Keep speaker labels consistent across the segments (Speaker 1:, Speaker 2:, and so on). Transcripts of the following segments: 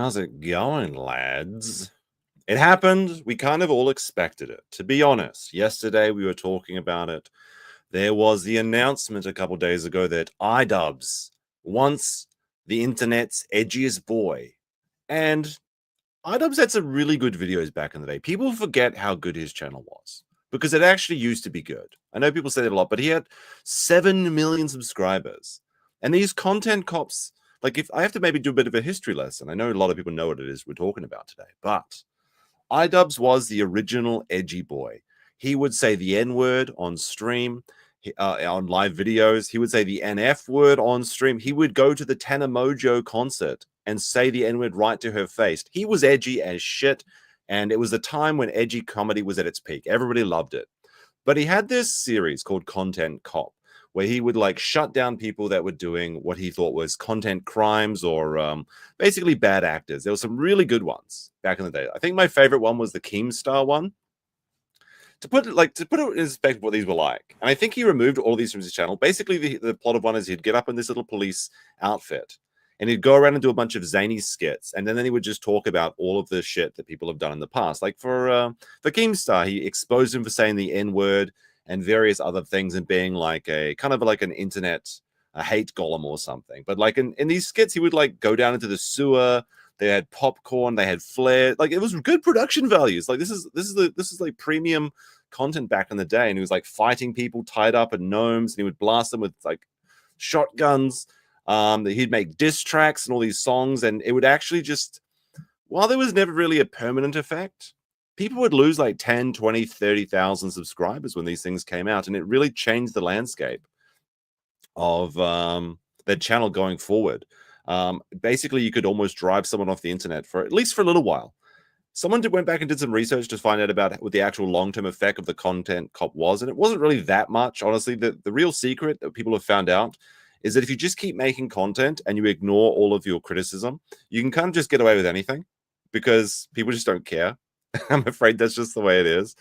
Speaker 1: How's it going, lads? It happened. We kind of all expected it. To be honest, yesterday we were talking about it. There was the announcement a couple days ago that Idubbbz, once the internet's edgiest boy, and Idubbbz had some really good videos back in the day. People forget how good his channel was because it actually used to be good. I know people say that a lot, but he had 7 million subscribers. And these content cops, like if I have to maybe do a bit of a history lesson, I know a lot of people know what it is we're talking about today, but Idubbbz was the original edgy boy. He would say the N-word on stream, on live videos. He would say the NF word on stream. He would go to the Tana Mojo concert and say the N-word right to her face. He was edgy as shit, and it was the time when edgy comedy was at its peak. Everybody loved it. But he had this series called Contentcop, where he would like shut down people that were doing what he thought was content crimes or basically bad actors. There were some really good ones back in the day. I think my favorite one was the Keemstar one. To put it in perspective what these were like. And I think he removed all of these from his channel. Basically, the plot of one is he'd get up in this little police outfit and he'd go around and do a bunch of zany skits. And then he would just talk about all of the shit that people have done in the past. Like for Keemstar, he exposed him for saying the N-word and various other things and being like a kind of like an internet hate golem or something. But like in these skits, he would like go down into the sewer. They had popcorn, they had flair. Like it was good production values. Like this is like premium content back in the day. And he was like fighting people tied up in gnomes, and he would blast them with like shotguns. He'd make diss tracks and all these songs, and it would actually just, while there was never really a permanent effect, people would lose like 10, 20, 30,000 subscribers when these things came out. And it really changed the landscape of their channel going forward. Basically, you could almost drive someone off the internet for at least for a little while. Someone went back and did some research to find out about what the actual long-term effect of the content cop was, and it wasn't really that much. Honestly, the real secret that people have found out is that if you just keep making content and you ignore all of your criticism, you can kind of just get away with anything because people just don't care. I'm afraid that's just the way it is.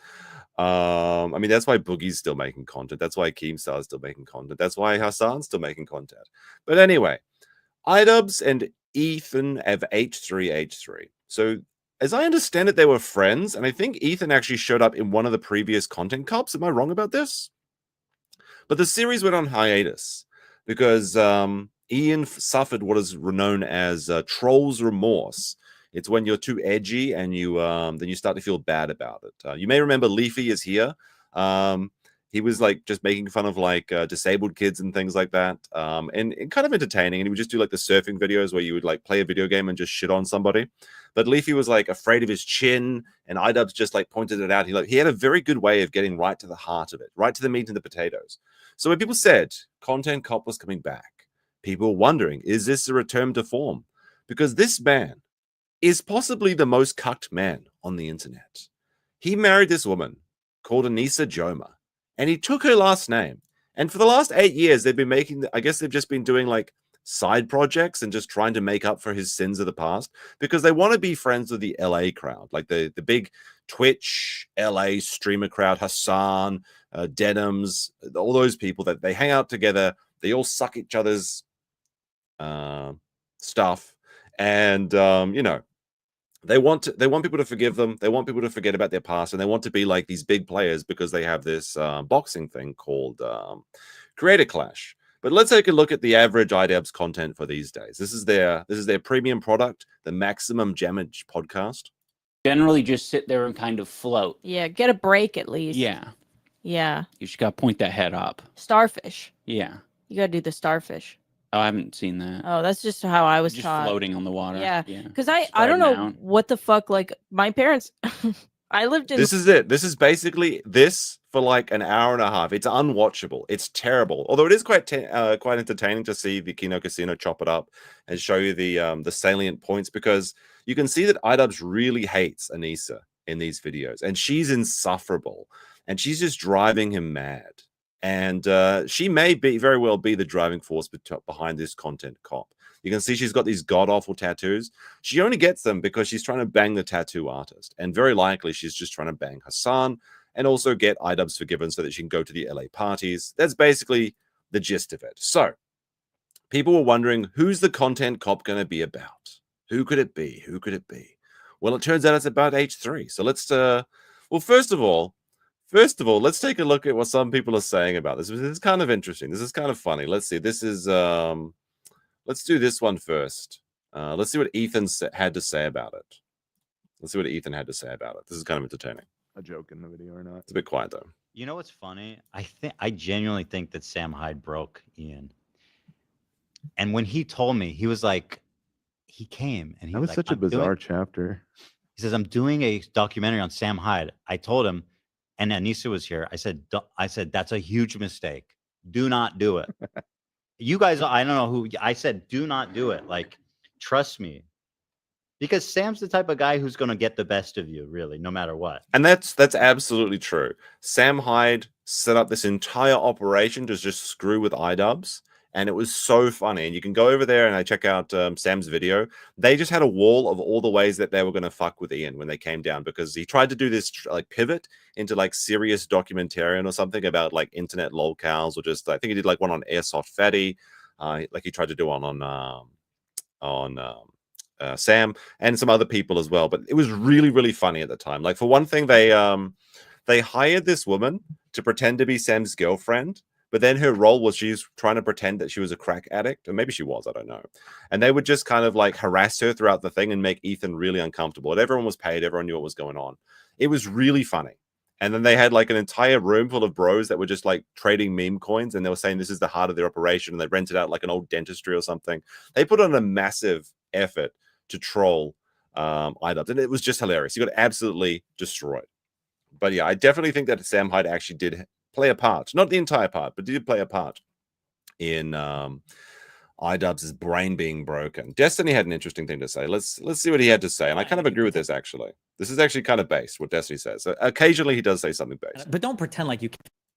Speaker 1: I mean, that's why Boogie's still making content. That's why Keemstar's still making content. That's why Hasan's still making content. But anyway, Idubbbz and Ethan have H3H3. So as I understand it, they were friends, and I think Ethan actually showed up in one of the previous content cops. Am I wrong about this? But the series went on hiatus because Ian suffered what is known as troll's remorse. It's when you're too edgy and you then you start to feel bad about it. You may remember Leafy is here. He was like just making fun of like disabled kids and things like that, and kind of entertaining. And he would just do like the surfing videos where you would like play a video game and just shit on somebody. But Leafy was like afraid of his chin, and Idubbbz just like pointed it out. He had a very good way of getting right to the heart of it, right to the meat and the potatoes. So when people said Content Cop was coming back, people were wondering, is this a return to form? Because this man is possibly the most cucked man on the internet. He married this woman called Anissa Joma, and he took her last name. And for the last 8 years, they've been making, I guess they've just been doing like side projects and just trying to make up for his sins of the past because they want to be friends with the LA crowd, like the big Twitch LA streamer crowd, Hasan, Denims, all those people that they hang out together. They all suck each other's stuff. And, you know, they want people to forgive them. They want people to forget about their past, and they want to be like these big players because they have this boxing thing called Creator Clash. But let's take a look at the average Idubbbz content for these days. This is their premium product, the Maximum Damage podcast.
Speaker 2: Generally, just sit there and kind of float.
Speaker 3: Yeah, get a break at least.
Speaker 2: Yeah.
Speaker 3: Yeah.
Speaker 2: You just gotta point that head up.
Speaker 3: Starfish.
Speaker 2: Yeah.
Speaker 3: You gotta do the starfish.
Speaker 2: Oh, I haven't seen that.
Speaker 3: Oh, that's just how I was
Speaker 2: Just
Speaker 3: taught.
Speaker 2: floating on the water.
Speaker 3: Yeah,
Speaker 2: Yeah.
Speaker 3: because I don't know
Speaker 2: out.
Speaker 3: what the fuck. Like my parents, I lived in.
Speaker 1: This is it. This is basically this for like an hour and a half. It's unwatchable. It's terrible. Although it is quite entertaining to see the Kino Casino chop it up and show you the salient points, because you can see that Idubbbz really hates Anissa in these videos, and she's insufferable, and she's just driving him mad. And she may very well be the driving force behind this content cop. You can see she's got these god-awful tattoos. She only gets them because she's trying to bang the tattoo artist. And very likely she's just trying to bang Hasan and also get Idubbbz forgiven so that she can go to the LA parties. That's basically the gist of it. So people were wondering, who's the content cop going to be about? Who could it be? Who could it be? Well, it turns out it's about H3. So let's well, first of all, let's take a look at what some people are saying about this. This is kind of interesting. This is kind of funny. Let's see. This is let's do this one first. Let's see what Ethan had to say about it. Let's see what Ethan had to say about it. This is kind of entertaining.
Speaker 4: A joke in the video or not?
Speaker 1: It's a bit quiet though.
Speaker 5: You know what's funny? I genuinely think that Sam Hyde broke Ian. And when he told me, he was like, he came and he
Speaker 4: That was
Speaker 5: like,
Speaker 4: such a bizarre chapter.
Speaker 5: He says, I'm doing a documentary on Sam Hyde. I told him, and Anissa was here. I said, that's a huge mistake. Do not do it. You guys, I don't know who, I said, do not do it. Like, trust me. Because Sam's the type of guy who's going to get the best of you, really, no matter what.
Speaker 1: And that's absolutely true. Sam Hyde set up this entire operation to just screw with Idubbbz. And it was so funny. And you can go over there and I check out Sam's video. They just had a wall of all the ways that they were going to fuck with Ian when they came down, because he tried to do this like pivot into like serious documentarian or something about like internet lolcows, or just I think he did like one on Airsoft Fatty, like he tried to do one on Sam and some other people as well. But it was really, really funny at the time. Like for one thing, they hired this woman to pretend to be Sam's girlfriend. But then her role was she's trying to pretend that she was a crack addict, or maybe she was, I don't know. And they would just kind of like harass her throughout the thing and make Ethan really uncomfortable. And everyone was paid, everyone knew what was going on. It was really funny. And then they had like an entire room full of bros that were just like trading meme coins, and they were saying this is the heart of their operation, and they rented out like an old dentistry or something. They put on a massive effort to troll Idubbbz, and it was just hilarious. He got absolutely destroyed. But yeah, I definitely think that Sam Hyde actually did play a part, not the entire part, but did play a part in Idubbbz's brain being broken. Destiny had an interesting thing to say. Let's see what he had to say, and I kind of agree with this actually. This is actually kind of based what Destiny says. So occasionally he does say something based,
Speaker 6: but don't pretend like you.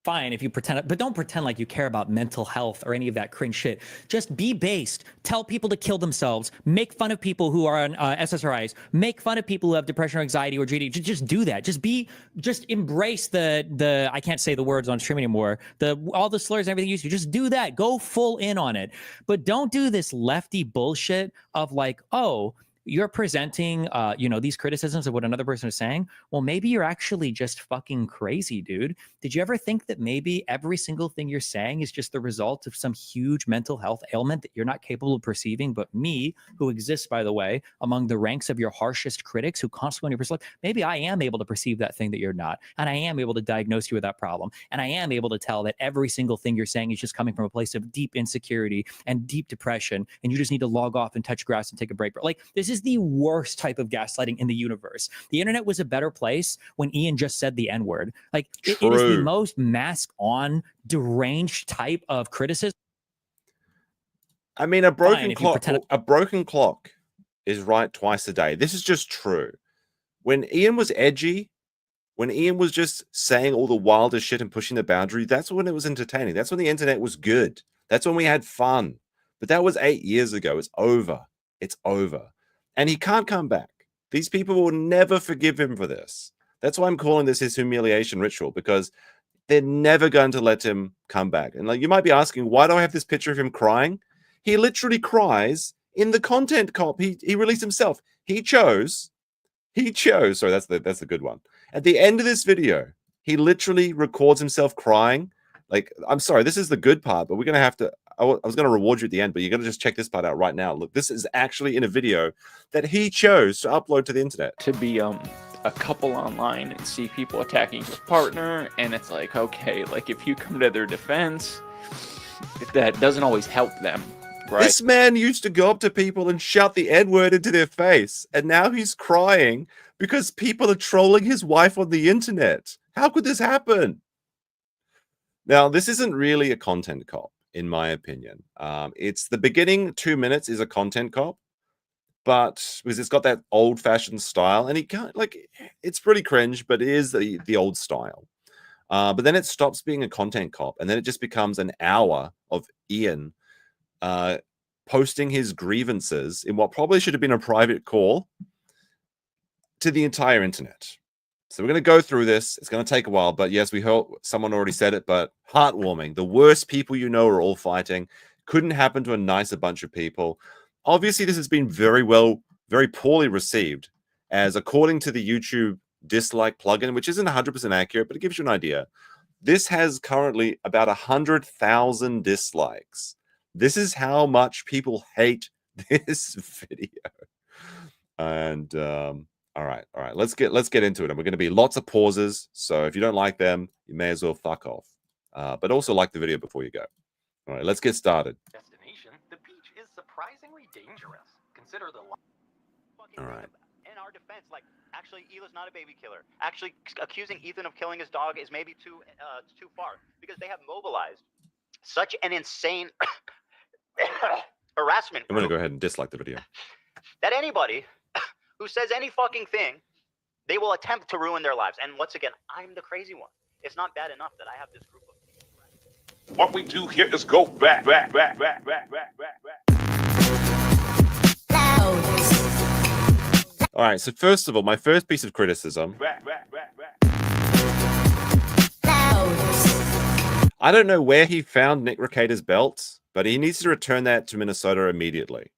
Speaker 6: Fine if you pretend, but don't pretend like you care about mental health or any of that cringe shit. Just be based. Tell people to kill themselves. Make fun of people who are on SSRIs. Make fun of people who have depression or anxiety or GD. Just do that. Just embrace the I can't say the words on stream anymore. All the slurs and everything you used to. Just do that. Go full in on it. But don't do this lefty bullshit of like, oh, you're presenting, these criticisms of what another person is saying. Well, maybe you're actually just fucking crazy, dude. Did you ever think that maybe every single thing you're saying is just the result of some huge mental health ailment that you're not capable of perceiving? But me, who exists, by the way, among the ranks of your harshest critics who constantly perceive, maybe I am able to perceive that thing that you're not. And I am able to diagnose you with that problem. And I am able to tell that every single thing you're saying is just coming from a place of deep insecurity and deep depression. And you just need to log off and touch grass and take a break. But like, this is the worst type of gaslighting in the universe. The internet was a better place when Ian just said the N-word. Like, it is the most mask-on, deranged type of criticism.
Speaker 1: I mean, a broken clock is right twice a day. This is just true. When Ian was edgy, when Ian was just saying all the wildest shit and pushing the boundary, that's when it was entertaining. That's when the internet was good. That's when we had fun. But that was 8 years ago. It's over. It's over. And he can't come back. These people will never forgive him for this. That's why I'm calling this his humiliation ritual, because they're never going to let him come back. And like, you might be asking, why do I have this picture of him crying? He literally cries in the content cop. He released himself. He chose. Sorry, that's the good one. At the end of this video, he literally records himself crying. Like, I'm sorry, this is the good part, but we're going to have to, I was going to reward you at the end, but you're going to just check this part out right now. Look, this is actually in a video that he chose to upload to the internet.
Speaker 7: To be a couple online and see people attacking your partner, and it's like, okay, like if you come to their defense, that doesn't always help them, right?
Speaker 1: This man used to go up to people and shout the N-word into their face, and now he's crying because people are trolling his wife on the internet. How could this happen? Now, this isn't really a content cop, in my opinion. It's the beginning 2 minutes is a content cop, but because it's got that old-fashioned style, and he can't, like, it's pretty cringe, but it is the old style. But then it stops being a content cop, and then it just becomes an hour of Ian posting his grievances in what probably should have been a private call to the entire internet. So we're going to go through this. It's going to take a while, but yes, we heard someone already said it, but heartwarming. The worst people you know are all fighting. Couldn't happen to a nicer bunch of people. Obviously, this has been very well very poorly received, as according to the YouTube dislike plugin, which isn't 100% accurate, but it gives you an idea. This has currently about 100,000 dislikes. This is how much people hate this video. And all right, let's get into it. And we're going to be lots of pauses. So if you don't like them, you may as well fuck off. But also like the video before you go. All right, let's get started.
Speaker 8: Destination, the beach is surprisingly dangerous. Consider the
Speaker 1: All right.
Speaker 5: In our defense, like, actually, Hila's not a baby killer. Actually, accusing Ethan of killing his dog is maybe too far, because they have mobilized such an insane harassment
Speaker 1: I'm going to
Speaker 5: group
Speaker 1: go ahead and dislike the video.
Speaker 5: that anybody who says any fucking thing, they will attempt to ruin their lives. And once again, I'm the crazy one. It's not bad enough that I have this group of people.
Speaker 9: What we do here is go back.
Speaker 1: All right, so first of all, my first piece of criticism. I don't know where he found Nick Recator's belt, but he needs to return that to Minnesota immediately.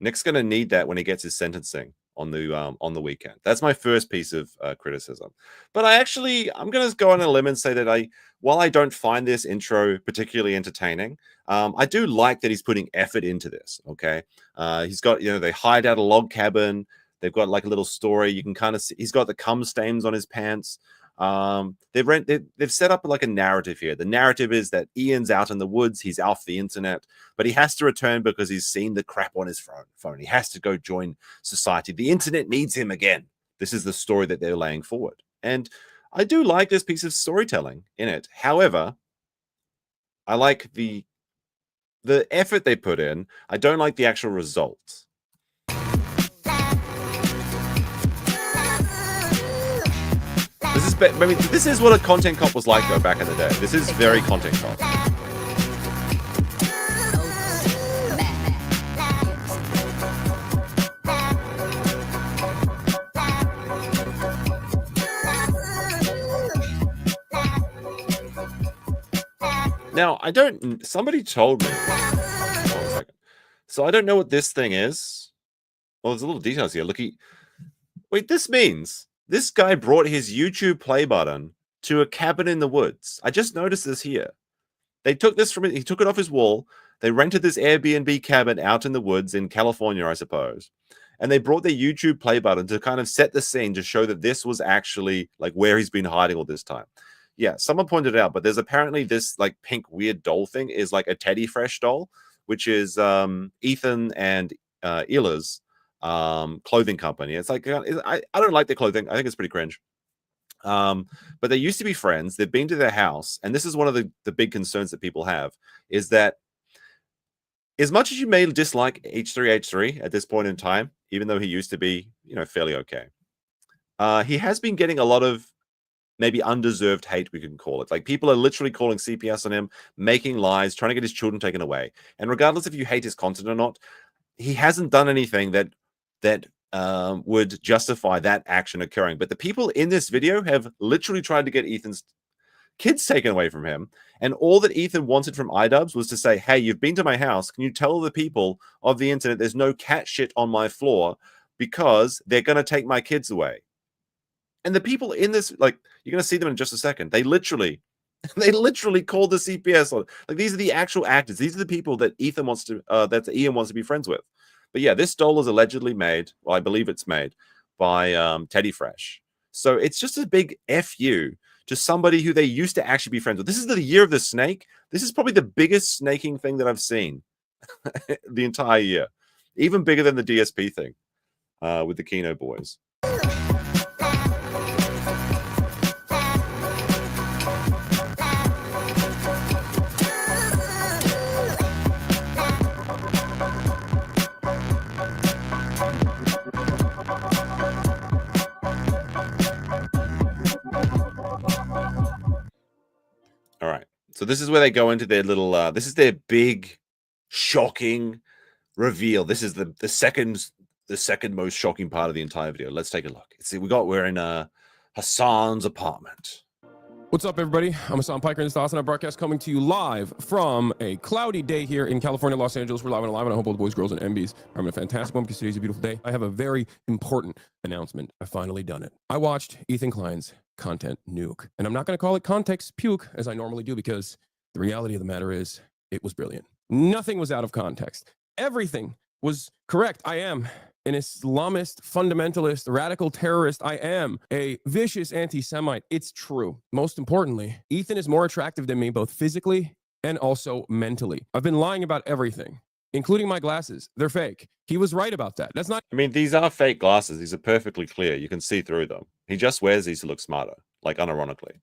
Speaker 1: Nick's going to need that when he gets his sentencing on the weekend. That's my first piece of criticism. But I'm going to go on a limb and say that while I don't find this intro particularly entertaining, I do like that he's putting effort into this. Okay, he's got, they hide out a log cabin. They've got like a little story. You can kind of see he's got the cum stains on his pants. They've set up like a narrative here. The narrative is that Ian's out in the woods. He's off the internet, but he has to return because he's seen the crap on his phone. He has to go join society. The internet needs him again. This is the story that they're laying forward. And I do like this piece of storytelling in it. However, I like the effort they put in. I don't like the actual result. This is what a content cop was like, though, back in the day. This is very content cop. Now, somebody told me. Hold on a second. So I don't know what this thing is. Well, there's a little details here. Wait, this means this guy brought his YouTube play button to a cabin in the woods. I just noticed this here. They took this from it. He took it off his wall. They rented this Airbnb cabin out in the woods in California, I suppose. And they brought their YouTube play button to kind of set the scene to show that this was actually like where he's been hiding all this time. Yeah, someone pointed it out, but there's apparently this like pink weird doll thing is like a Teddy Fresh doll, which is Ethan and Ila's clothing company. It's like I don't like their clothing. I think it's pretty cringe. But they used to be friends. They've been to their house, and this is one of the big concerns that people have, is that as much as you may dislike H3H3 at this point in time, even though he used to be, fairly okay, he has been getting a lot of maybe undeserved hate, we can call it. Like, people are literally calling CPS on him, making lies, trying to get his children taken away. And regardless if you hate his content or not, he hasn't done anything that would justify that action occurring. But the people in this video have literally tried to get Ethan's kids taken away from him. And all that Ethan wanted from Idubbbz was to say, hey, you've been to my house. Can you tell the people of the internet there's no cat shit on my floor because they're going to take my kids away? And the people in this, like, you're going to see them in just a second. They literally called the CPS on. Like, these are the actual actors. These are the people that Ian wants to be friends with. But yeah, this doll is allegedly made, well, I believe it's made by Teddy Fresh. So it's just a big FU to somebody who they used to actually be friends with. This is the year of the snake. This is probably the biggest snaking thing that I've seen the entire year. Even bigger than the DSP thing with the Kino boys. All right. So this is where they go into their little this is their big shocking reveal. This is the second most shocking part of the entire video. Let's take a look. See, we're in Hasan's apartment.
Speaker 10: What's up, everybody? I'm Hasan Piker, and this is the Hasan broadcast coming to you live from a cloudy day here in California, Los Angeles. We're live and alive, and I hope all the boys, girls, and MBs are having a fantastic one because today's a beautiful day. I have a very important announcement. I've finally done it. I watched Ethan Klein's Content Nuke, and I'm not going to call it Context Puke as I normally do because the reality of the matter is it was brilliant. Nothing was out of context. Everything was correct. I am an Islamist, fundamentalist, radical terrorist. I am a vicious anti-Semite. It's true. Most importantly, Ethan is more attractive than me, both physically and also mentally. I've been lying about everything, including my glasses. They're fake. He was right about that. That's not...
Speaker 1: I mean, these are fake glasses. These are perfectly clear. You can see through them. He just wears these to look smarter, like unironically.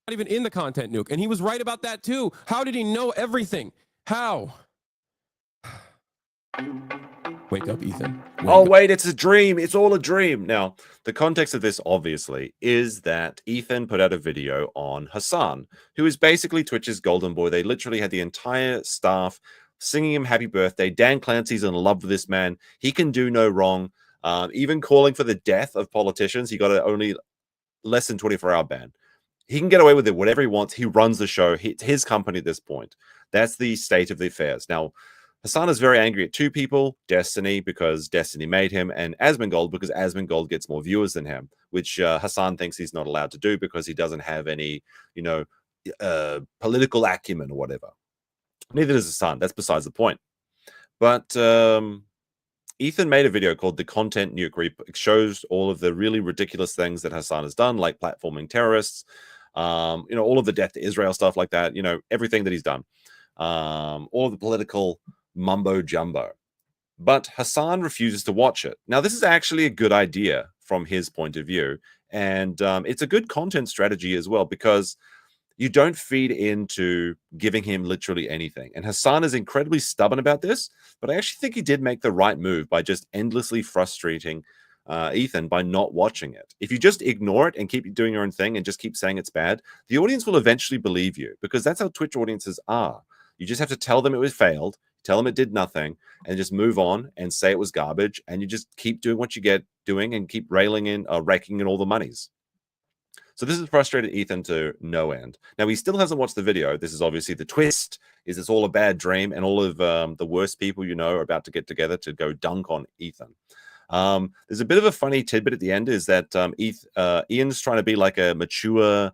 Speaker 10: Not even in the Content Nuke. And he was right about that too. How did he know everything? How? Wake up, Ethan.
Speaker 1: Wait, it's a dream. It's all a dream. Now, the context of this, obviously, is that Ethan put out a video on Hasan, who is basically Twitch's golden boy. They literally had the entire staff singing him happy birthday. Dan Clancy's in love with this man. He can do no wrong. Even calling for the death of politicians. He got an only less than 24-hour ban. He can get away with it, whatever he wants. He runs the show. It's his company at this point. That's the state of the affairs. Now, Hasan is very angry at two people, Destiny, because Destiny made him, and Asmongold, because Asmongold gets more viewers than him, which Hasan thinks he's not allowed to do because he doesn't have any, political acumen or whatever. Neither does Hasan. That's besides the point. But Ethan made a video called The Content Nuke, where he shows all of the really ridiculous things that Hasan has done, like platforming terrorists, all of the death to Israel stuff like that, everything that he's done. All of the political mumbo jumbo, but Hasan refuses to watch it. Now, this is actually a good idea from his point of view, and it's a good content strategy as well because you don't feed into giving him literally anything. And Hasan is incredibly stubborn about this, but I actually think he did make the right move by just endlessly frustrating Ethan by not watching it. If you just ignore it and keep doing your own thing and just keep saying it's bad, the audience will eventually believe you because that's how Twitch audiences are. You just have to tell them it was failed, tell them it did nothing, and just move on and say it was garbage. And you just keep doing what you get doing and keep raking in all the monies. So this has frustrated Ethan to no end. Now, he still hasn't watched the video. This is obviously the twist, is it's all a bad dream, and all of the worst people are about to get together to go dunk on Ethan. There's a bit of a funny tidbit at the end, is that Ian's trying to be like a mature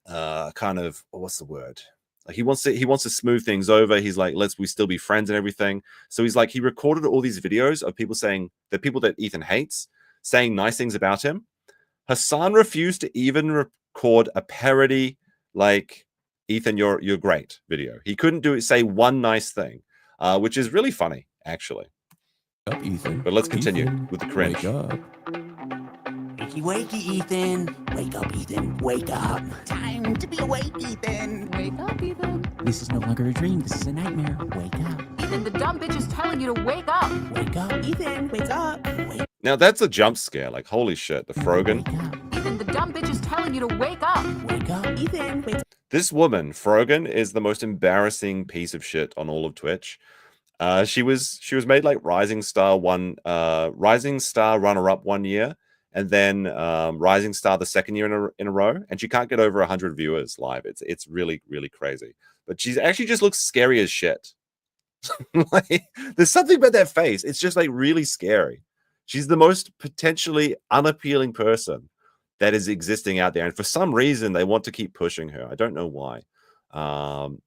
Speaker 1: kind of, what's the word? Like he wants to smooth things over. He's like, we still be friends and everything. So he's like, he recorded all these videos of people saying, the people that Ethan hates, saying nice things about him. Hasan refused to even record a parody like, Ethan, you're great video. He couldn't say one nice thing, which is really funny, actually.
Speaker 10: Up, Ethan.
Speaker 1: But let's continue with the cringe.
Speaker 10: Wake up.
Speaker 11: Wakey, wakey, Ethan. Wake up, Ethan. Wake up. Time to be awake, Ethan.
Speaker 12: Wake up, Ethan.
Speaker 11: This is no longer a dream. This is a nightmare. Wake up.
Speaker 12: Ethan, the dumb bitch is telling you to wake up.
Speaker 11: Wake up, Ethan. Wake up. Wake.
Speaker 1: Now, that's a jump scare. Like, holy shit. The Frogan.
Speaker 12: Ethan, the dumb bitch is telling you to wake up.
Speaker 11: Wake up, Ethan. Wake up.
Speaker 1: This woman, Frogan, is the most embarrassing piece of shit on all of Twitch. She was made like Rising Star runner-up one year, and then Rising Star the second year in a row, and she can't get over 100 viewers live. It's really, really crazy. But she's actually just looks scary as shit. Like, there's something about that face. It's just like really scary. She's the most potentially unappealing person that is existing out there, and for some reason they want to keep pushing her. I don't know why.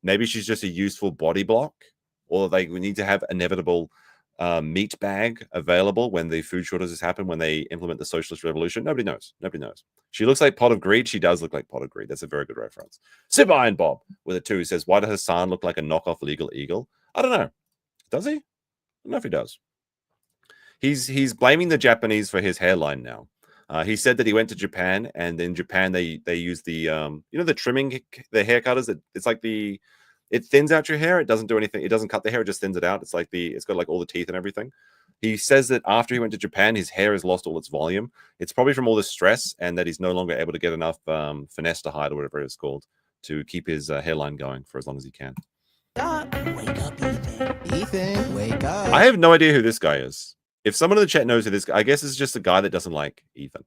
Speaker 1: Maybe she's just a useful body block, or we need to have inevitable meat bag available when the food shortages happen, when they implement the socialist revolution. Nobody knows. Nobody knows. She looks like Pot of Greed. She does look like Pot of Greed. That's a very good reference. Sip Iron Bob with a 2 says, why does Hasan look like a knockoff Legal Eagle? I don't know. Does he? I don't know if he does. He's blaming the Japanese for his hairline now. He said that he went to Japan, and in Japan they use the the trimming, the hair cutters. It's like it thins out your hair. It doesn't do anything. It doesn't cut the hair. It just thins it out. It's like it's got like all the teeth and everything. He says that after he went to Japan, his hair has lost all its volume. It's probably from all the stress, and that he's no longer able to get enough finasteride or whatever it's called to keep his hairline going for as long as he can.
Speaker 11: Wake up, Ethan. Ethan, wake up.
Speaker 1: I have no idea who this guy is. If someone in the chat knows who this guy, I guess it's just a guy that doesn't like Ethan.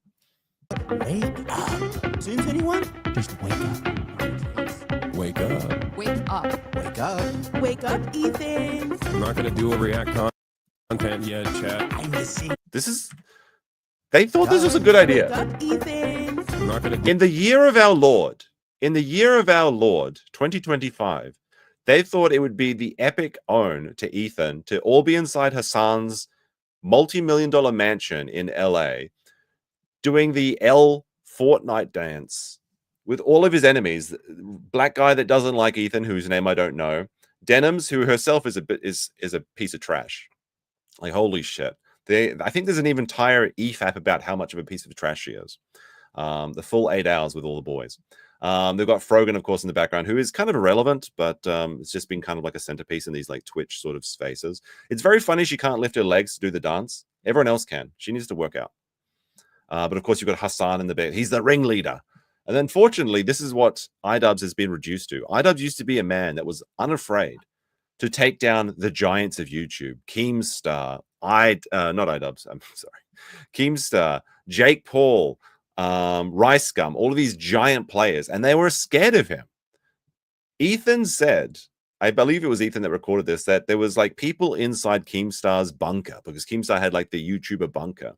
Speaker 11: Wake up. Since anyone? Just wake up.
Speaker 10: Wake up.
Speaker 12: Wake up.
Speaker 11: Wake up.
Speaker 3: Wake up, Ethan.
Speaker 10: I'm not gonna do a react content yet, chat.
Speaker 11: I'm missing.
Speaker 1: This is. They thought this was a good idea.
Speaker 3: Wake up, Ethan.
Speaker 10: I'm not gonna do
Speaker 1: In the year of our Lord, 2025, they thought it would be the epic own to Ethan to all be inside Hasan's multi-million-dollar mansion in LA, doing the L Fortnite dance with all of his enemies. Black guy that doesn't like Ethan, whose name I don't know. Denims, who herself is a piece of trash. Like, holy shit. I think there's an entire EFAP about how much of a piece of trash she is. The full 8 hours with all the boys. They've got Frogan, of course, in the background, who is kind of irrelevant, but it's just been kind of like a centerpiece in these like Twitch sort of spaces. It's very funny she can't lift her legs to do the dance. Everyone else can. She needs to work out. But of course, you've got Hasan in the bed. He's the ringleader. And unfortunately, this is what Idubbbz has been reduced to. Idubbbz used to be a man that was unafraid to take down the giants of YouTube. Keemstar, not Idubbbz, I'm sorry. Keemstar, Jake Paul, Rice Gum, all of these giant players, and they were scared of him. Ethan said, I believe it was Ethan that recorded this, that there was like people inside Keemstar's bunker, because Keemstar had like the YouTuber bunker.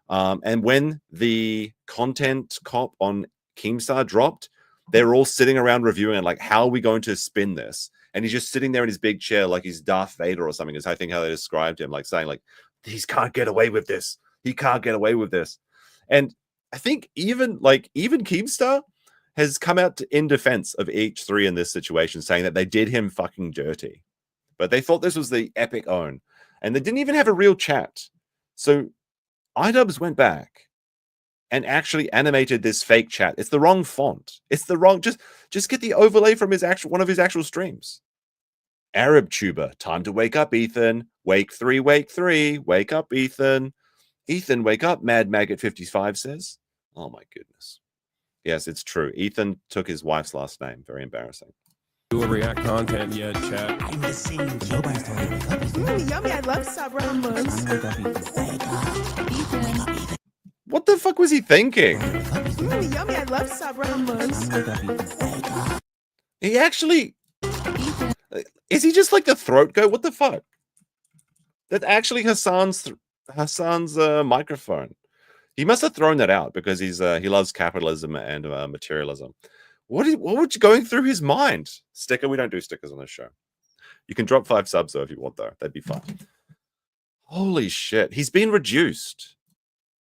Speaker 1: And when the content cop on Keemstar dropped, they were all sitting around reviewing it, like, how are we going to spin this? And he's just sitting there in his big chair like he's Darth Vader or something, is I think how they described him, like saying, like, he can't get away with this. He can't get away with this. And I think even Keemstar has come out in defense of H3 in this situation, saying that they did him fucking dirty. But they thought this was the epic own. And they didn't even have a real chat. So Idubbbz went back and actually animated this fake chat. It's the wrong font. It's the wrong. Just get the overlay from one of his actual streams. Arab tuber, time to wake up, Ethan. Wake three, wake up, Ethan. Ethan, wake up, Mad Maggot 55 says. Oh my goodness. Yes, it's true. Ethan took his wife's last name. Very embarrassing.
Speaker 10: a react content yet, chat.
Speaker 11: I'm missing. Nobody's told me to wake up.
Speaker 3: Yummy, I love Sabrambas.
Speaker 11: Ethan.
Speaker 1: What the fuck was he thinking?
Speaker 3: Yummy, I love Sabrambas.
Speaker 1: He actually... Is he just like the throat goat? What the fuck? That's actually Hasan's microphone. He must have thrown that out because he loves capitalism and materialism. What was going through his mind? Sticker? We don't do stickers on this show. You can drop 5 subs though if you want, though. That'd be fun. Holy shit! He's been reduced.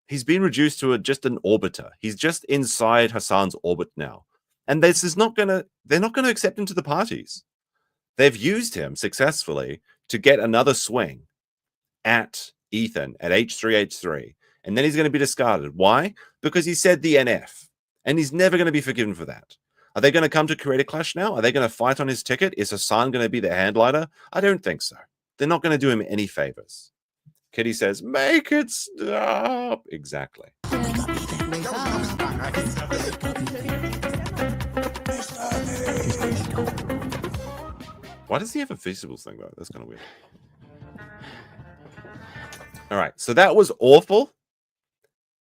Speaker 1: He's been reduced to just an orbiter. He's just inside Hasan's orbit now, and this is not gonna. They're not gonna accept him to the parties. They've used him successfully to get another swing at Ethan at H3H3, and then he's going to be discarded. Why? Because he said the NF, and he's never going to be forgiven for that. Are they going to come to create a clash now? Are they going to fight on his ticket? Is Hasan going to be the handlighter? I don't think so. They're not going to do him any favors. Kitty says, make it stop. Exactly. Why does he have a Feastables thing, though? That's kind of weird. All right, so that was awful,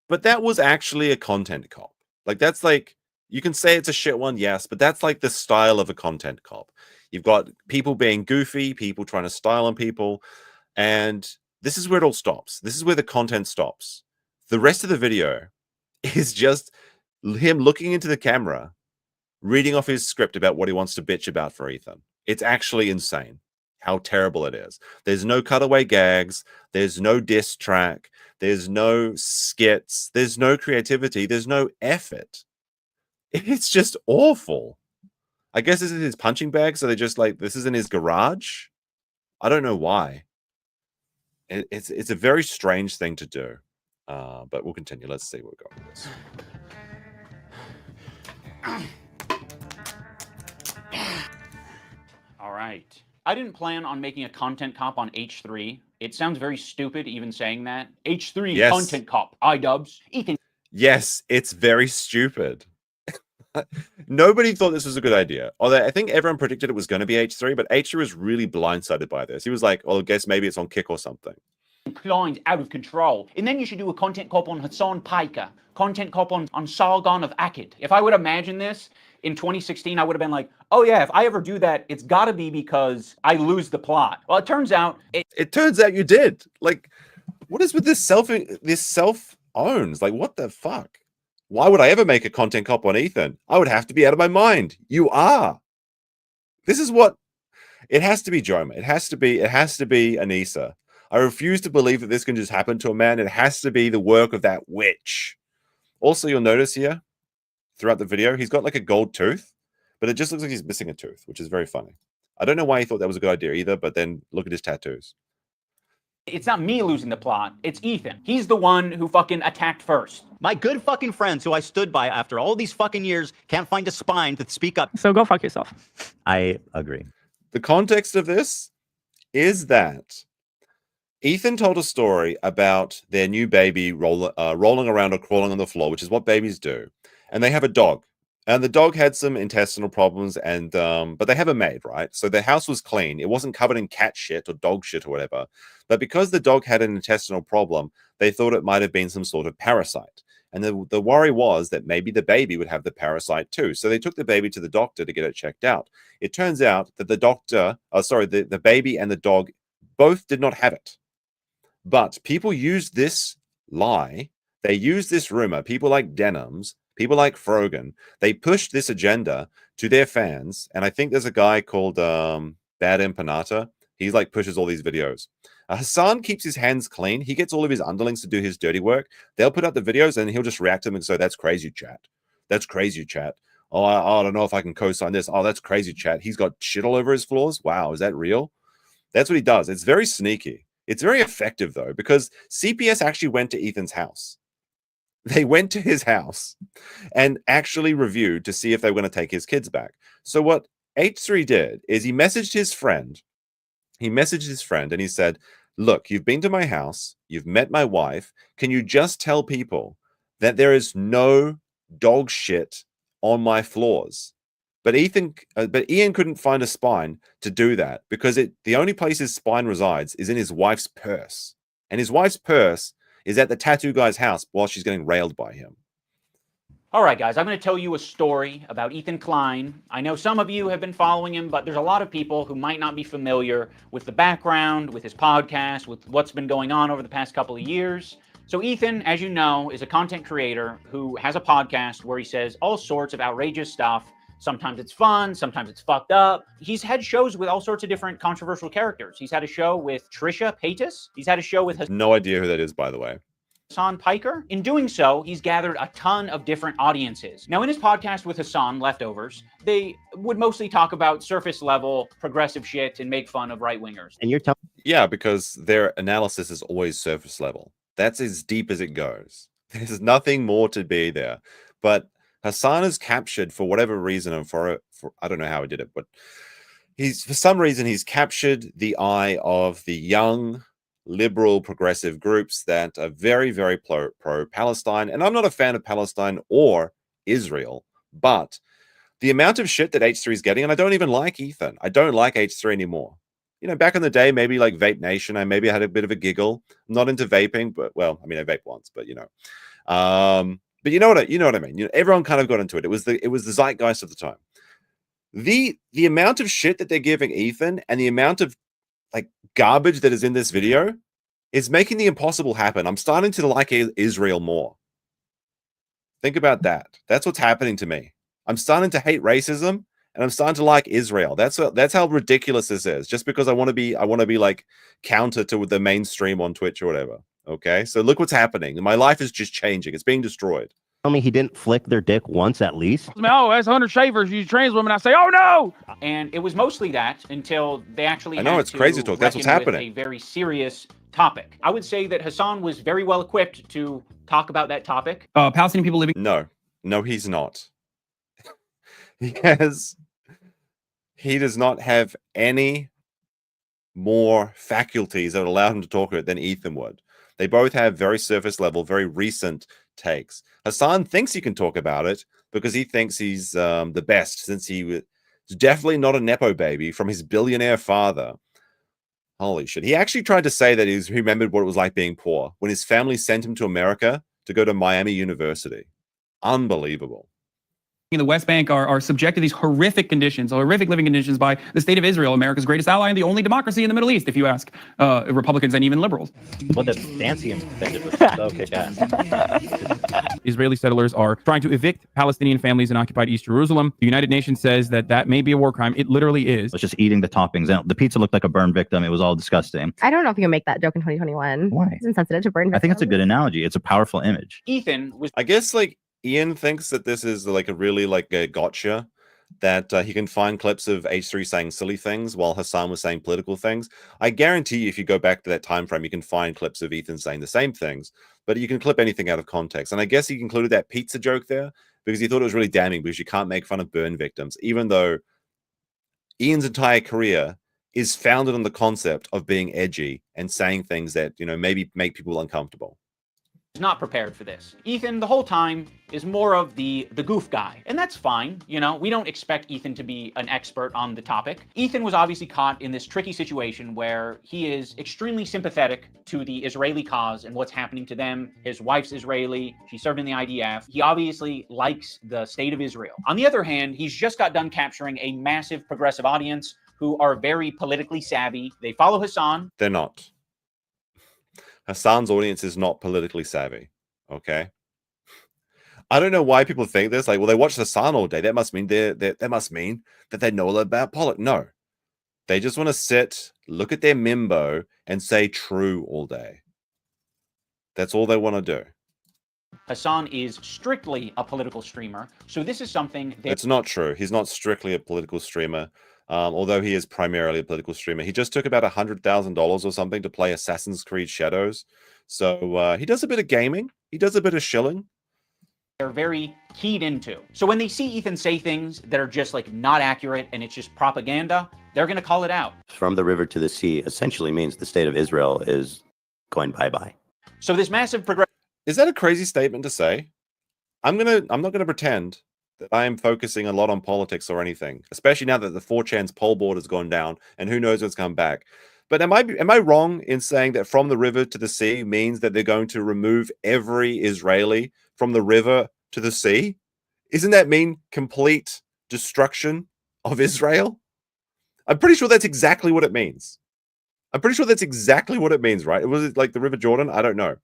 Speaker 1: but that was actually a content cop. Like, that's like, you can say it's a shit one, yes, but that's like the style of a content cop. You've got people being goofy, people trying to style on people, and this is where it all stops. This is where the content stops. The rest of the video is just him looking into the camera, reading off his script about what he wants to bitch about for Ethan. It's actually insane how terrible it is. There's no cutaway gags. There's no diss track. There's no skits. There's no creativity. There's no effort. It's just awful. I guess this is his punching bag, so they're just like, this is in his garage? I don't know why. It's a very strange thing to do. But we'll continue. Let's see what we got with this.
Speaker 2: All right. I didn't plan on making a content cop on H3. It sounds very stupid even saying that. H3
Speaker 1: Yes.
Speaker 2: content cop. Idubbbz. Ethan.
Speaker 1: Yes, it's very stupid. Nobody thought this was a good idea. Although I think everyone predicted it was going to be H3, but H3 was really blindsided by this. He was like, well, I guess maybe it's on Kick or something.
Speaker 2: Klein's out of control. And then you should do a content cop on Hasan Piker, content cop on Sargon of Akkad. If I would imagine this in 2016, I would have been like, oh yeah, if I ever do that, it's got to be because I lose the plot. Well, it turns out
Speaker 1: it turns out you did. Like, what is with this self owns? Like, what the fuck? Why would I ever make a content cop on Ethan? I would have to be out of my mind. You are. This is what it has to be, Joma. It has to be Anissa. I refuse to believe that this can just happen to a man. It has to be the work of that witch. Also, you'll notice here throughout the video, he's got like a gold tooth, but it just looks like he's missing a tooth, which is very funny. I don't know why he thought that was a good idea either, but then look at his tattoos.
Speaker 2: It's not me losing the plot. It's Ethan. He's the one who fucking attacked first.
Speaker 5: My good fucking friends who I stood by after all these fucking years can't find a spine to speak up.
Speaker 13: So go fuck yourself.
Speaker 5: I agree.
Speaker 1: The context of this is that Ethan told a story about their new baby rolling around or crawling on the floor, which is what babies do. And they have a dog. And the dog had some intestinal problems, and but they have a maid, right? So their house was clean. It wasn't covered in cat shit or dog shit or whatever. But because the dog had an intestinal problem, they thought it might have been some sort of parasite. And the worry was that maybe the baby would have the parasite too. So they took the baby to the doctor to get it checked out. It turns out that the baby and the dog both did not have it. But people used this lie. They used this rumor. People like Denims, people like Frogan, they pushed this agenda to their fans. And I think there's a guy called Bad Empanata. He's like pushes all these videos. Hasan keeps his hands clean. He gets all of his underlings to do his dirty work. They'll put up the videos and he'll just react to them and say, that's crazy, chat. That's crazy, chat. Oh, I don't know if I can co-sign this. Oh, that's crazy, chat. He's got shit all over his floors. Wow, is that real? That's what he does. It's very sneaky. It's very effective, though, because CPS actually went to Ethan's house. They went to his house and actually reviewed to see if they were going to take his kids back. So what H3 did is he messaged his friend. He messaged his friend and he said, look, you've been to my house. You've met my wife. Can you just tell people that there is no dog shit on my floors? But Ian couldn't find a spine to do that because the only place his spine resides is in his wife's purse. And his wife's purse is at the tattoo guy's house while she's getting railed by him.
Speaker 2: All right, guys, I'm going to tell you a story about Ethan Klein. I know some of you have been following him, but there's a lot of people who might not be familiar with the background, with his podcast, with what's been going on over the past couple of years. So Ethan, as you know, is a content creator who has a podcast where he says all sorts of outrageous stuff. Sometimes it's fun, sometimes it's fucked up. He's had shows with all sorts of different controversial characters. He's had a show with Trisha Paytas. He's had a show with
Speaker 1: No idea who that is, by the way.
Speaker 2: Hasan Piker. In doing so, he's gathered a ton of different audiences. Now, in his podcast with Hasan, Leftovers, they would mostly talk about surface level progressive shit and make fun of right-wingers.
Speaker 5: And you're telling
Speaker 1: Yeah, because their analysis is always surface level. That's as deep as it goes. There's nothing more to be there. But Hasan is captured for whatever reason, and for I don't know how he did it, but for some reason he's captured the eye of the young liberal progressive groups that are very, very pro-Palestine. And I'm not a fan of Palestine or Israel, but the amount of shit that H3 is getting, and I don't even like Ethan. I don't like H3 anymore. You know, back in the day, maybe like Vape Nation, I maybe had a bit of a giggle. I'm not into vaping, but well, I mean, I vaped once, but you know. But you know what I mean? You know, everyone kind of got into it. It was the zeitgeist of the time. The amount of shit that they're giving Ethan and the amount of like garbage that is in this video is making the impossible happen. I'm starting to like Israel more. Think about that. That's what's happening to me. I'm starting to hate racism and I'm starting to like Israel. That's how ridiculous this is. Just because I want to be like counter to the mainstream on Twitch or whatever. Okay, so look what's happening. My life is just changing. It's being destroyed.
Speaker 14: Tell me he didn't flick their dick once at least.
Speaker 13: Oh, that's 100 shavers. You trans women. I say, oh no.
Speaker 2: And it was mostly that until they actually.
Speaker 1: I know it's crazy talk. That's what's happening.
Speaker 2: A very serious topic. I would say that Hasan was very well equipped to talk about that topic.
Speaker 13: Palestinian people living.
Speaker 1: No, he's not. He does not have any more faculties that allow him to talk about it than Ethan would. They both have very surface level, very recent takes. Hasan thinks he can talk about it because he thinks he's the best, since he was definitely not a Nepo baby from his billionaire father. Holy shit. He actually tried to say that he remembered what it was like being poor when his family sent him to America to go to Miami University. Unbelievable.
Speaker 13: In the West Bank are subject to these horrific conditions, horrific living conditions by the state of Israel, America's greatest ally and the only democracy in the Middle East, if you ask Republicans and even liberals.
Speaker 5: Well, the fancy incentive was so kick-ass.
Speaker 13: Israeli settlers are trying to evict Palestinian families in occupied East Jerusalem. The United Nations says that may be a war crime. It literally is.
Speaker 5: It's just eating the toppings. And the pizza looked like a burn victim. It was all disgusting.
Speaker 15: I don't know if you can make that joke in 2021.
Speaker 5: Why?
Speaker 15: It's insensitive to burn victims.
Speaker 5: I think it's a good analogy. It's a powerful image.
Speaker 2: Ethan was.
Speaker 1: I guess like Ian thinks that this is like a really like a gotcha, that he can find clips of H3 saying silly things while Hasan was saying political things. I guarantee you, if you go back to that time frame, you can find clips of Ethan saying the same things, but you can clip anything out of context. And I guess he included that pizza joke there because he thought it was really damning, because you can't make fun of burn victims, even though Ian's entire career is founded on the concept of being edgy and saying things that, you know, maybe make people uncomfortable.
Speaker 2: Not prepared for this. Ethan, the whole time, is more of the goof guy, and that's fine. You know, we don't expect Ethan to be an expert on the topic. Ethan was obviously caught in this tricky situation where he is extremely sympathetic to the Israeli cause and what's happening to them. His wife's Israeli. She served in the IDF. He obviously likes the state of Israel. On the other hand, he's just got done capturing a massive progressive audience who are very politically savvy. They follow Hasan.
Speaker 1: They're not. Hasan's audience is not politically savvy, okay? I don't know why people think this. Like, well, they watch Hasan all day. That must mean that must mean that they know a lot about politics. No, they just want to sit, look at their mimbo, and say true all day. That's all they want to do.
Speaker 2: Hasan is strictly a political streamer, so this is something that...
Speaker 1: It's not true. He's not strictly a political streamer. Although he is primarily a political streamer. He just took about $100,000 or something to play Assassin's Creed Shadows. So he does a bit of gaming. He does a bit of shilling.
Speaker 2: They're very keyed into. So when they see Ethan say things that are just like not accurate and it's just propaganda, they're going to call it out.
Speaker 14: From the river to the sea essentially means the state of Israel is going bye-bye.
Speaker 2: So this massive progression...
Speaker 1: Is that a crazy statement to say? I'm not going to pretend that I am focusing a lot on politics or anything, especially now that the 4chan's poll board has gone down and who knows what's come back. But am I wrong in saying that from the river to the sea means that they're going to remove every Israeli from the river to the sea? Isn't that mean complete destruction of Israel? I'm pretty sure that's exactly what it means. I'm pretty sure that's exactly what it means, right? Was it like the River Jordan? I don't know.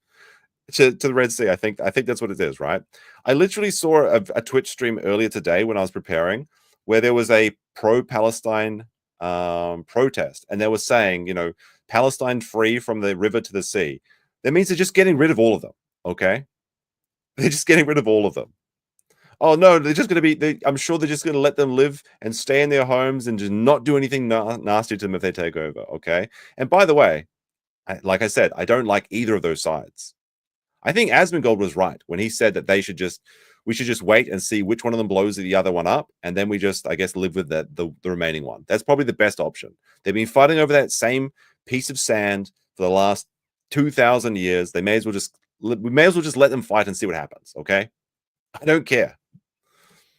Speaker 1: To the Red Sea, I think that's what it is, right? I literally saw a Twitch stream earlier today when I was preparing, where there was a pro-Palestine protest, and they were saying, you know, Palestine free from the river to the sea. That means they're just getting rid of all of them, okay? They're just getting rid of all of them. Oh no, they're just going to be. I'm sure they're just going to let them live and stay in their homes and just not do anything nasty to them if they take over, okay? And by the way, like I said, I don't like either of those sides. I think Asmongold was right when he said that we should just wait and see which one of them blows the other one up, and then we just, I guess, live with the remaining one. That's probably the best option. They've been fighting over that same piece of sand for the last 2,000 years. We may as well just let them fight and see what happens. Okay, I don't care.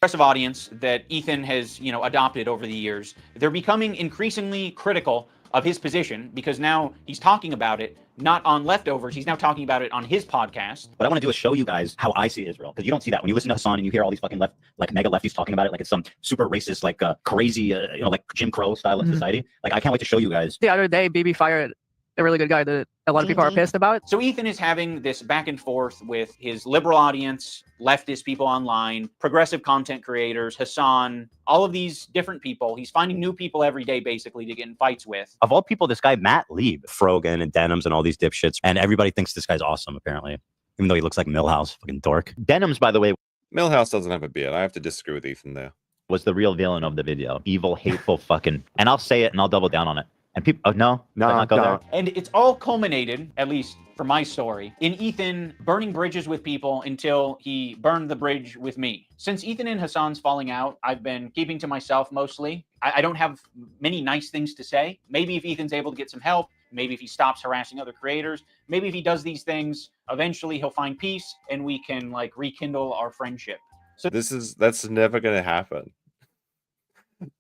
Speaker 2: Progressive audience that Ethan has, you know, adopted over the years, they're becoming increasingly critical of his position because now he's talking about it not on Leftovers. He's now talking about it on his podcast.
Speaker 5: What I want to do is show you guys how I see Israel, because you don't see that when you listen to Hasan and you hear all these fucking mega lefties talking about it like it's some super racist, like crazy, you know, like Jim Crow style of society. Like I can't wait to show you guys.
Speaker 16: The other day, Bibi fired a really good guy that a lot of people are pissed about.
Speaker 2: So Ethan is having this back and forth with his liberal audience, leftist people online, progressive content creators, Hasan, all of these different people. He's finding new people every day, basically, to get in fights with.
Speaker 5: Of all people, this guy, Matt Lieb, Frogan and Denims and all these dipshits. And everybody thinks this guy's awesome, apparently. Even though he looks like Millhouse, fucking dork. Denims, by the way.
Speaker 1: Millhouse doesn't have a beard. I have to disagree with Ethan there.
Speaker 5: Was the real villain of the video. Evil, hateful fucking... And I'll say it and I'll double down on it. And people, oh, no, not go there.
Speaker 2: And it's all culminated, at least for my story, in Ethan burning bridges with people until he burned the bridge with me. Since Ethan and Hasan's falling out, I've been keeping to myself mostly. I don't have many nice things to say. Maybe if Ethan's able to get some help, maybe if he stops harassing other creators, maybe if he does these things, eventually he'll find peace and we can like rekindle our friendship. So
Speaker 1: that's never going to happen.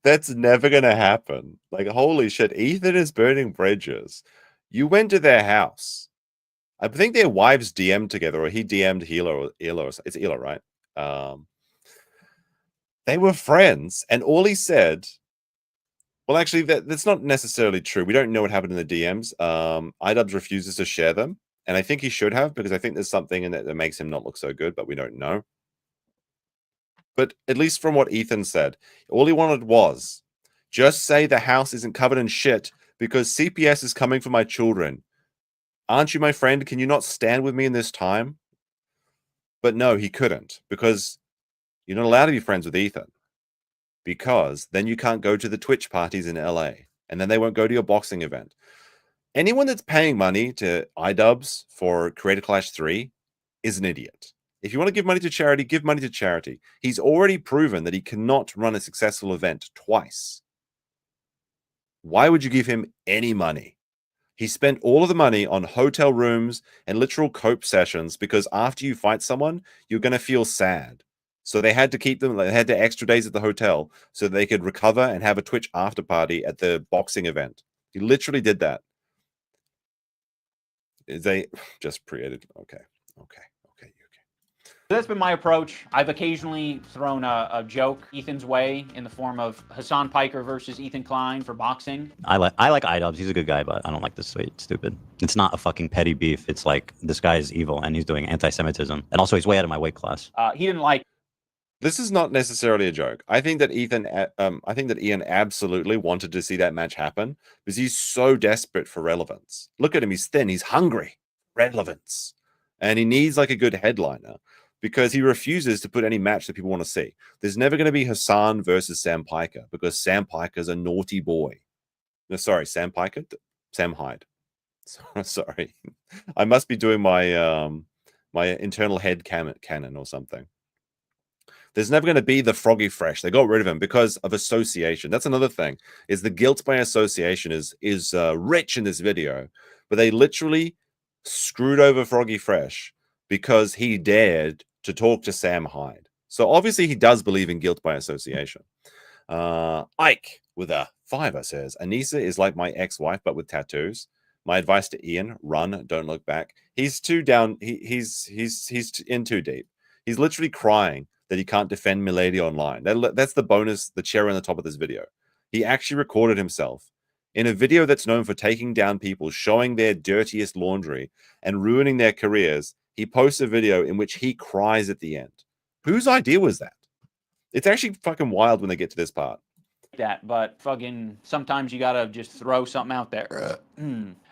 Speaker 1: That's never gonna happen. Like, holy shit, Ethan is burning bridges. You went to their house. I think their wives DM'd together, or he DM'd Hila, or it's Hila, right? They were friends, and all he said. Well, actually, that's not necessarily true. We don't know what happened in the DMs. Idubbbz refuses to share them, and I think he should have, because I think there's something in it that makes him not look so good, but we don't know. But at least from what Ethan said, all he wanted was, just say the house isn't covered in shit because CPS is coming for my children. Aren't you my friend? Can you not stand with me in this time? But no, he couldn't, because you're not allowed to be friends with Ethan. Because then you can't go to the Twitch parties in LA, and then they won't go to your boxing event. Anyone that's paying money to Idubbbz for Creator Clash 3 is an idiot. If you want to give money to charity, give money to charity. He's already proven that he cannot run a successful event twice. Why would you give him any money? He spent all of the money on hotel rooms and literal cope sessions, because after you fight someone, you're going to feel sad. So they had to keep them, they had the extra days at the hotel so they could recover and have a Twitch after party at the boxing event. He literally did that. They just created. Okay.
Speaker 2: That's been my approach. I've occasionally thrown a joke Ethan's way in the form of Hasan Piker versus Ethan Klein for boxing.
Speaker 5: I like Idubbbz. He's a good guy, but I don't like this stupid. It's not a fucking petty beef. It's like this guy is evil and he's doing anti-Semitism, and also he's way out of my weight class.
Speaker 2: He didn't like.
Speaker 1: This is not necessarily a joke. I think that Ian absolutely wanted to see that match happen because he's so desperate for relevance. Look at him. He's thin. He's hungry. Relevance. And he needs like a good headliner, because he refuses to put any match that people want to see. There's never going to be Hasan versus Sam Piker, because Sam Piker's a naughty boy. No, sorry, Sam Piker? Sam Hyde. Sorry. I must be doing my my internal head canon or something. There's never going to be the Froggy Fresh. They got rid of him because of association. That's another thing, is the guilt by association is rich in this video, but they literally screwed over Froggy Fresh because he dared to talk to Sam Hyde. So obviously he does believe in guilt by association. Ike with a 5 says, Anissa is like my ex-wife, but with tattoos. My advice to Ian, run, don't look back. He's too down. He's in too deep. He's literally crying that he can't defend Milady online. That's the bonus, the cherry on the top of this video. He actually recorded himself in a video that's known for taking down people, showing their dirtiest laundry and ruining their careers. He posts a video in which he cries at the end. Whose idea was that? It's actually fucking wild when they get to this part.
Speaker 2: That, but fucking sometimes you gotta just throw something out there.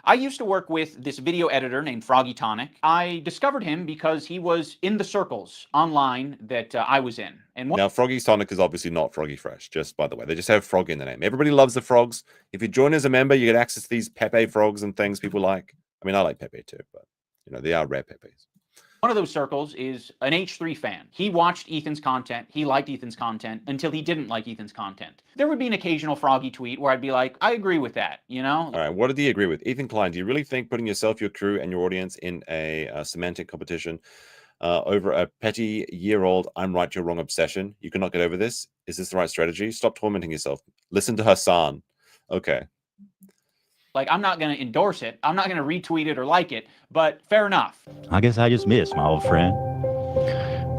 Speaker 2: I used to work with this video editor named Froggy Tonic. I discovered him because he was in the circles online that I was in. And
Speaker 1: now, Froggy Tonic is obviously not Froggy Fresh, just by the way. They just have Frog in the name. Everybody loves the frogs. If you join as a member, you get access to these Pepe frogs and things people like. I mean, I like Pepe too, but you know, they are rare Pepes.
Speaker 2: One of those circles is an H3 fan. He watched Ethan's content. He liked Ethan's content until he didn't like Ethan's content. There would be an occasional Froggy tweet where I'd be like, I agree with that, you know?
Speaker 1: All right, what did he agree with? Ethan Klein, do you really think putting yourself, your crew, and your audience in a semantic competition over a petty year-old I'm right, you're wrong obsession? You cannot get over this? Is this the right strategy? Stop tormenting yourself. Listen to Hasan. Okay.
Speaker 2: Like, I'm not going to endorse it. I'm not going to retweet it or like it, but fair enough.
Speaker 5: I guess I just missed, my old friend.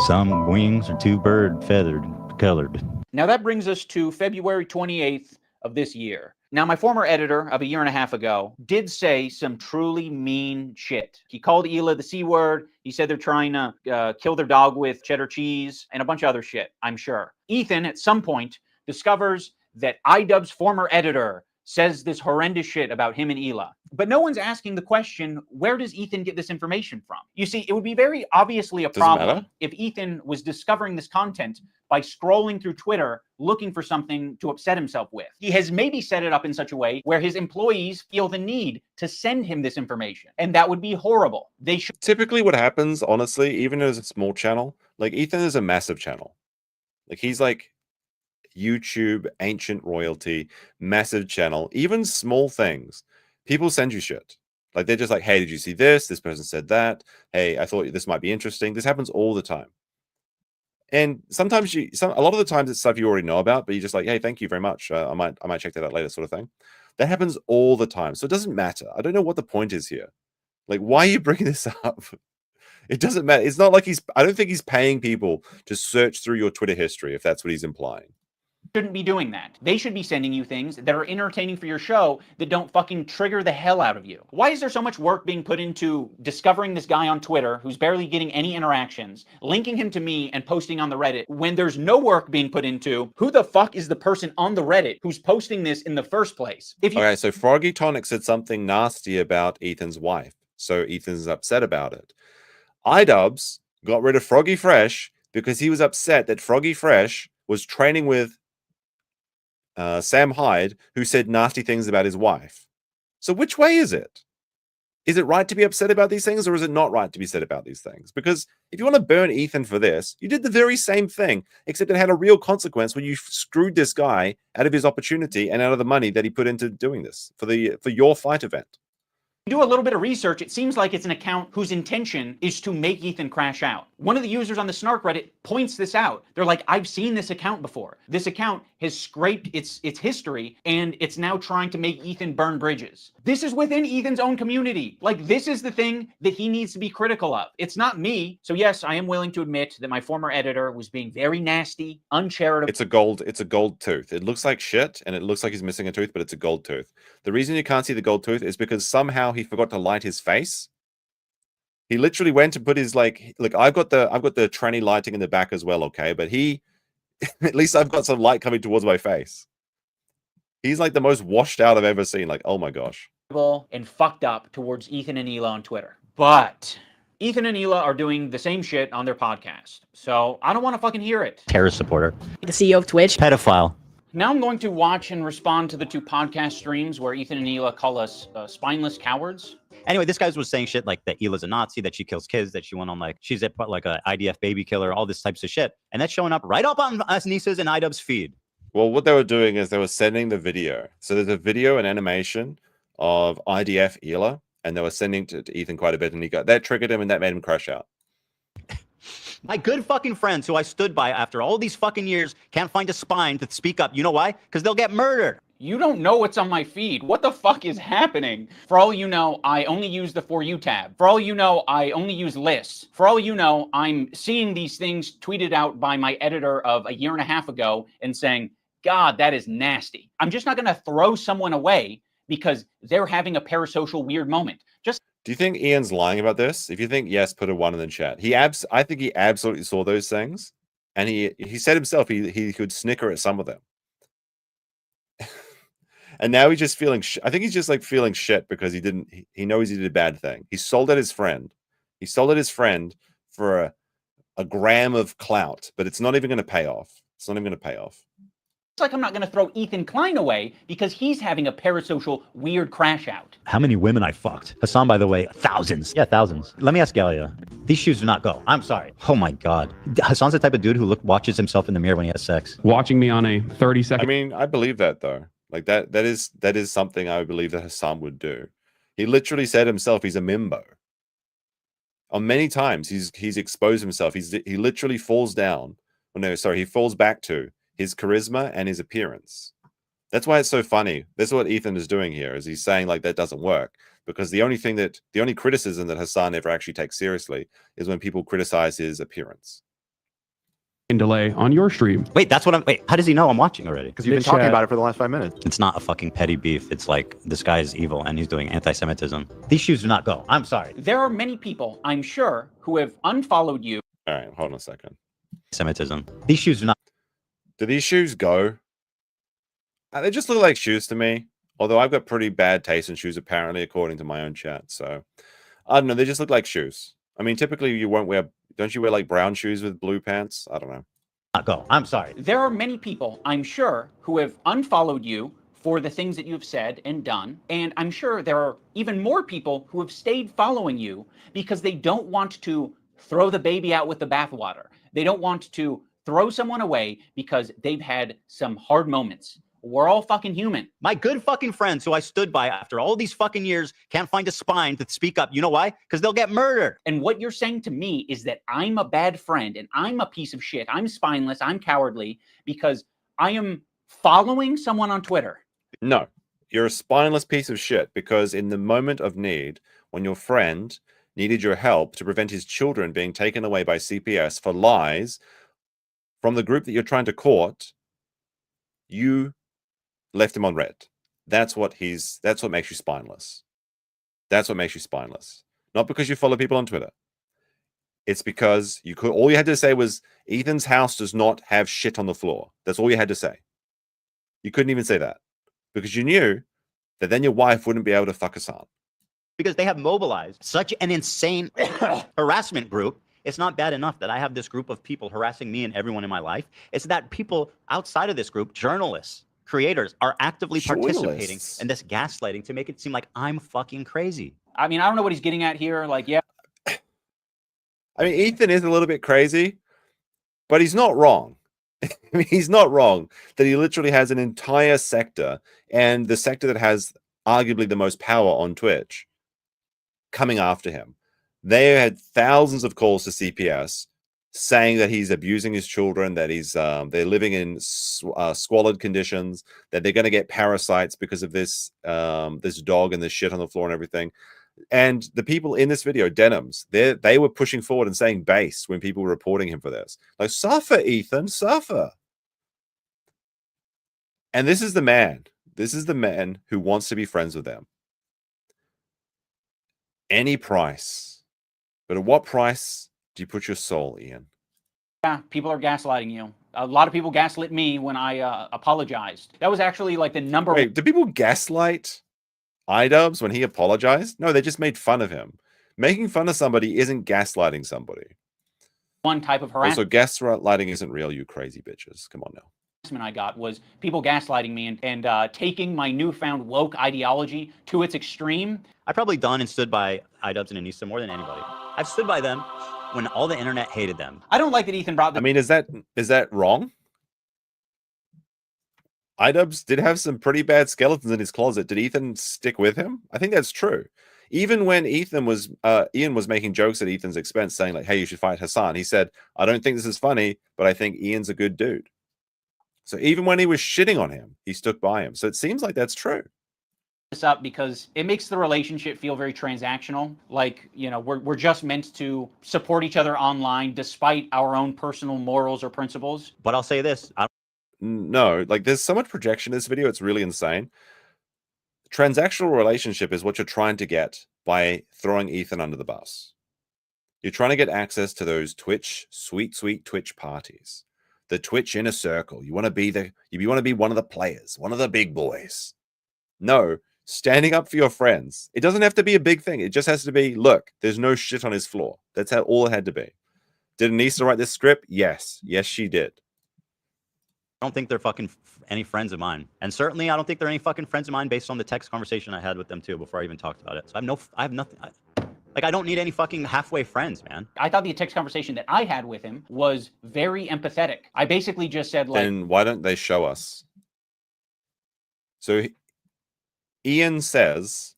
Speaker 5: Some wings are too bird feathered colored.
Speaker 2: Now that brings us to February 28th of this year. Now, my former editor of a year and a half ago did say some truly mean shit. He called Hila the C word. He said they're trying to kill their dog with cheddar cheese and a bunch of other shit, I'm sure. Ethan, at some point, discovers that Idubbbz' former editor says this horrendous shit about him and Hila. But no one's asking the question, where does Ethan get this information from? You see, it would be very obviously a problem if Ethan was discovering this content by scrolling through Twitter looking for something to upset himself with. He has maybe set it up in such a way where his employees feel the need to send him this information, and that would be horrible. They should.
Speaker 1: Typically what happens, honestly, even as a small channel, like Ethan is a massive channel. Like he's like YouTube, ancient royalty, massive channel, even small things. People send you shit. Like they're just like, hey, did you see this? This person said that. Hey, I thought this might be interesting. This happens all the time. And sometimes a lot of the times it's stuff you already know about, but you're just like, hey, thank you very much. I might check that out later, sort of thing. That happens all the time. So it doesn't matter. I don't know what the point is here. Like, why are you bringing this up? It doesn't matter. It's not like I don't think he's paying people to search through your Twitter history, if that's what he's implying.
Speaker 2: Shouldn't be doing that. They should be sending you things that are entertaining for your show that don't fucking trigger the hell out of you. Why is there so much work being put into discovering this guy on Twitter who's barely getting any interactions, linking him to me and posting on the Reddit, when there's no work being put into who the fuck is the person on the Reddit who's posting this in the first place?
Speaker 1: Okay, so Froggy Tonic said something nasty about Ethan's wife, so Ethan's upset about it. Idubbbz got rid of Froggy Fresh because he was upset that Froggy Fresh was training with Sam Hyde, who said nasty things about his wife. So which way is it? Is it right to be upset about these things, or is it not right to be upset about these things? Because if you want to burn Ethan for this, you did the very same thing, except it had a real consequence when you screwed this guy out of his opportunity and out of the money that he put into doing this for your fight event.
Speaker 2: Do a little bit of research, it seems like it's an account whose intention is to make Ethan crash out. One of the users on the Snark Reddit points this out. They're like, I've seen this account before. This account has scraped its history, and it's now trying to make Ethan burn bridges. This is within Ethan's own community. Like, this is the thing that he needs to be critical of. It's not me. So yes, I am willing to admit that my former editor was being very nasty, uncharitable.
Speaker 1: It's a gold tooth. It looks like shit, and it looks like he's missing a tooth, but it's a gold tooth. The reason you can't see the gold tooth is because somehow he forgot to light his face. He literally went and put his look, I've got the tranny lighting in the back as well, okay? But he at least I've got some light coming towards my face. He's like the most washed out I've ever seen. Like, oh my gosh.
Speaker 2: And fucked up towards Ethan and Hila on Twitter. But Ethan and Hila are doing the same shit on their podcast. So I don't want to fucking hear it.
Speaker 5: Terrorist supporter.
Speaker 15: The CEO of Twitch.
Speaker 5: Pedophile.
Speaker 2: Now I'm going to watch and respond to the 2 podcast streams where Ethan and Hila call us spineless cowards.
Speaker 5: Anyway, this guy was saying shit like that Hila's a Nazi, that she kills kids, that she went on she's a IDF baby killer, all this types of shit. And that's showing up right up on Anissa's and Idubbbbz feed.
Speaker 1: Well, what they were doing is they were sending the video. So there's a video and animation of IDF Hila, and they were sending to Ethan quite a bit, and that triggered him, and that made him crash out.
Speaker 5: My good fucking friends who I stood by after all these fucking years can't find a spine to speak up. You know why? Because they'll get murdered.
Speaker 2: You don't know what's on my feed. What the fuck is happening? For all you know, I only use the For You tab. For all you know, I only use lists. For all you know, I'm seeing these things tweeted out by my editor of a year and a half ago and saying, God, that is nasty. I'm just not going to throw someone away because they're having a parasocial weird moment.
Speaker 1: Do you think Ian's lying about this? If you think yes, put a 1 in the chat. I think he absolutely saw those things, and he said himself he could snicker at some of them. And now he's just feeling. I think he's just feeling shit because he knows he did a bad thing. He sold at his friend. He sold at his friend for a gram of clout, but it's not even going to pay off. It's not even going to pay off.
Speaker 2: It's like I'm not going to throw Ethan Klein away because he's having a parasocial weird crash out.
Speaker 5: How many women I fucked? Hasan, by the way, thousands. Yeah, thousands. Let me ask Galia. These shoes do not go. I'm sorry. Oh my God. Hasan's the type of dude who watches himself in the mirror when he has sex.
Speaker 13: Watching me on a 30-second.
Speaker 1: I mean, I believe that though. Like that is something I believe that Hasan would do. He literally said himself he's a mimbo. On many times he's exposed himself. He literally falls down. Oh, no, sorry, he falls back to his charisma and his appearance. That's why it's so funny. That's what Ethan is doing here, is he's saying that doesn't work, because the only criticism that Hasan ever actually takes seriously is when people criticize his appearance.
Speaker 13: Delay on your stream.
Speaker 5: Wait, how does he know I'm watching already?
Speaker 4: Because you've been talking about it for the last 5 minutes.
Speaker 5: It's not a fucking petty beef. It's like this guy is evil and he's doing anti-Semitism. These shoes do not go. I'm sorry.
Speaker 2: There are many people, I'm sure, who have unfollowed you.
Speaker 1: All right, hold on a second.
Speaker 5: Semitism. These shoes do not.
Speaker 1: Do these shoes go? They just look like shoes to me. Although I've got pretty bad taste in shoes, apparently, according to my own chat. So I don't know. They just look like shoes. I mean, typically you won't wear. Don't you wear like brown shoes with blue pants? I don't know.
Speaker 5: Not go. I'm sorry.
Speaker 2: There are many people, I'm sure, who have unfollowed you for the things that you've said and done. And I'm sure there are even more people who have stayed following you because they don't want to throw the baby out with the bathwater. They don't want to throw someone away because they've had some hard moments We're all fucking human.
Speaker 5: My good fucking friends who I stood by after all these fucking years can't find a spine to speak up. You know why? Because they'll get murdered.
Speaker 2: And what you're saying to me is that I'm a bad friend and I'm a piece of shit. I'm spineless. I'm cowardly because I am following someone on Twitter.
Speaker 1: No, you're a spineless piece of shit because in the moment of need, when your friend needed your help to prevent his children being taken away by CPS for lies from the group that you're trying to court, you left him on red. That's what makes you spineless. That's what makes you spineless. Not because you follow people on Twitter. It's because all you had to say was Ethan's house does not have shit on the floor. That's all you had to say. You couldn't even say that because you knew that then your wife wouldn't be able to fuck Hasan.
Speaker 5: Because they have mobilized such an insane harassment group. It's not bad enough that I have this group of people harassing me and everyone in my life. It's that people outside of this group, journalists, creators, are actively participating in this gaslighting to make it seem like I'm fucking crazy.
Speaker 2: I mean, I don't know what he's getting at here. Like, yeah.
Speaker 1: I mean, Ethan is a little bit crazy, but he's not wrong. I mean, he's not wrong that he literally has an entire sector, and the sector that has arguably the most power on Twitch coming after him. They had thousands of calls to CPS saying that he's abusing his children, that they're living in squalid conditions, that they're going to get parasites because of this this dog and this shit on the floor and everything. And the people in this video, Denims, they were pushing forward and saying base when people were reporting him for this. Like, suffer, Ethan, suffer. And this is the man. This is the man who wants to be friends with them. Any price. But at what price do you put your soul, Ian?
Speaker 2: Yeah, people are gaslighting you. A lot of people gaslit me when I apologized. That was actually like the number.
Speaker 1: Wait, do people gaslight Idubbbz when he apologized? No, they just made fun of him. Making fun of somebody isn't gaslighting somebody.
Speaker 2: One type of harassment.
Speaker 1: Also, gaslighting isn't real, you crazy bitches. Come on now.
Speaker 2: I got was people gaslighting me and taking my newfound woke ideology to its extreme.
Speaker 5: I've probably done and stood by Idubbbz and Anissa more than anybody. I've stood by them when all the internet hated them.
Speaker 2: I don't like that Ethan brought.
Speaker 1: I mean, is that wrong? Idubbbz did have some pretty bad skeletons in his closet. Did Ethan stick with him? I think that's true. Even when Ian was making jokes at Ethan's expense, saying like, "Hey, you should fight Hasan," he said, "I don't think this is funny, but I think Ian's a good dude." So even when he was shitting on him, he stuck by him. So it seems like that's true.
Speaker 2: This up because it makes the relationship feel very transactional. Like, you know, we're just meant to support each other online despite our own personal morals or principles.
Speaker 5: But I'll say this.
Speaker 1: No, like there's so much projection in this video. It's really insane. Transactional relationship is what you're trying to get by throwing Ethan under the bus. You're trying to get access to those Twitch, sweet Twitch parties. The Twitch inner circle. You want to be one of the players, one of the big boys. No, standing up for your friends. It doesn't have to be a big thing. It just has to be, look, there's no shit on his floor. That's all it had to be. Did Anissa write this script? Yes. Yes, she did.
Speaker 5: I don't think they're fucking any friends of mine. And certainly I don't think they're any fucking friends of mine based on the text conversation I had with them too before I even talked about it. So I have nothing. Like, I don't need any fucking halfway friends, man.
Speaker 2: I thought the text conversation that I had with him was very empathetic. I basically just said, like...
Speaker 1: Then why don't they show us? So Ian says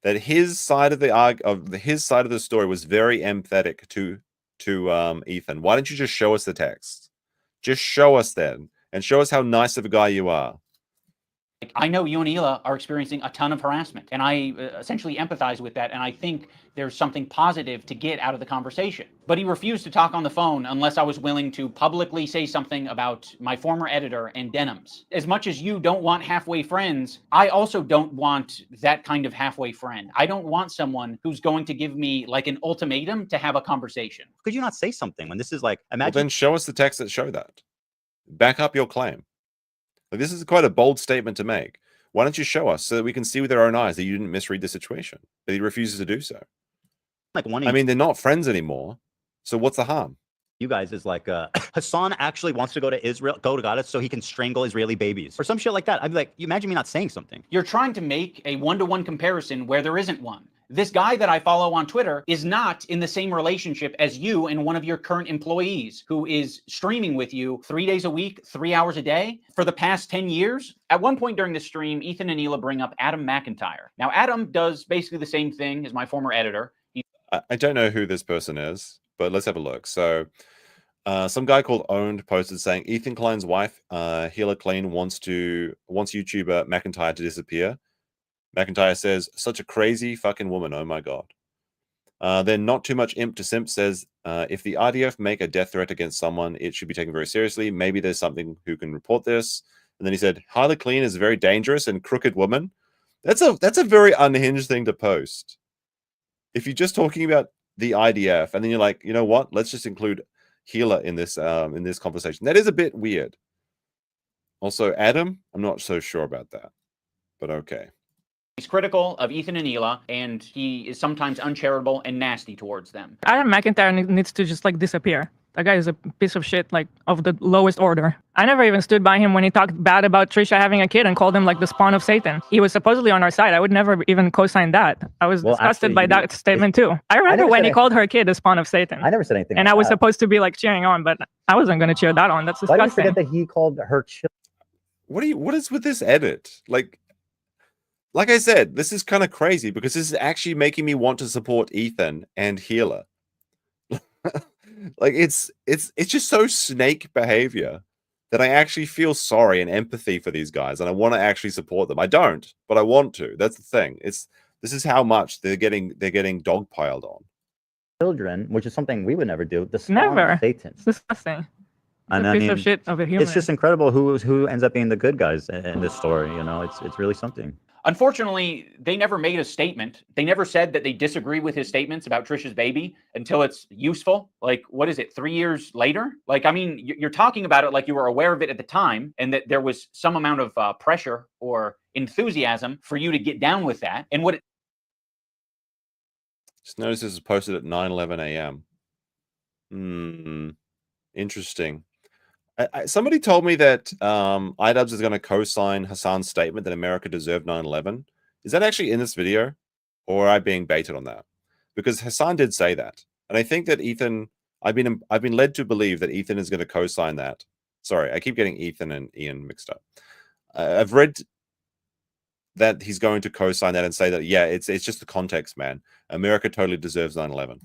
Speaker 1: that his side of the story was very empathetic to Ethan. Why don't you just show us the text? Just show us then, and show us how nice of a guy you are.
Speaker 2: I know you and Hila are experiencing a ton of harassment, and I essentially empathize with that, and I think there's something positive to get out of the conversation. But he refused to talk on the phone unless I was willing to publicly say something about my former editor and Denims. As much as you don't want halfway friends, I also don't want that kind of halfway friend. I don't want someone who's going to give me like an ultimatum to have a conversation.
Speaker 5: Could you not say something when this is like, imagine...
Speaker 1: Well, then show us the text that show that. Back up your claim. Like, this is quite a bold statement to make. Why don't you show us so that we can see with our own eyes that you didn't misread the situation? But he refuses to do so.
Speaker 5: Like
Speaker 1: I mean, they're not friends anymore. So what's the harm?
Speaker 5: You guys is like, Hasan actually wants to go to Israel, go to Gaza so he can strangle Israeli babies or some shit like that. I'd be like, you imagine me not saying something.
Speaker 2: You're trying to make a one-to-one comparison where there isn't one. This guy that I follow on Twitter is not in the same relationship as you and one of your current employees who is streaming with you 3 days a week, 3 hours a day for the past 10 years. At one point during the stream, Ethan and Hila bring up Adam McIntyre. Now, Adam does basically the same thing as my former editor.
Speaker 1: I don't know who this person is, but let's have a look. So some guy called Owned posted saying Ethan Klein's wife, Hila Klein, wants YouTuber McIntyre to disappear. McIntyre says, such a crazy fucking woman. Oh my God. Then Not Too Much Imp to Simp says, if the RDF make a death threat against someone, it should be taken very seriously. Maybe there's something who can report this. And then he said, Hila Klein is a very dangerous and crooked woman. That's a very unhinged thing to post. If you're just talking about the IDF and then you're like, you know what? Let's just include Hila in this conversation. That is a bit weird. Also, Adam, I'm not so sure about that, but okay.
Speaker 2: He's critical of Ethan and Hila, and he is sometimes uncharitable and nasty towards them.
Speaker 16: Adam McIntyre needs to just like disappear. That guy is a piece of shit, like of the lowest order. I never even stood by him when he talked bad about Trisha having a kid and called him like the spawn of Satan. He was supposedly on our side. I would never even co-sign that. I was disgusted by that statement too. I remember when he called her kid the spawn of Satan.
Speaker 17: I never said anything.
Speaker 16: And I was supposed to be like cheering on, but I wasn't going to cheer that on. That's disgusting.
Speaker 17: Why do you forget that he called her children?
Speaker 1: What is with this edit? Like I said, this is kind of crazy because this is actually making me want to support Ethan and Hila. Like it's just so snake behavior that I actually feel sorry and empathy for these guys, and I want to actually support them. I don't, but I want to. That's the thing. This is how much they're getting dogpiled on.
Speaker 17: Children, which is something we would never do. The spawn
Speaker 16: Never.
Speaker 17: of Satan.
Speaker 16: It's disgusting.
Speaker 17: And
Speaker 16: a
Speaker 17: I
Speaker 16: piece of
Speaker 17: mean,
Speaker 16: shit of a human.
Speaker 17: it's just incredible who ends up being the good guys in this story. You know, it's really something.
Speaker 2: Unfortunately, they never made a statement. They never said that they disagree with his statements about Trisha's baby until it's useful. Like, what is it, 3 years later? Like, I mean, you're talking about it like you were aware of it at the time and that there was some amount of pressure or enthusiasm for you to get down with that. And what it...
Speaker 1: Just notice this is posted at 9:11 a.m. Interesting. Somebody told me that Idubbbz is going to co-sign Hasan's statement that America deserved 9/11. Is that actually in this video, or am I being baited on that? Because Hasan did say that, and I think that Ethan. I've been led to believe that Ethan is going to co-sign that. Sorry, I keep getting Ethan and Ian mixed up. I've read that he's going to co-sign that and say that it's just the context, man. America totally deserves 9/11.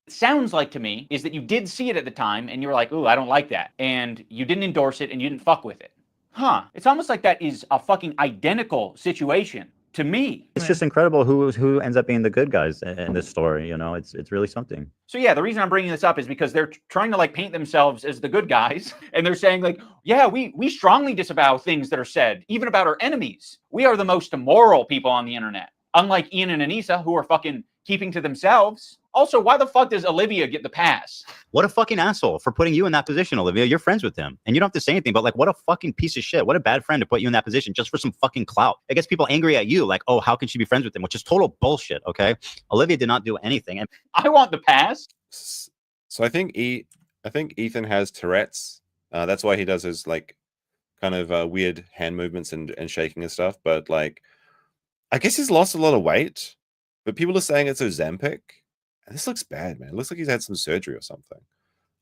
Speaker 2: sounds like to me is that you did see it at the time and you were like, ooh, I don't like that. And you didn't endorse it and you didn't fuck with it. Huh. It's almost like that is a fucking identical situation to me.
Speaker 17: It's just incredible who ends up being the good guys in this story. You know, it's really something.
Speaker 2: So yeah, the reason I'm bringing this up is because they're trying to like paint themselves as the good guys. And they're saying like, yeah, we strongly disavow things that are said, even about our enemies. We are the most immoral people on the internet. Unlike Ian and Anissa, who are fucking keeping to themselves. Also, why the fuck does Olivia get the pass?
Speaker 5: What a fucking asshole for putting you in that position, Olivia. You're friends with him. And you don't have to say anything, but like, what a fucking piece of shit. What a bad friend to put you in that position just for some fucking clout. It gets people angry at you. Like, oh, how can she be friends with him? Which is total bullshit, okay? Olivia did not do anything. And
Speaker 2: I want the pass.
Speaker 1: So I think Ethan has Tourette's. That's why he does his like kind of weird hand movements and shaking and stuff. But like, I guess he's lost a lot of weight. But people are saying it's Ozempic. And this looks bad, man. It looks like he's had some surgery or something.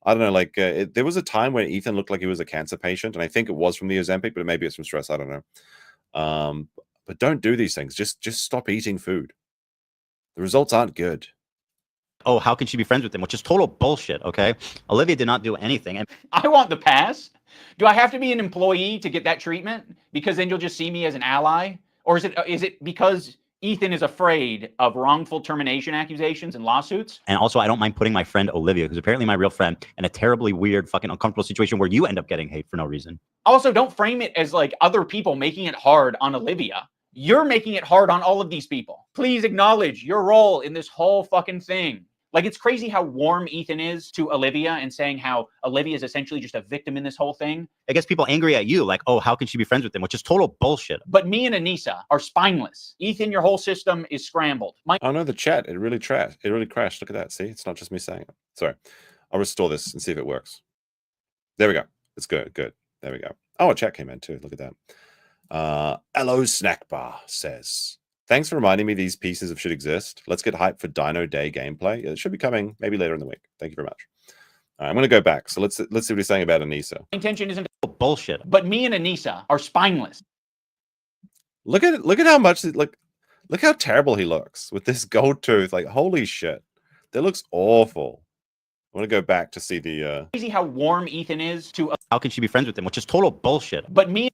Speaker 1: I don't know. Like, there was a time when Ethan looked like he was a cancer patient, and I think it was from the Ozempic, but maybe it's from stress. I don't know. But don't do these things. Just stop eating food. The results aren't good.
Speaker 5: oh, how can she be friends with him? Which is total bullshit, okay? Olivia did not do anything. And
Speaker 2: I want the pass. Do I have to be an employee to get that treatment? Because then you'll just see me as an ally? Or is it because Ethan is afraid of wrongful termination accusations and lawsuits?
Speaker 5: And also, I don't mind putting my friend Olivia, who's apparently my real friend, in a terribly weird, fucking uncomfortable situation where you end up getting hate for no reason.
Speaker 2: Also, don't frame it as like other people making it hard on Olivia. You're making it hard on all of these people. Please acknowledge your role in this whole fucking thing. Like, it's crazy how warm Ethan is to Olivia and saying how Olivia is essentially just a victim in this whole thing.
Speaker 5: It gets people angry at you, like, oh, how can she be friends with him? Which is total bullshit.
Speaker 2: But me and Anissa are spineless. Ethan, your whole system is scrambled.
Speaker 1: Oh no, the chat, it really crashed. Look at that. See, it's not just me saying it. Sorry. I'll restore this and see if it works. There we go. It's good. There we go. Oh, a chat came in too. Look at that. Hello Snack Bar says, Thanks for reminding me these pieces of shit exist. Let's get hyped for Dino Day gameplay. It should be coming maybe later in the week. Thank you very much. All right, I'm going to go back. So let's see what he's saying about Anissa.
Speaker 2: My intention isn't
Speaker 5: bullshit.
Speaker 2: But me and Anissa are spineless.
Speaker 1: Look at how much look how terrible he looks with this gold tooth. Like, holy shit. That looks awful. I want to go back to see the
Speaker 2: Crazy how warm Ethan is to
Speaker 5: How can she be friends with him? Which is total bullshit.
Speaker 2: But me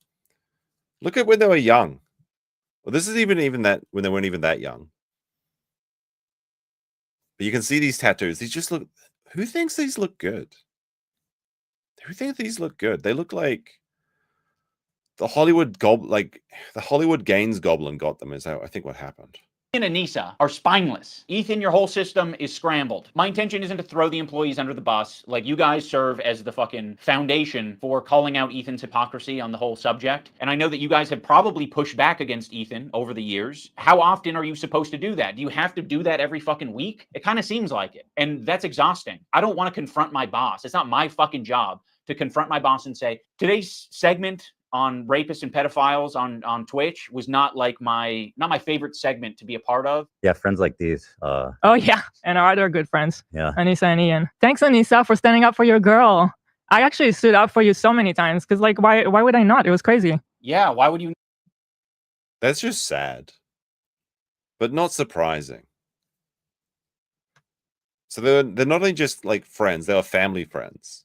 Speaker 1: look at when they were young. Well, this is even that when they weren't even that young. But you can see these tattoos. These just look. Who thinks these look good? Who thinks these look good? They look like the Hollywood the Hollywood Gaines Goblin got them. Is that I think what happened.
Speaker 2: and Anissa are spineless. Ethan, your whole system is scrambled. My intention isn't to throw the employees under the bus. Like, you guys serve as the fucking foundation for calling out Ethan's hypocrisy on the whole subject. And I know that you guys have probably pushed back against Ethan over the years. How often are you supposed to do that? Do you have to do that every fucking week? It kind of seems like it. And that's exhausting. I don't want to confront my boss. It's not my fucking job to confront my boss and say, today's segment on rapists and pedophiles on Twitch was not my favorite segment to be a part of.
Speaker 17: Yeah, friends like these.
Speaker 16: Oh yeah, and our other good friends.
Speaker 17: Yeah.
Speaker 16: Anissa and Ian. Thanks, Anissa, for standing up for your girl. I actually stood up for you so many times because, like, why would I not? It was crazy.
Speaker 2: Yeah, why would you?
Speaker 1: That's just sad, but not surprising. So they're not only just like friends; they are family friends.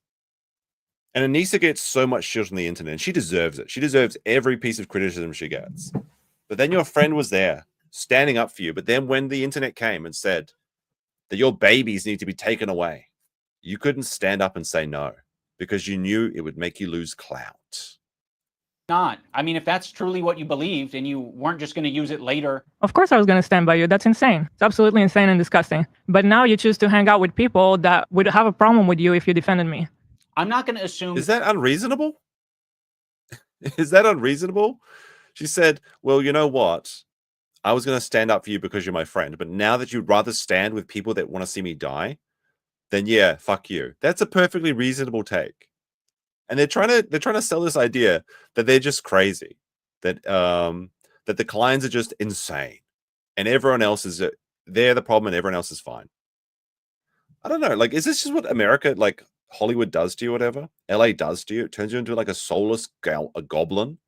Speaker 1: And Anissa gets so much shit on the internet, and she deserves it. She deserves every piece of criticism she gets. But then your friend was there, standing up for you. But then when the internet came and said that your babies need to be taken away, you couldn't stand up and say no, because you knew it would make you lose clout.
Speaker 2: Not. I mean, if that's truly what you believed and you weren't just going to use it later.
Speaker 16: Of course I was going to stand by you. That's insane. It's absolutely insane and disgusting. But now you choose to hang out with people that would have a problem with you if you defended me.
Speaker 2: I'm not going to assume.
Speaker 1: Is that unreasonable? Is that unreasonable? She said, well, you know what? I was going to stand up for you because you're my friend. But now that you'd rather stand with people that want to see me die, then yeah, fuck you. That's a perfectly reasonable take. And they're trying to sell this idea that they're just crazy, that that the clients are just insane, and everyone else is they're the problem and everyone else is fine. I don't know. Like, is this just what America, like Hollywood, does to you? Whatever LA does to you, it turns you into like a soulless a goblin.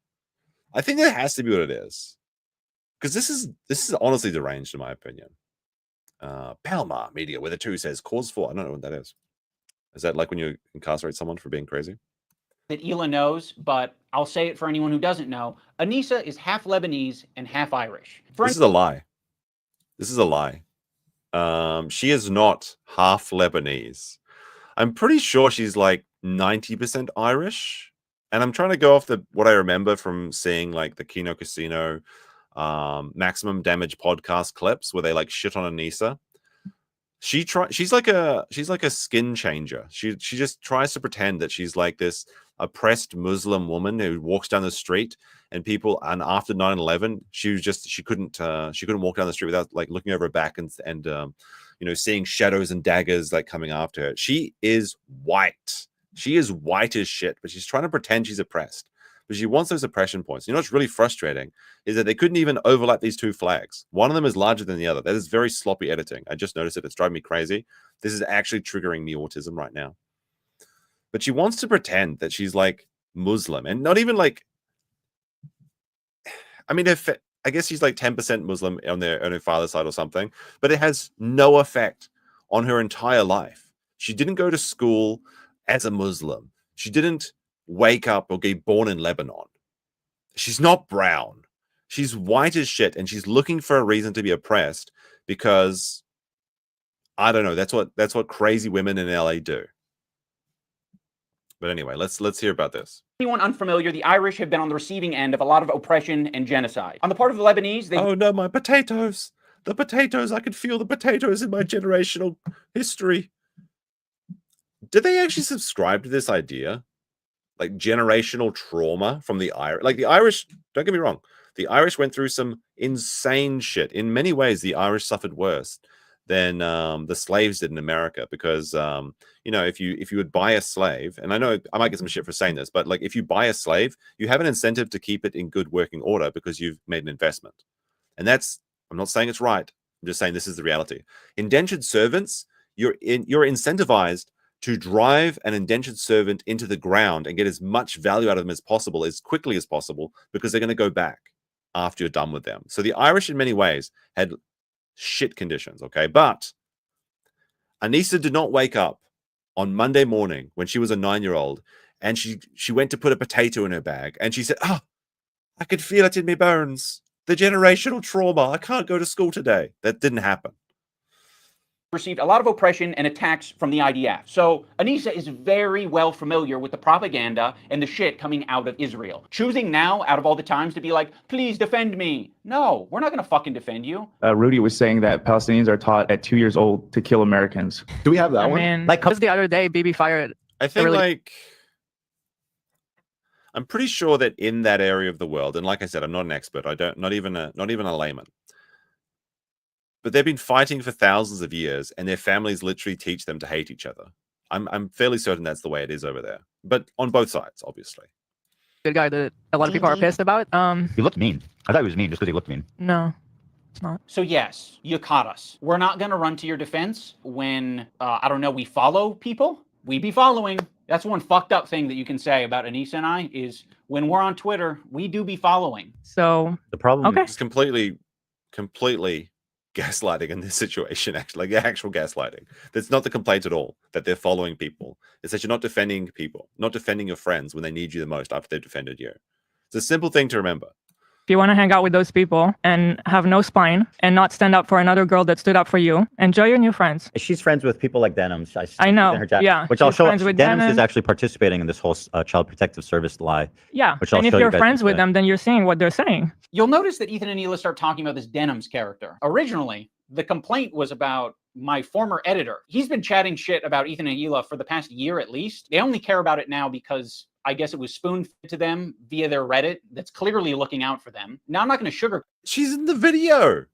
Speaker 1: I think that has to be what it is, because this is honestly deranged in my opinion. Palma Media, where the 2 says cause for. I don't know what that is. Is that like when you incarcerate someone for being crazy?
Speaker 2: That Hila knows, but I'll say it for anyone who doesn't know. Anissa is half Lebanese and half Irish.
Speaker 1: This is a lie. This is a lie. She is not half Lebanese. I'm pretty sure she's like 90% Irish. And I'm trying to go off what I remember from seeing like the Kino Casino Maximum Damage podcast clips where they like shit on Anissa. She's like a skin changer. She just tries to pretend that she's like this oppressed Muslim woman who walks down the street and people, and after 9/11 she couldn't walk down the street without like looking over her back and you know, seeing shadows and daggers like coming after her. She is white. She is white as shit, but she's trying to pretend she's oppressed. But she wants those oppression points. You know what's really frustrating is that they couldn't even overlap these 2 flags. One of them is larger than the other. That is very sloppy editing. I just noticed it. It's driving me crazy. This is actually triggering me autism right now. But she wants to pretend that she's like Muslim, and not even like, I mean, I guess she's like 10% Muslim on her father's side or something, but it has no effect on her entire life. She didn't go to school as a Muslim. She didn't wake up or get born in Lebanon. She's not brown. She's white as shit, and she's looking for a reason to be oppressed because, I don't know, that's what crazy women in LA do. But anyway, let's hear about this.
Speaker 2: Anyone unfamiliar, the Irish have been on the receiving end of a lot of oppression and genocide. On the part of the Lebanese,
Speaker 1: oh no, my potatoes. The potatoes. I could feel the potatoes in my generational history. Did they actually subscribe to this idea? Like generational trauma from the Irish? Like the Irish, don't get me wrong, the Irish went through some insane shit. In many ways, the Irish suffered worse than the slaves did in America, because you know, if you would buy a slave, and I know I might get some shit for saying this, but like if you buy a slave, you have an incentive to keep it in good working order because you've made an investment. And that's I'm not saying it's right. I'm just saying this is the reality. Indentured servants, you're incentivized to drive an indentured servant into the ground and get as much value out of them as possible, as quickly as possible, because they're going to go back after you're done with them. So the Irish, in many ways, had shit conditions, okay? But Anissa did not wake up on Monday morning when she was a 9-year-old and she went to put a potato in her bag and she said, "Oh, I could feel it in my bones. The generational trauma. I can't go to school today." That didn't happen.
Speaker 2: Received a lot of oppression and attacks from the IDF. So Anissa is very well familiar with the propaganda and the shit coming out of Israel. Choosing now, out of all the times, to be like, "Please defend me." No, we're not going to fucking defend you.
Speaker 18: Rudy was saying that Palestinians are taught at 2 years old to kill Americans. Do we have that one?
Speaker 16: mean, like just the other day, Bibi fired.
Speaker 1: I think I'm pretty sure that in that area of the world, and like I said, I'm not an expert. Not even a layman. But they've been fighting for thousands of years, and their families literally teach them to hate each other. I'm fairly certain that's the way it is over there, but on both sides, obviously.
Speaker 16: Good guy that a lot of people are pissed about.
Speaker 5: He looked mean. I thought he was mean just because he looked mean.
Speaker 16: No, it's not.
Speaker 2: So yes, you caught us. We're not going to run to your defense when, I don't know, we follow people. We be following. That's one fucked up thing that you can say about Anissa and I is when we're on Twitter, we do be following.
Speaker 16: So
Speaker 5: the problem
Speaker 1: is completely gaslighting in this situation, actually, like actual gaslighting. That's not the complaint at all, that they're following people. It's that you're not defending people, not defending your friends when they need you the most after they've defended you. It's a simple thing to remember.
Speaker 16: if you want to hang out with those people and have no spine and not stand up for another girl that stood up for you, enjoy your new friends.
Speaker 17: She's friends with people like Denims.
Speaker 16: I know. Yeah.
Speaker 17: Which I'll
Speaker 16: she's
Speaker 17: show.
Speaker 16: friends with
Speaker 17: Denims
Speaker 16: Denim.
Speaker 17: is actually participating in this whole Child Protective Service lie.
Speaker 16: Yeah.
Speaker 17: Which I'll
Speaker 16: And if
Speaker 17: show
Speaker 16: you're
Speaker 17: you guys
Speaker 16: friends with
Speaker 17: today.
Speaker 16: them, then you're seeing what they're saying.
Speaker 2: You'll notice that Ethan and Hila start talking about this Denims character. Originally, the complaint was about my former editor. He's been chatting shit about Ethan and Hila for the past year at least. They only care about it now because I guess it was spoon-fed to them via their Reddit that's clearly looking out for them. Now, I'm not going to sugar.
Speaker 1: She's in the video.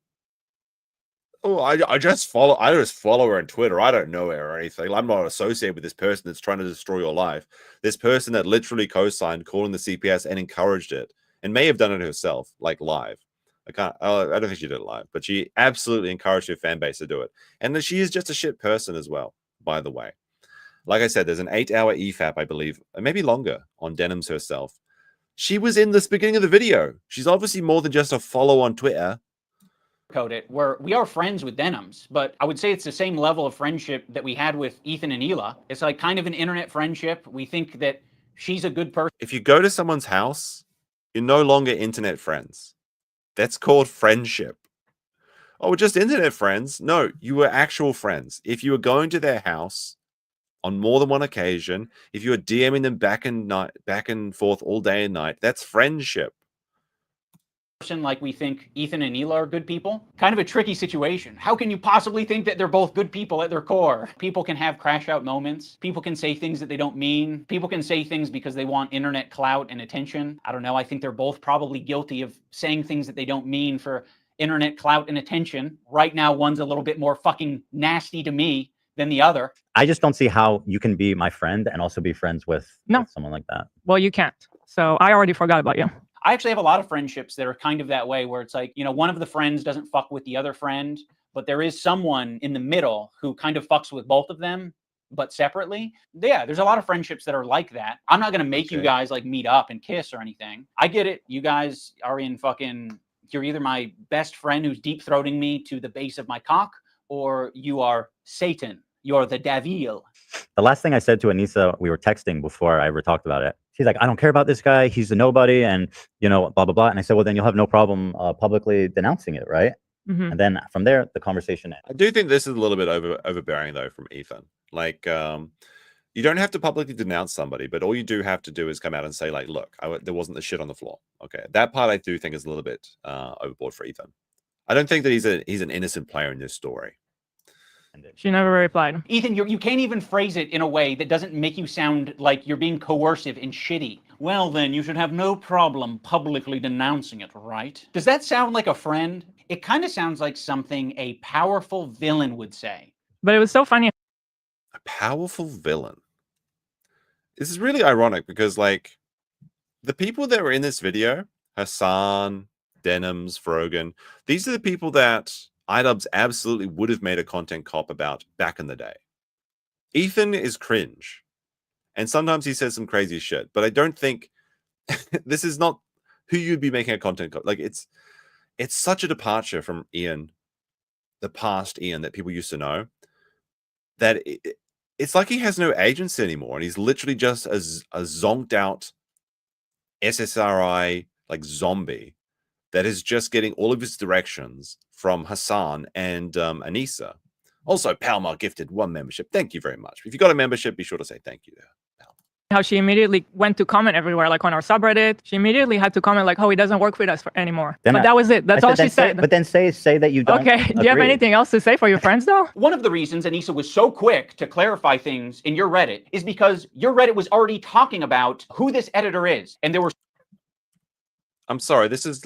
Speaker 1: Oh, I just follow her on Twitter. I don't know her or anything. I'm not associated with this person that's trying to destroy your life. This person that literally co-signed calling the CPS and encouraged it and may have done it herself, like live. I don't think she did it live, but she absolutely encouraged her fan base to do it. And she is just a shit person as well, by the way. Like I said, there's an 8-hour EFAP, I believe, maybe longer, on Denims herself. She was in this beginning of the video. She's obviously more than just a follow on Twitter.
Speaker 2: Code it where we are friends with Denims, but I would say it's the same level of friendship that we had with Ethan and Hila. It's like kind of an internet friendship. We think that she's a good person.
Speaker 1: If you go to someone's house, you're no longer internet friends. That's called friendship. Oh, we're just internet friends. No, you were actual friends. If you were going to their house on more than one occasion, if you were DMing them back and forth all day and night, that's friendship.
Speaker 2: Like we think Ethan and Hila are good people. Kind of a tricky situation. How can you possibly think that they're both good people at their core? People can have crash out moments. People can say things that they don't mean. People can say things because they want internet clout and attention. I don't know. I think they're both probably guilty of saying things that they don't mean for internet clout and attention. Right now, one's a little bit more fucking nasty to me than the other.
Speaker 17: I just don't see how you can be my friend and also be friends with someone like that.
Speaker 16: Well, you can't. So I already forgot about you.
Speaker 2: I actually have a lot of friendships that are kind of that way, where it's like, you know, one of the friends doesn't fuck with the other friend, but there is someone in the middle who kind of fucks with both of them, but separately. Yeah, there's a lot of friendships that are like that. I'm not going to make you guys like meet up and kiss or anything. I get it. You guys are in fucking, you're either my best friend who's deep throating me to the base of my cock, or you are Satan. You're the devil.
Speaker 17: The last thing I said to Anissa, we were texting before I ever talked about it. She's like, I don't care about this guy. He's a nobody. And, you know, blah, blah, blah. And I said, well, then you'll have no problem publicly denouncing it, right?
Speaker 16: Mm-hmm.
Speaker 17: And then from there, the conversation ends.
Speaker 1: I do think this is a little bit overbearing, though, from Ethan. Like, you don't have to publicly denounce somebody, but all you do have to do is come out and say, like, look, there wasn't the shit on the floor. Okay, that part I do think is a little bit overboard for Ethan. I don't think that he's an innocent player in this story.
Speaker 16: She never replied.
Speaker 2: Ethan, you can't even phrase it in a way that doesn't make you sound like you're being coercive and shitty. Well, then you should have no problem publicly denouncing it, right? Does that sound like a friend? It kind of sounds like something a powerful villain would say.
Speaker 16: But it was so funny.
Speaker 1: A powerful villain. This is really ironic because, like, the people that were in this video, Hasan, Denims, Frogan. These are the people that Idubbbz absolutely would have made a content cop about back in the day. Ethan is cringe. And sometimes he says some crazy shit. But I don't think this is not who you'd be making a content cop. Like, it's such a departure from Ian, the past Ian that people used to know, that it's like he has no agency anymore. And he's literally just a zonked out SSRI like zombie that is just getting all of his directions from Hasan and Anissa. Also, Palma gifted 1 membership. Thank you very much. If you got a membership, be sure to say thank you there.
Speaker 16: How she immediately went to comment everywhere, like on our subreddit. She immediately had to comment like, "Oh, he doesn't work with us anymore." But that was it. That's all she said.
Speaker 17: But then say that you don't.
Speaker 16: Okay. Do you have anything else to say for your friends, though?
Speaker 2: One of the reasons Anissa was so quick to clarify things in your Reddit is because your Reddit was already talking about who this editor is, and there were.
Speaker 1: I'm sorry. This is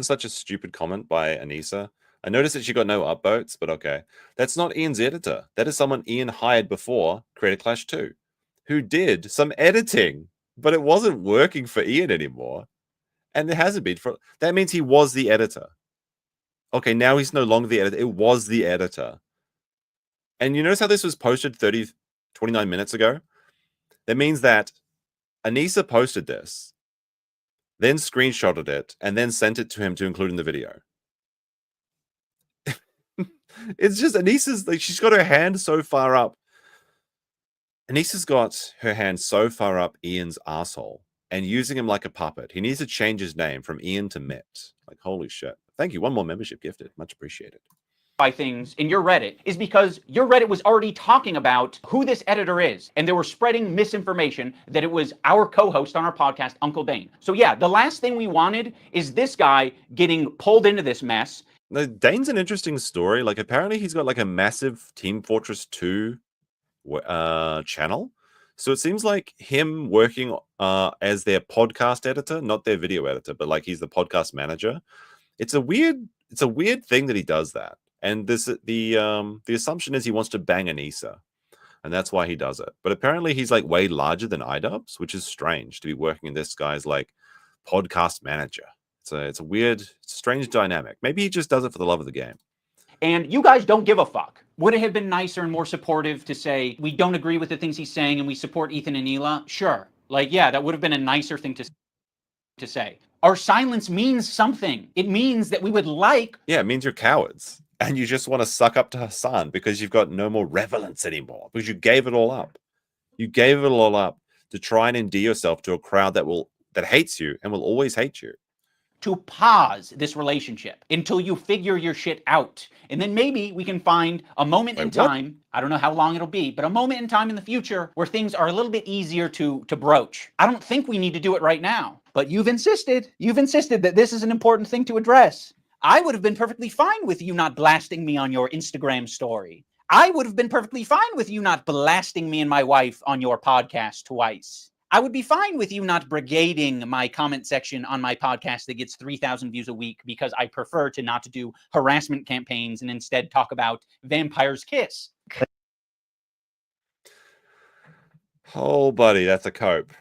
Speaker 1: such a stupid comment by Anissa. I noticed that she got no upvotes, but okay. That's not Ian's editor. That is someone Ian hired before Creator Clash 2, who did some editing, but it wasn't working for Ian anymore. And it hasn't been for... That means he was the editor. Okay, now he's no longer the editor. It was the editor. And you notice how this was posted 29 minutes ago? That means that Anissa posted this, then screenshotted it, and then sent it to him to include in the video. It's just Anissa's... Like, she's got her hand so far up. Anissa's got her hand so far up Ian's asshole and using him like a puppet. He needs to change his name from Ian to Mitt. Like, holy shit. Thank you. 1 more membership gifted. Much appreciated.
Speaker 2: By things in your Reddit is because your Reddit was already talking about who this editor is, and they were spreading misinformation that it was our co-host on our podcast, Uncle Dane. So yeah, the last thing we wanted is this guy getting pulled into this mess.
Speaker 1: Now, Dane's an interesting story. Like, apparently he's got like a massive Team Fortress 2 channel. So it seems like him working as their podcast editor, not their video editor, but like he's the podcast manager. It's a weird thing that he does that. And the assumption is he wants to bang Anissa, and that's why he does it. But apparently he's like way larger than Idubbbz, which is strange to be working in this guy's like podcast manager. It's a weird, strange dynamic. Maybe he just does it for the love of the game.
Speaker 2: And you guys don't give a fuck. Would it have been nicer and more supportive to say, we don't agree with the things he's saying and we support Ethan and Hila? Sure. Like, yeah, that would have been a nicer thing to say. Our silence means something. It means that we would like...
Speaker 1: Yeah, it means you're cowards. And you just want to suck up to Hasan because you've got no more relevance anymore. Because you gave it all up. You gave it all up to try and endear yourself to a crowd that hates you and will always hate you.
Speaker 2: To pause this relationship until you figure your shit out. And then maybe we can find a moment in time, I don't know how long it'll be, but a moment in time in the future where things are a little bit easier to broach. I don't think we need to do it right now, but you've insisted that this is an important thing to address. I would have been perfectly fine with you not blasting me on your Instagram story. I would have been perfectly fine with you not blasting me and my wife on your podcast twice. I would be fine with you not brigading my comment section on my podcast that gets 3,000 views a week because I prefer to not do harassment campaigns and instead talk about Vampire's Kiss.
Speaker 1: Oh, buddy, that's a cope.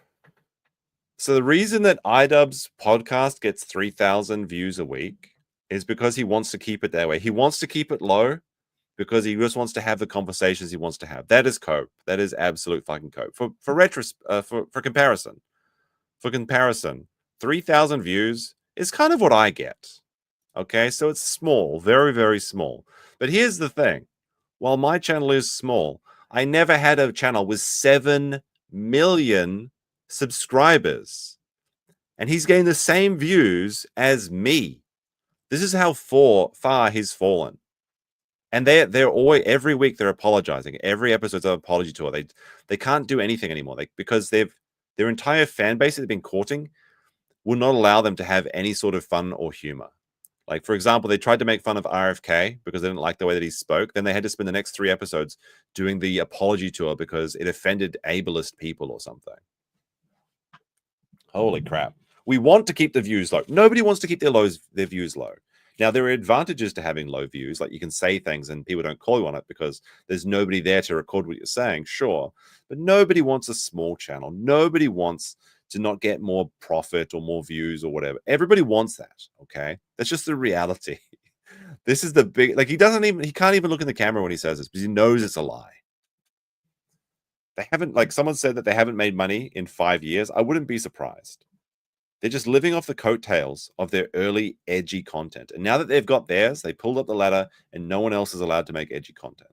Speaker 1: So the reason that Idubbbz podcast gets 3,000 views a week is because he wants to keep it that way. He wants to keep it low because he just wants to have the conversations he wants to have. That is cope. That is absolute fucking cope. For comparison, 3,000 views is kind of what I get. Okay, so it's small, very, very small. But here's the thing. While my channel is small, I never had a channel with 7 million subscribers. And he's getting the same views as me. This is how far he's fallen. And they're always, every week they're apologizing. Every episode's an apology tour. They can't do anything anymore because their entire fan base that they've been courting will not allow them to have any sort of fun or humor. Like, for example, they tried to make fun of RFK because they didn't like the way that he spoke. Then they had to spend the next 3 episodes doing the apology tour because it offended ableist people or something. Holy crap. We want to keep the views low. Nobody wants to keep their views low. Now, there are advantages to having low views, like you can say things and people don't call you on it because there's nobody there to record what you're saying, sure. But nobody wants a small channel. Nobody wants to not get more profit or more views or whatever. Everybody wants that, okay? That's just the reality. This is the big, like, he can't even look in the camera when he says this because he knows it's a lie. They haven't, like, someone said that they haven't made money in 5 years. I wouldn't be surprised. They're just living off the coattails of their early edgy content. And now that they've got theirs, they pulled up the ladder and no one else is allowed to make edgy content.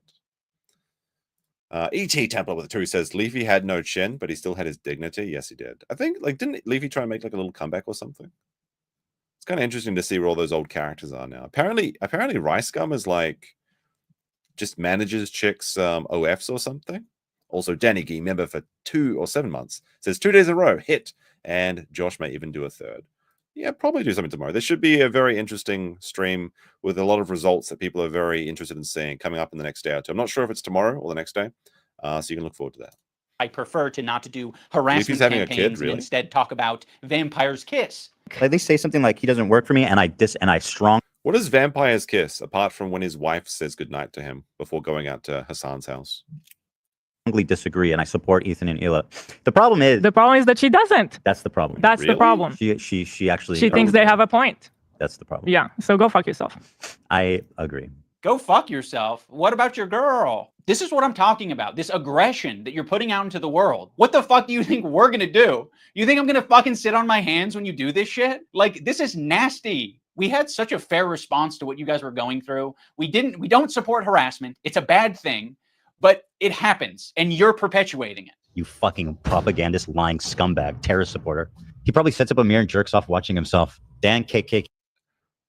Speaker 1: E.T. Templar with a 2 says, Leafy had no chin, but he still had his dignity. Yes, he did. I think, like, didn't Leafy try and make, like, a little comeback or something? It's kind of interesting to see where all those old characters are now. Apparently Rice Gum is, like, just manages chicks OFs or something. Also, Danny Gee, member for 2 or 7 months, says 2 days in a row, hit. And Josh may even do a third. Yeah, probably do something tomorrow. There should be a very interesting stream with a lot of results that people are very interested in seeing coming up in the next day or two. I'm not sure if it's tomorrow or the next day, so you can look forward to that.
Speaker 2: I prefer to not to do harassment
Speaker 1: having a
Speaker 2: campaigns
Speaker 1: kid, really?
Speaker 2: and instead talk about Vampire's Kiss.
Speaker 17: At least say something like he doesn't work for me, and I strongly
Speaker 1: What is Vampire's Kiss, apart from when his wife says goodnight to him before going out to Hassan's house?
Speaker 17: disagree, and I support Ethan and Hila. The problem is
Speaker 16: that she doesn't.
Speaker 17: That's the problem.
Speaker 16: That's the problem.
Speaker 17: She actually
Speaker 16: She thinks they have a point.
Speaker 17: That's the problem.
Speaker 16: Yeah. So go fuck yourself.
Speaker 17: I agree.
Speaker 2: Go fuck yourself. What about your girl? This is what I'm talking about. This aggression that you're putting out into the world. What the fuck do you think we're gonna do? You think I'm gonna fucking sit on my hands when you do this shit? Like, this is nasty. We had such a fair response to what you guys were going through. We don't support harassment. It's a bad thing, but it happens and you're perpetuating it.
Speaker 17: You fucking propagandist, lying scumbag, terrorist supporter. He probably sets up a mirror and jerks off watching himself. Dan KK.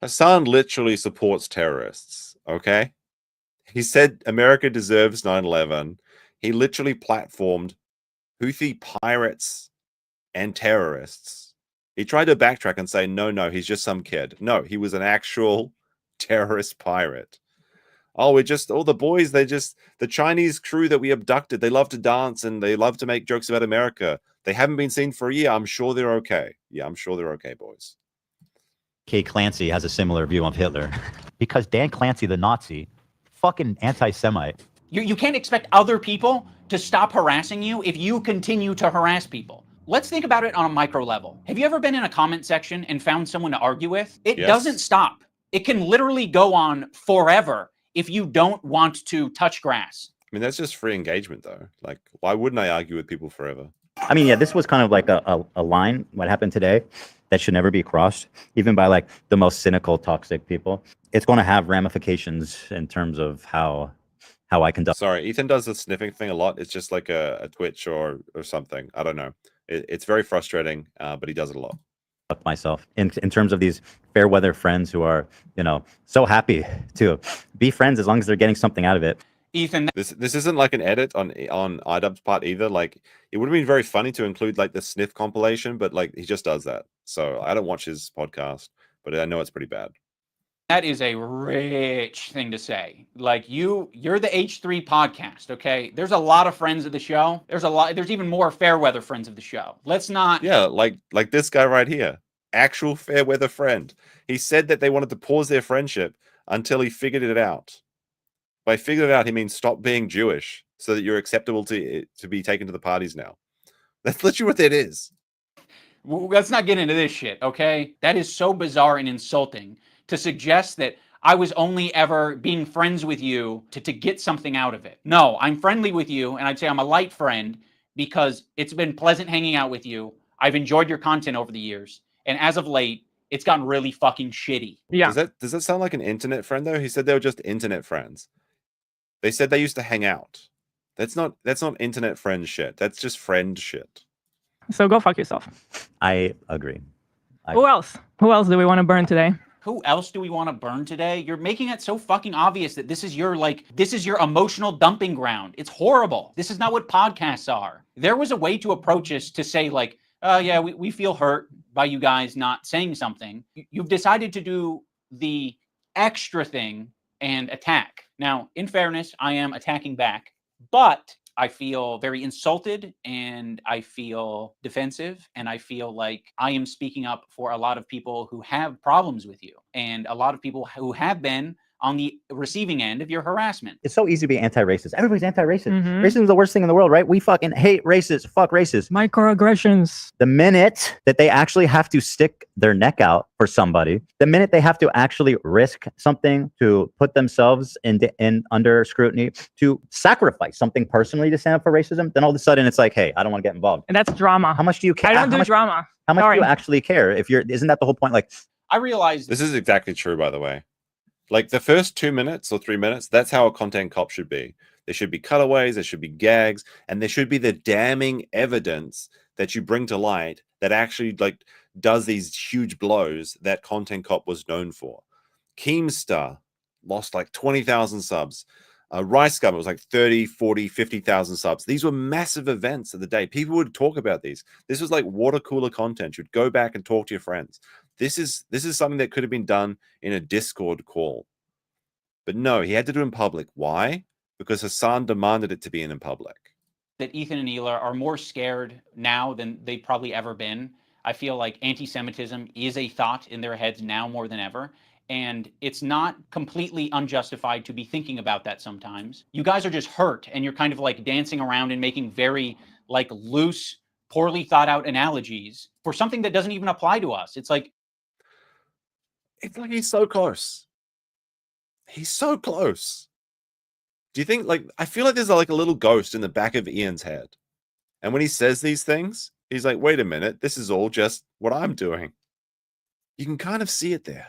Speaker 1: Hassan literally supports terrorists, okay? He said America deserves 9/11. He literally platformed Houthi pirates and terrorists. He tried to backtrack and say, no, he's just some kid. No, he was an actual terrorist pirate. Oh, the boys, the Chinese crew that we abducted, they love to dance and they love to make jokes about America. They haven't been seen for a year. I'm sure they're okay. Yeah, I'm sure they're okay, boys.
Speaker 17: K. Clancy has a similar view of Hitler. Because Dan Clancy, the Nazi, fucking anti-Semite.
Speaker 2: You can't expect other people to stop harassing you if you continue to harass people. Let's think about it on a micro level. Have you ever been in a comment section and found someone to argue with? It doesn't stop. It can literally go on forever if you don't want to touch grass.
Speaker 1: I mean, that's just free engagement, though. Like, why wouldn't I argue with people forever?
Speaker 17: I mean, yeah, this was kind of like a line, what happened today, that should never be crossed, even by like the most cynical, toxic people. It's going to have ramifications in terms of how I conduct.
Speaker 1: Sorry, Ethan does the sniffing thing a lot. It's just like a twitch or something. I don't know. It's very frustrating, but he does it a lot.
Speaker 17: Myself in terms of these fair weather friends who are, so happy to be friends as long as they're getting something out of it.
Speaker 2: Ethan,
Speaker 1: this isn't like an edit on Idubbbz part either. Like, it would have been very funny to include like the sniff compilation, but like he just does that. So I don't watch his podcast, but I know it's pretty bad.
Speaker 2: that is a rich thing to say. Like, you're the H3 podcast, okay? There's a lot of friends of the show. There's even more fair weather friends of the show. Let's not.
Speaker 1: Yeah, like this guy right here, actual fair weather friend. He said that they wanted to pause their friendship until he figured it out. By figured it out, he means stop being Jewish so that you're acceptable to be taken to the parties now. That's literally what that is.
Speaker 2: Let's not get into this shit, okay? That is so bizarre and insulting to suggest that I was only ever being friends with you to get something out of it. No, I'm friendly with you, and I'd say I'm a light friend because it's been pleasant hanging out with you. I've enjoyed your content over the years, and as of late, it's gotten really fucking shitty.
Speaker 16: Yeah.
Speaker 1: Does that sound like an internet friend, though? He said they were just internet friends. They said they used to hang out. That's not internet friend shit. That's just friend shit.
Speaker 16: So go fuck yourself.
Speaker 17: I agree.
Speaker 16: Who else? Who else do we want to burn today?
Speaker 2: Who else do we want to burn today? You're making it so fucking obvious that this is your emotional dumping ground. It's horrible. This is not what podcasts are. There was a way to approach this to say like, yeah, we feel hurt by you guys not saying something. You've decided to do the extra thing and attack. Now, in fairness, I am attacking back, but I feel very insulted and I feel defensive and I feel like I am speaking up for a lot of people who have problems with you and a lot of people who have been on the receiving end of your harassment.
Speaker 17: It's so easy to be anti-racist. Everybody's anti-racist.
Speaker 16: Mhm.
Speaker 17: Racism is the worst thing in the world, right? We fucking hate racists. Fuck racists.
Speaker 16: Microaggressions.
Speaker 17: The minute that they actually have to stick their neck out for somebody, the minute they have to actually risk something to put themselves in under scrutiny, to sacrifice something personally to stand up for racism, then all of a sudden it's like, hey, I don't want to get involved.
Speaker 16: And that's drama.
Speaker 17: How much do you care?
Speaker 16: I don't do drama.
Speaker 17: How much
Speaker 16: Sorry.
Speaker 17: do you actually care? If you're, isn't that the whole point? Like,
Speaker 2: I realized
Speaker 1: This is exactly true, by the way. Like the first 2 minutes or 3 minutes, that's how a content cop should be. There should be cutaways, there should be gags, and there should be the damning evidence that you bring to light that actually like does these huge blows that content cop was known for. Keemstar lost like 20,000 subs. Rice Gum, it was like 30, 40, 50,000 subs. These were massive events of the day. People would talk about these. This was like water cooler content. You'd go back and talk to your friends. This is something that could have been done in a Discord call. But no, he had to do it in public. Why? Because Hasan demanded it to be in public.
Speaker 2: that Ethan and Hila are more scared now than they've probably ever been. I feel like anti-Semitism is a thought in their heads now more than ever. And it's not completely unjustified to be thinking about that sometimes. You guys are just hurt and you're kind of like dancing around and making very like loose, poorly thought out analogies for something that doesn't even apply to us. It's like
Speaker 1: he's so close. He's so close. Do you think like, I feel like there's like a little ghost in the back of Ian's head. And when he says these things, he's like, wait a minute, this is all just what I'm doing. You can kind of see it there.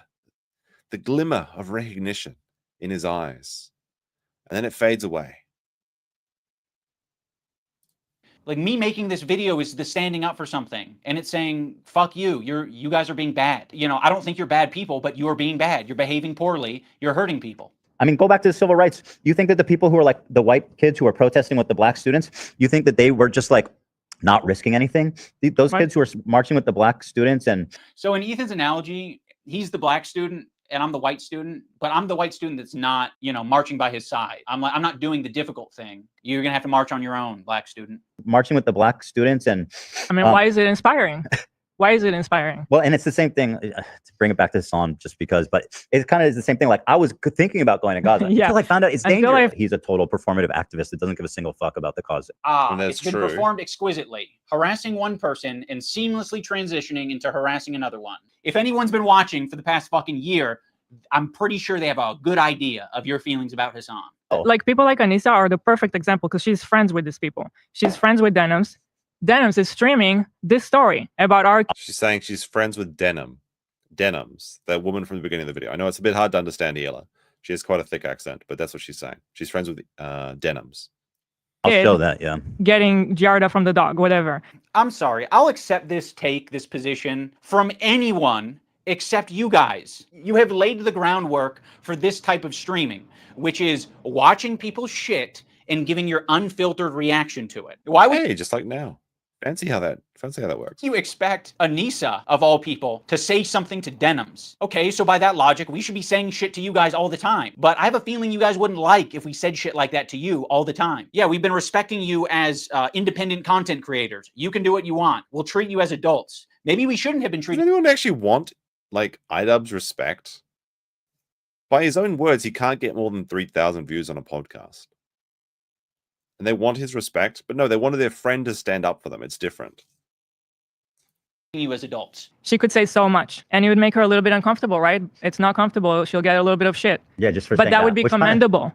Speaker 1: The glimmer of recognition in his eyes. And then it fades away.
Speaker 2: Like me making this video is the standing up for something. And it's saying, fuck you. You guys are being bad. You know, I don't think you're bad people, but you're being bad. You're behaving poorly. You're hurting people.
Speaker 17: I mean, go back to the civil rights. You think that the people who are like the white kids who are protesting with the black students, you think that they were just like not risking anything? Those kids who are marching with the black students and...
Speaker 2: So in Ethan's analogy, he's the black student and I'm the white student, but I'm the white student that's not, you know, marching by his side. I'm not doing the difficult thing. You're going to have to march on your own, black student.
Speaker 17: Marching with the black students and...
Speaker 16: I mean, why is it inspiring? Why is it inspiring?
Speaker 17: Well, and it's the same thing, to bring it back to Hasan just because, but it kind of is the same thing. Like I was thinking about going to Gaza until I found out it's dangerous. He's a total performative activist that doesn't give a single fuck about the cause.
Speaker 2: It's been performed exquisitely, harassing one person and seamlessly transitioning into harassing another one. If anyone's been watching for the past fucking year, I'm pretty sure they have a good idea of your feelings about Hasan.
Speaker 16: Like people like Anissa are the perfect example because she's friends with these people. She's friends with Denims. Denims is streaming this story about our...
Speaker 1: She's saying she's friends with Denims, that woman from the beginning of the video. I know it's a bit hard to understand Hila. She has quite a thick accent, but that's what she's saying. She's friends with Denims.
Speaker 17: I'll show that, yeah.
Speaker 16: Getting Giarda from the dog, whatever.
Speaker 2: I'm sorry. I'll accept this position from anyone except you guys. You have laid the groundwork for this type of streaming, which is watching people shit and giving your unfiltered reaction to it. Why would
Speaker 1: just like now? Fancy how that works.
Speaker 2: you expect Anissa, of all people, to say something to Denims? Okay, so by that logic, we should be saying shit to you guys all the time. But I have a feeling you guys wouldn't like if we said shit like that to you all the time. Yeah, we've been respecting you as independent content creators. You can do what you want. We'll treat you as adults. Maybe we shouldn't have been treated...
Speaker 1: Does anyone actually want, like, Idubbbz respect? By his own words, he can't get more than 3,000 views on a podcast. And they want his respect, but no, they wanted their friend to stand up for them. It's different.
Speaker 2: You as adults.
Speaker 16: She could say so much, and it would make her a little bit uncomfortable, right? It's not comfortable. She'll get a little bit of shit.
Speaker 17: Yeah, just for
Speaker 16: But
Speaker 17: saying
Speaker 16: that would be commendable.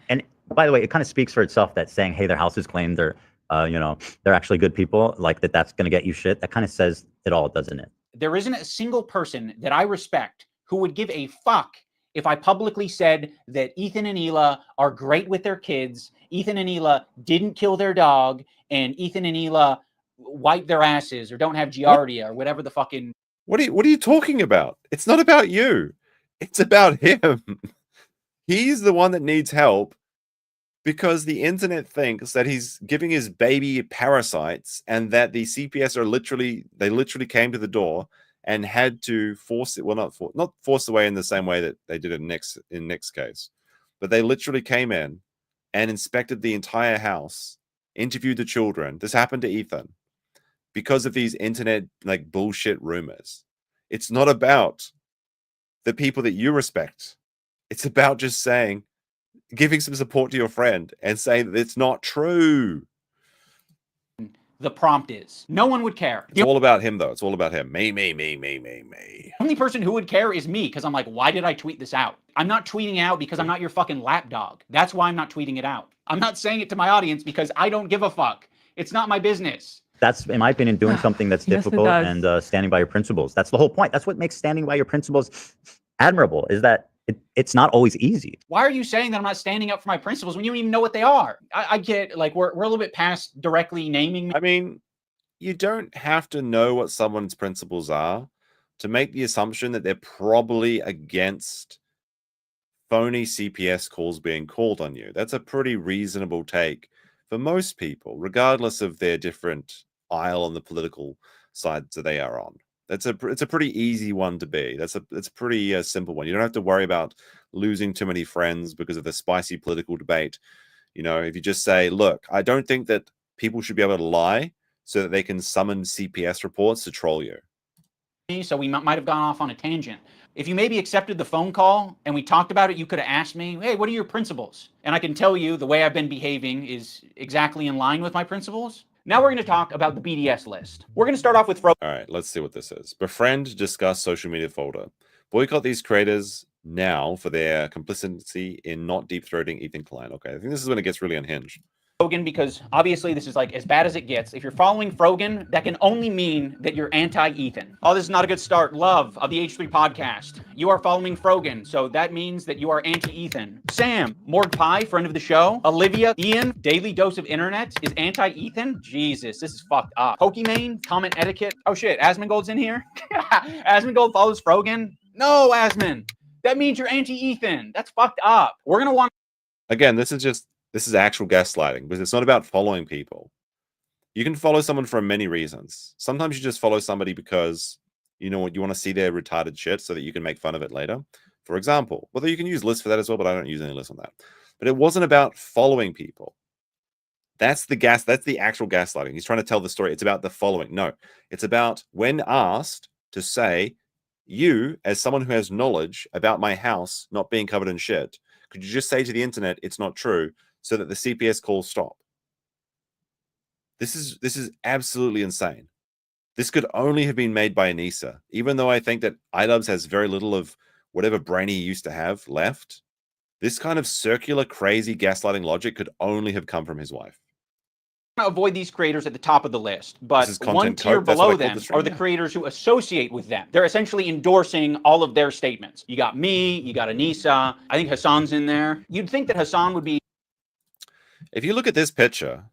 Speaker 17: And by the way, it kind of speaks for itself that saying, hey, their house is claimed, they're, they're actually good people, like that's going to get you shit. That kind of says it all, doesn't it?
Speaker 2: There isn't a single person that I respect who would give a fuck if I publicly said that Ethan and Hila are great with their kids, Ethan and Hila didn't kill their dog, and Ethan and Hila wipe their asses or don't have giardia or whatever the fucking...
Speaker 1: What are you talking about? It's not about you. It's about him. He's the one that needs help because the internet thinks that he's giving his baby parasites and that the CPS are literally came to the door and had to force it. Well, not force away in the same way that they did in Nick's case, but they literally came in and inspected the entire house, interviewed the children. This happened to Ethan because of these internet like bullshit rumors. It's not about the people that you respect. It's about just saying, giving some support to your friend and saying that it's not true.
Speaker 2: The prompt is. No one would care.
Speaker 1: It's all about him, though. It's all about him. Me.
Speaker 2: The only person who would care is me, because I'm like, why did I tweet this out? I'm not tweeting out because I'm not your fucking lapdog. That's why I'm not tweeting it out. I'm not saying it to my audience because I don't give a fuck. It's not my business.
Speaker 17: That's, in my opinion, doing something that's
Speaker 16: Yes, it
Speaker 17: difficult
Speaker 16: does.
Speaker 17: and standing by your principles. That's the whole point. That's what makes standing by your principles admirable, is that it's not always easy.
Speaker 2: Why are you saying that I'm not standing up for my principles when you don't even know what they are? I get, like, we're a little bit past directly naming.
Speaker 1: I mean, you don't have to know what someone's principles are to make the assumption that they're probably against phony CPS calls being called on you. That's a pretty reasonable take for most people, regardless of their different aisle on the political sides that they are on. It's a pretty easy one to be. It's a pretty simple one. You don't have to worry about losing too many friends because of the spicy political debate. You know, if you just say, look, I don't think that people should be able to lie so that they can summon CPS reports to troll you.
Speaker 2: So we might have gone off on a tangent. If you maybe accepted the phone call and we talked about it, you could have asked me, hey, what are your principles? And I can tell you the way I've been behaving is exactly in line with my principles. Now we're going to talk about the BDS list. We're going to start off with
Speaker 1: All right, let's see what this is. Befriend, discuss social media folder. Boycott these creators now for their complicity in not deep-throating Ethan Klein. Okay, I think this is when it gets really unhinged.
Speaker 2: Frogan, because obviously this is like as bad as it gets. If you're following Frogan, that can only mean that you're anti-Ethan. Oh, this is not a good start. Love of the H3 podcast. You are following Frogan, so that means that you are anti-Ethan. Sam, Morg Pie, friend of the show. Olivia, Ian, Daily Dose of Internet is anti-Ethan. Jesus, this is fucked up. Pokimane, comment etiquette. Oh shit, Asmongold's in here. Asmongold follows Frogan. No, Asmon. That means you're anti-Ethan. That's fucked up. We're gonna want.
Speaker 1: Again, this is actual gaslighting, because it's not about following people. You can follow someone for many reasons. Sometimes you just follow somebody because you know what, you want to see their retarded shit so that you can make fun of it later. For example, whether you can use lists for that as well, but I don't use any lists on that. But it wasn't about following people. That's the actual gaslighting. He's trying to tell the story. It's about the following. No, it's about when asked to say, you, as someone who has knowledge about my house not being covered in shit, could you just say to the internet it's not true so that the CPS calls stop? This is absolutely insane. This could only have been made by Anissa, even though I think that Idubbbz has very little of whatever brain he used to have left. This kind of circular, crazy gaslighting logic could only have come from his wife.
Speaker 2: Avoid these creators at the top of the list, but one
Speaker 1: contentcop.
Speaker 2: tier
Speaker 1: That's what I
Speaker 2: below
Speaker 1: called
Speaker 2: them
Speaker 1: the stream,
Speaker 2: are the
Speaker 1: yeah.
Speaker 2: creators who associate with them. They're essentially endorsing all of their statements. You got me, you got Anissa, I think Hasan's in there. You'd think that Hasan would be.
Speaker 1: If you look at this picture,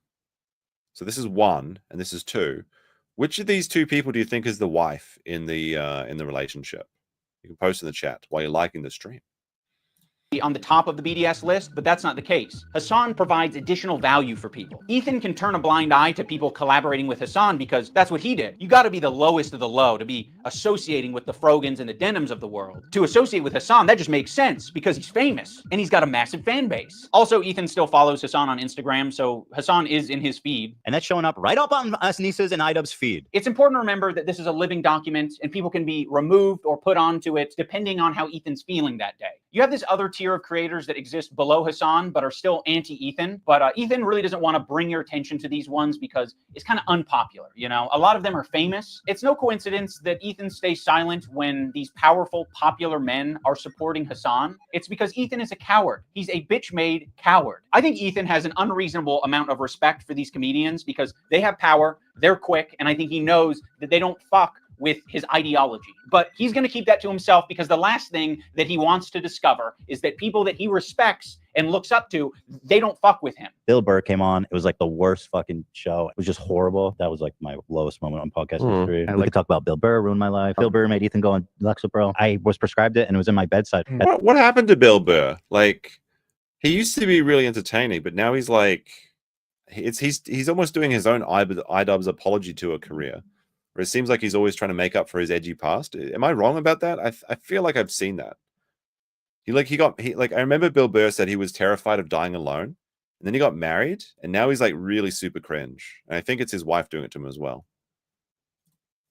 Speaker 1: so this is 1 and this is 2. Which of these 2 people do you think is the wife in the relationship? You can post in the chat while you're liking the stream.
Speaker 2: On the top of the BDS list, but that's not the case. Hasan provides additional value for people. Ethan can turn a blind eye to people collaborating with Hasan because that's what he did. You got to be the lowest of the low to be associating with the Frogans and the Denims of the world. To associate with Hasan, that just makes sense because he's famous and he's got a massive fan base. Also, Ethan still follows Hasan on Instagram, so Hasan is in his feed.
Speaker 17: And that's showing up right up on Anissa's and Idubbbz feed.
Speaker 2: It's important to remember that this is a living document and people can be removed or put onto it depending on how Ethan's feeling that day. You have this other tier of creators that exist below Hasan but are still anti-Ethan. But Ethan really doesn't want to bring your attention to these ones because it's kind of unpopular. You know, a lot of them are famous. It's no coincidence that Ethan stays silent when these powerful, popular men are supporting Hasan. It's because Ethan is a coward. He's a bitch-made coward. I think Ethan has an unreasonable amount of respect for these comedians because they have power, they're quick, and I think he knows that they don't fuck with his ideology. But he's going to keep that to himself because the last thing that he wants to discover is that people that he respects and looks up to, they don't fuck with him.
Speaker 17: Bill Burr came on. It was like the worst fucking show. It was just horrible. That was like my lowest moment on podcast history. We could talk about Bill Burr ruined my life. Bill Burr made Ethan go on Lexapro. I was prescribed it and it was in my bedside.
Speaker 1: What happened to Bill Burr? Like, he used to be really entertaining, but now he's like, he's almost doing his own Idubbbz apology to a career. Where it seems like he's always trying to make up for his edgy past. Am I wrong about that? I feel like I've seen that. I remember Bill Burr said he was terrified of dying alone, and then he got married, and now he's like really super cringe. And I think it's his wife doing it to him as well.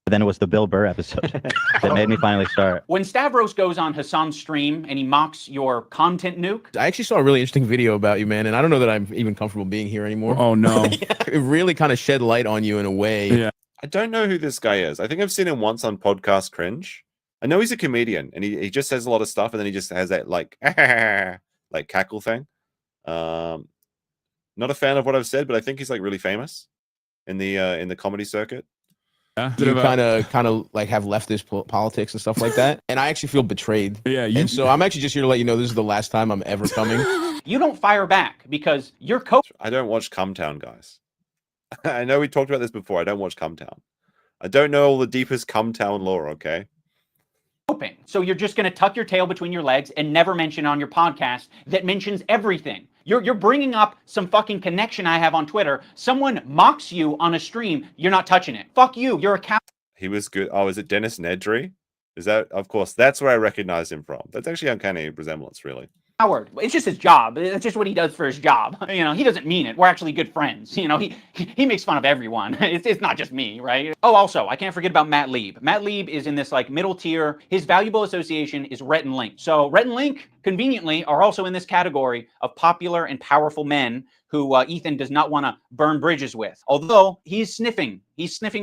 Speaker 17: But then it was the Bill Burr episode that made me finally start.
Speaker 2: When Stavros goes on Hasan's stream and he mocks your content nuke,
Speaker 19: I actually saw a really interesting video about you, man, and I don't know that I'm even comfortable being here anymore.
Speaker 10: Oh no.
Speaker 19: It really kind of shed light on you in a way.
Speaker 10: Yeah.
Speaker 1: I don't know who this guy is. I think I've seen him once on podcast Cringe. I know he's a comedian and he just says a lot of stuff and then he just has that like like cackle thing. Not a fan of what I've said, but I think he's like really famous in the comedy circuit.
Speaker 10: Yeah.
Speaker 19: You kind of like have leftist politics and stuff like that, and I actually feel betrayed.
Speaker 10: Yeah,
Speaker 19: and so I'm actually just here to let you know this is the last time I'm ever coming.
Speaker 2: you don't fire back because you're
Speaker 1: I don't watch Cumtown, guys. I know we talked about this before. I don't watch Cumtown. I don't know all the deepest Cumtown lore, okay?
Speaker 2: coping. So you're just going to tuck your tail between your legs and never mention on your podcast that mentions everything. You're bringing up some fucking connection I have on Twitter. Someone mocks you on a stream. You're not touching it. Fuck you. You're a cow.
Speaker 1: He was good. Oh, is it Dennis Nedry? Is that? Of course. That's where I recognized him from. That's actually uncanny resemblance, really.
Speaker 2: Howard. It's just his job. It's just what he does for his job. You know, he doesn't mean it. We're actually good friends. You know, he makes fun of everyone. It's not just me, right? Oh, also, I can't forget about Matt Lieb. Matt Lieb is in this like middle tier. His valuable association is Rhett and Link. So Rhett and Link, conveniently, are also in this category of popular and powerful men who Ethan does not want to burn bridges with. Although he's sniffing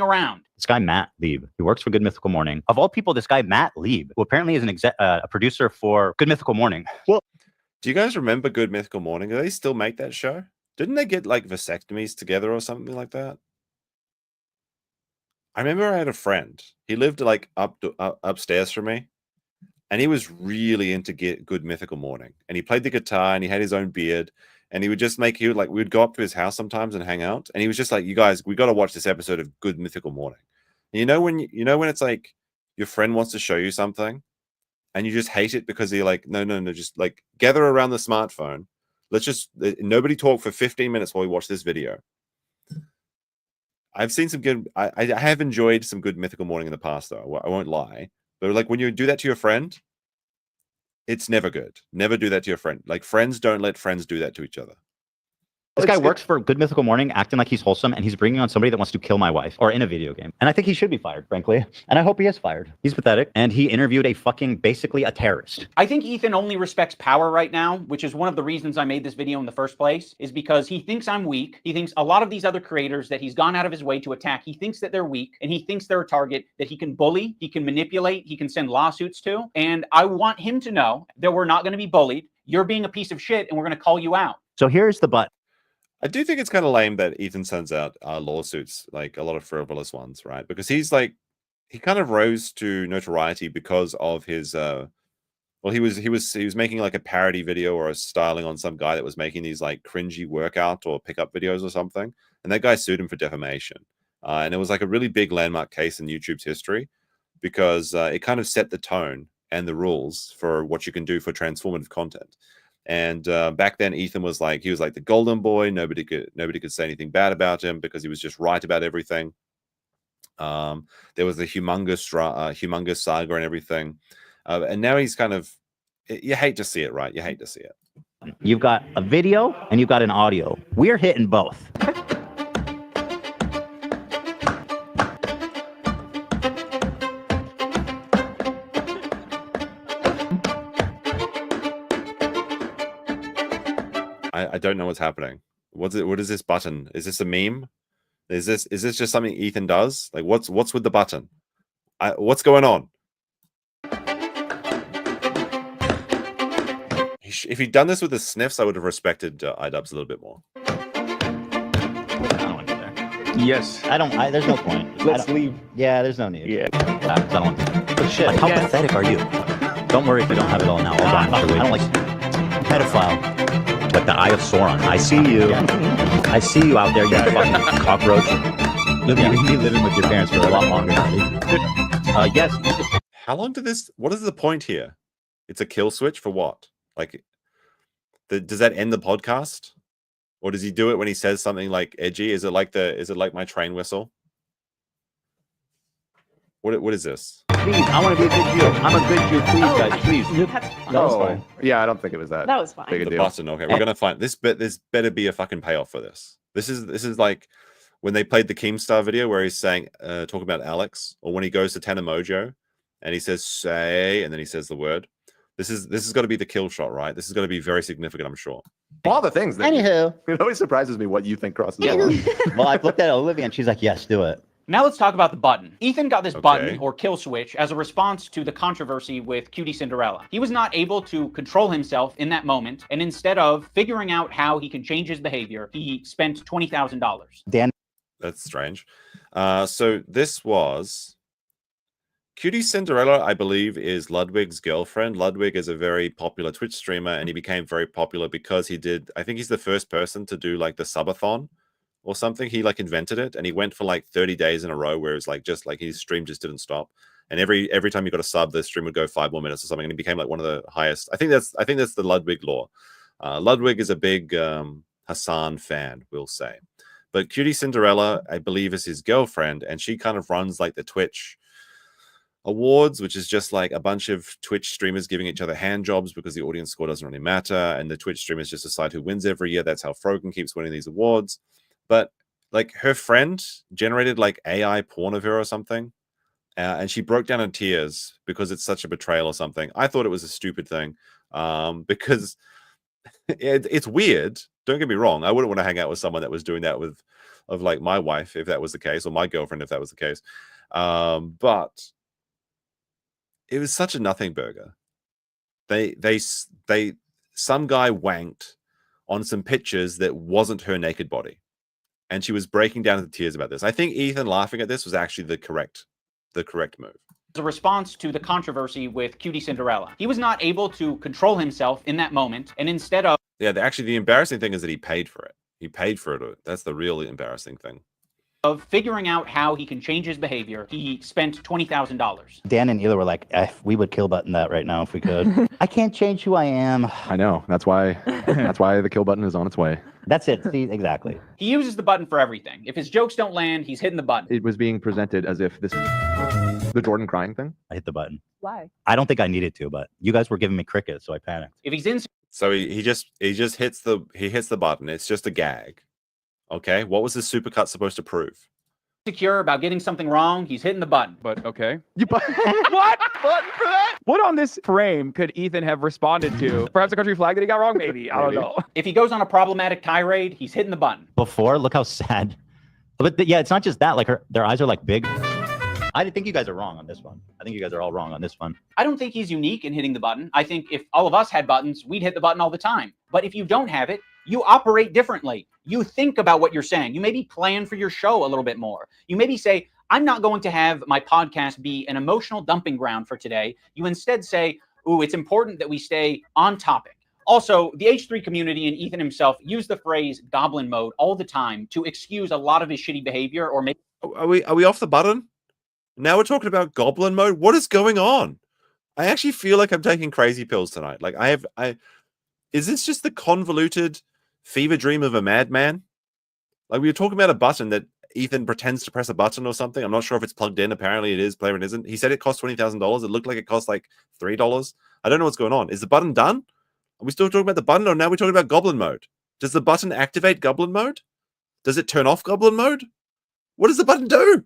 Speaker 2: around.
Speaker 17: This guy, Matt Lieb, he works for Good Mythical Morning. Of all people, this guy, Matt Lieb, who apparently is a producer for Good Mythical Morning. Well,
Speaker 1: do you guys remember Good Mythical Morning? Do they still make that show? Didn't they get like vasectomies together or something like that? I remember I had a friend. He lived like upstairs from me, and he was really into Good Mythical Morning. And he played the guitar, and he had his own beard. And he would just we would go up to his house sometimes and hang out. And he was just like, "You guys, we got to watch this episode of Good Mythical Morning." And you know when it's like your friend wants to show you something, and you just hate it because you're like, no, just like gather around the smartphone. Let's just nobody talk for 15 minutes while we watch this video. I've seen some good. I have enjoyed some Good Mythical Morning in the past, though. I won't lie. But like when you do that to your friend, it's never good. Never do that to your friend. Like friends don't let friends do that to each other.
Speaker 17: This guy works for Good Mythical Morning, acting like he's wholesome, and he's bringing on somebody that wants to kill my wife, or in a video game. And I think he should be fired, frankly. And I hope he is fired. He's pathetic. And he interviewed basically a terrorist.
Speaker 2: I think Ethan only respects power right now, which is one of the reasons I made this video in the first place, is because he thinks I'm weak. He thinks a lot of these other creators that he's gone out of his way to attack, he thinks that they're weak, and he thinks they're a target that he can bully, he can manipulate, he can send lawsuits to. And I want him to know that we're not going to be bullied. You're being a piece of shit, and we're going to call you out.
Speaker 17: So here's the but.
Speaker 1: I do think it's kind of lame that Ethan sends out lawsuits, like a lot of frivolous ones, right? Because he's like, he kind of rose to notoriety because of his, he was making like a parody video or a styling on some guy that was making these like cringy workout or pickup videos or something, and that guy sued him for defamation, and it was like a really big landmark case in YouTube's history because it kind of set the tone and the rules for what you can do for transformative content. And back then, Ethan was like, he was like the golden boy. Nobody could say anything bad about him because he was just right about everything. There was the humongous saga and everything. And now he's kind of, you hate to see it, right? You hate to see it.
Speaker 17: You've got a video and you've got an audio. We're hitting both.
Speaker 1: I don't know what's happening. What is this button? Is this a meme? Is this just something Ethan does? Like what's with the button? What's going on? If he'd done this with the sniffs, I would have respected Idubbbz a little bit more.
Speaker 18: Yes.
Speaker 17: There's no point.
Speaker 18: Let's leave.
Speaker 17: Yeah, there's no need.
Speaker 18: Yeah.
Speaker 17: I don't want to. But shit, like, how pathetic are you? Don't worry if we don't have it all now. Hold on. I don't like pedophile. Like the Eye of Sauron. I see you. I see you out there, you fucking cockroach. You'll be living with your parents for a lot longer, buddy. Yes.
Speaker 1: How long did this? What is the point here? It's a kill switch for what? Like, does that end the podcast, or does he do it when he says something like edgy? Is it like my train whistle? What is this?
Speaker 17: Please, I want to be a good Jew. I'm a good Jew. Please, guys, please.
Speaker 4: That was fine. Yeah, I don't think it was that.
Speaker 3: That was fine.
Speaker 4: Big a
Speaker 1: The
Speaker 4: deal.
Speaker 1: button. Okay, we're gonna find this. There's better be a fucking payoff for this. This is like when they played the Keemstar video where he's saying, talking about Alex, or when he goes to Tana Mojo and he says say, and then he says the word. This has got to be the kill shot, right? This is going to be very significant, I'm sure.
Speaker 4: All the things. That
Speaker 17: Anywho.
Speaker 4: It always surprises me what you think crosses the line.
Speaker 17: Well, I've looked at Olivia and she's like, yes, do it.
Speaker 2: Now let's talk about the button. Ethan got this
Speaker 1: Okay.
Speaker 2: button, or kill switch, as a response to the controversy with Cutie Cinderella. He was not able to control himself in that moment, and instead of figuring out how he can change his behavior, he spent $20,000.
Speaker 17: Dan.
Speaker 1: That's strange. So this was... Cutie Cinderella, I believe, is Ludwig's girlfriend. Ludwig is a very popular Twitch streamer, and he became very popular because he did... I think he's the first person to do, like, the subathon or something. He, like, invented it, and he went for, like, 30 days in a row where it was, like, just, like, his stream just didn't stop. And every time you got a sub, the stream would go 5 more minutes or something, and he became, like, one of the highest... I think that's the Ludwig lore. Ludwig is a big Hasan fan, we'll say. But Cutie Cinderella, I believe, is his girlfriend, and she kind of runs, like, the Twitch awards, which is just like a bunch of Twitch streamers giving each other hand jobs because the audience score doesn't really matter, and the Twitch streamers just decide who wins every year. That's how Frogan keeps winning these awards. But like, her friend generated like AI porn of her or something, and she broke down in tears because it's such a betrayal or something. I thought it was a stupid thing, because it's weird. Don't get me wrong. I wouldn't want to hang out with someone that was doing that of like my wife, if that was the case, or my girlfriend, if that was the case. But it was such a nothing burger. Some guy wanked on some pictures that wasn't her naked body, and she was breaking down into tears about this. I think Ethan laughing at this was actually the correct move.
Speaker 2: As a response to the controversy with Cutie Cinderella. He was not able to control himself in that moment, and instead of...
Speaker 1: Yeah, actually, the embarrassing thing is that he paid for it. He paid for it. That's the really embarrassing thing.
Speaker 2: Of figuring out how he can change his behavior, he spent $20,000.
Speaker 17: Dan and Ela were like, we would kill button that right now if we could. I can't change who I am.
Speaker 4: I know. That's why the kill button is on its way.
Speaker 17: That's it. See, exactly.
Speaker 2: He uses the button for everything. If his jokes don't land, he's hitting the button.
Speaker 4: It was being presented as if this the Jordan crying thing.
Speaker 17: I hit the button.
Speaker 15: Why?
Speaker 17: I don't think I needed to, but you guys were giving me crickets, so I panicked.
Speaker 2: If he's in...
Speaker 1: So he just hits the button. It's just a gag. Okay, what was this supercut supposed to prove?
Speaker 2: Insecure about getting something wrong, he's hitting the button.
Speaker 19: But okay. What button for that? What on this frame could Ethan have responded to? Perhaps a country flag that he got wrong? Maybe. I don't know.
Speaker 2: If he goes on a problematic tirade, he's hitting the button.
Speaker 17: Before, look how sad. But yeah, it's not just that. Like their eyes are like big. I think you guys are wrong on this one. I think you guys are all wrong on this one.
Speaker 2: I don't think he's unique in hitting the button. I think if all of us had buttons, we'd hit the button all the time. But if you don't have it, you operate differently. You think about what you're saying. You maybe plan for your show a little bit more. You maybe say, I'm not going to have my podcast be an emotional dumping ground for today. You instead say, ooh, it's important that we stay on topic. Also, the H3 community and Ethan himself use the phrase goblin mode all the time to excuse a lot of his shitty behavior or make...
Speaker 1: Are we off the button? Now we're talking about goblin mode? What is going on? I actually feel like I'm taking crazy pills tonight. Like is this just the convoluted fever dream of a madman? Like, we were talking about a button that Ethan pretends to press a button or something. I'm not sure if it's plugged in. Apparently it is. Player it isn't. He said it cost $20,000. It looked like it cost like $3. I don't know what's going on. Is the button done? Are we still talking about the button, or now we're talking about goblin mode? Does the button activate goblin mode? Does it turn off goblin mode? What does the button do?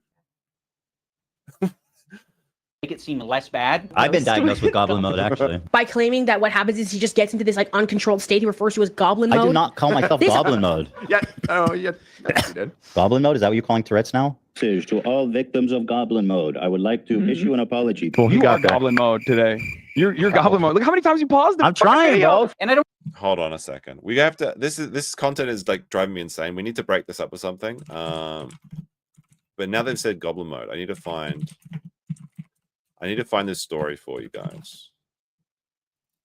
Speaker 2: Make it seem less bad.
Speaker 17: I've been diagnosed with goblin mode, actually.
Speaker 15: By claiming that what happens is he just gets into this like uncontrolled state he refers to as goblin mode.
Speaker 17: I do not call myself goblin mode.
Speaker 4: Yeah. Oh, yeah. Yes, you did.
Speaker 17: Goblin mode? Is that what you're calling Tourette's now?
Speaker 20: To all victims of goblin mode, I would like to issue an apology.
Speaker 19: Well, you are goblin mode today. You're goblin mode. Look how many times you paused.
Speaker 17: I'm trying, bro.
Speaker 2: And I don't...
Speaker 1: Hold on a second. We have to... This content is like driving me insane. We need to break this up with something. But now they've said goblin mode, I need to find this story for you guys.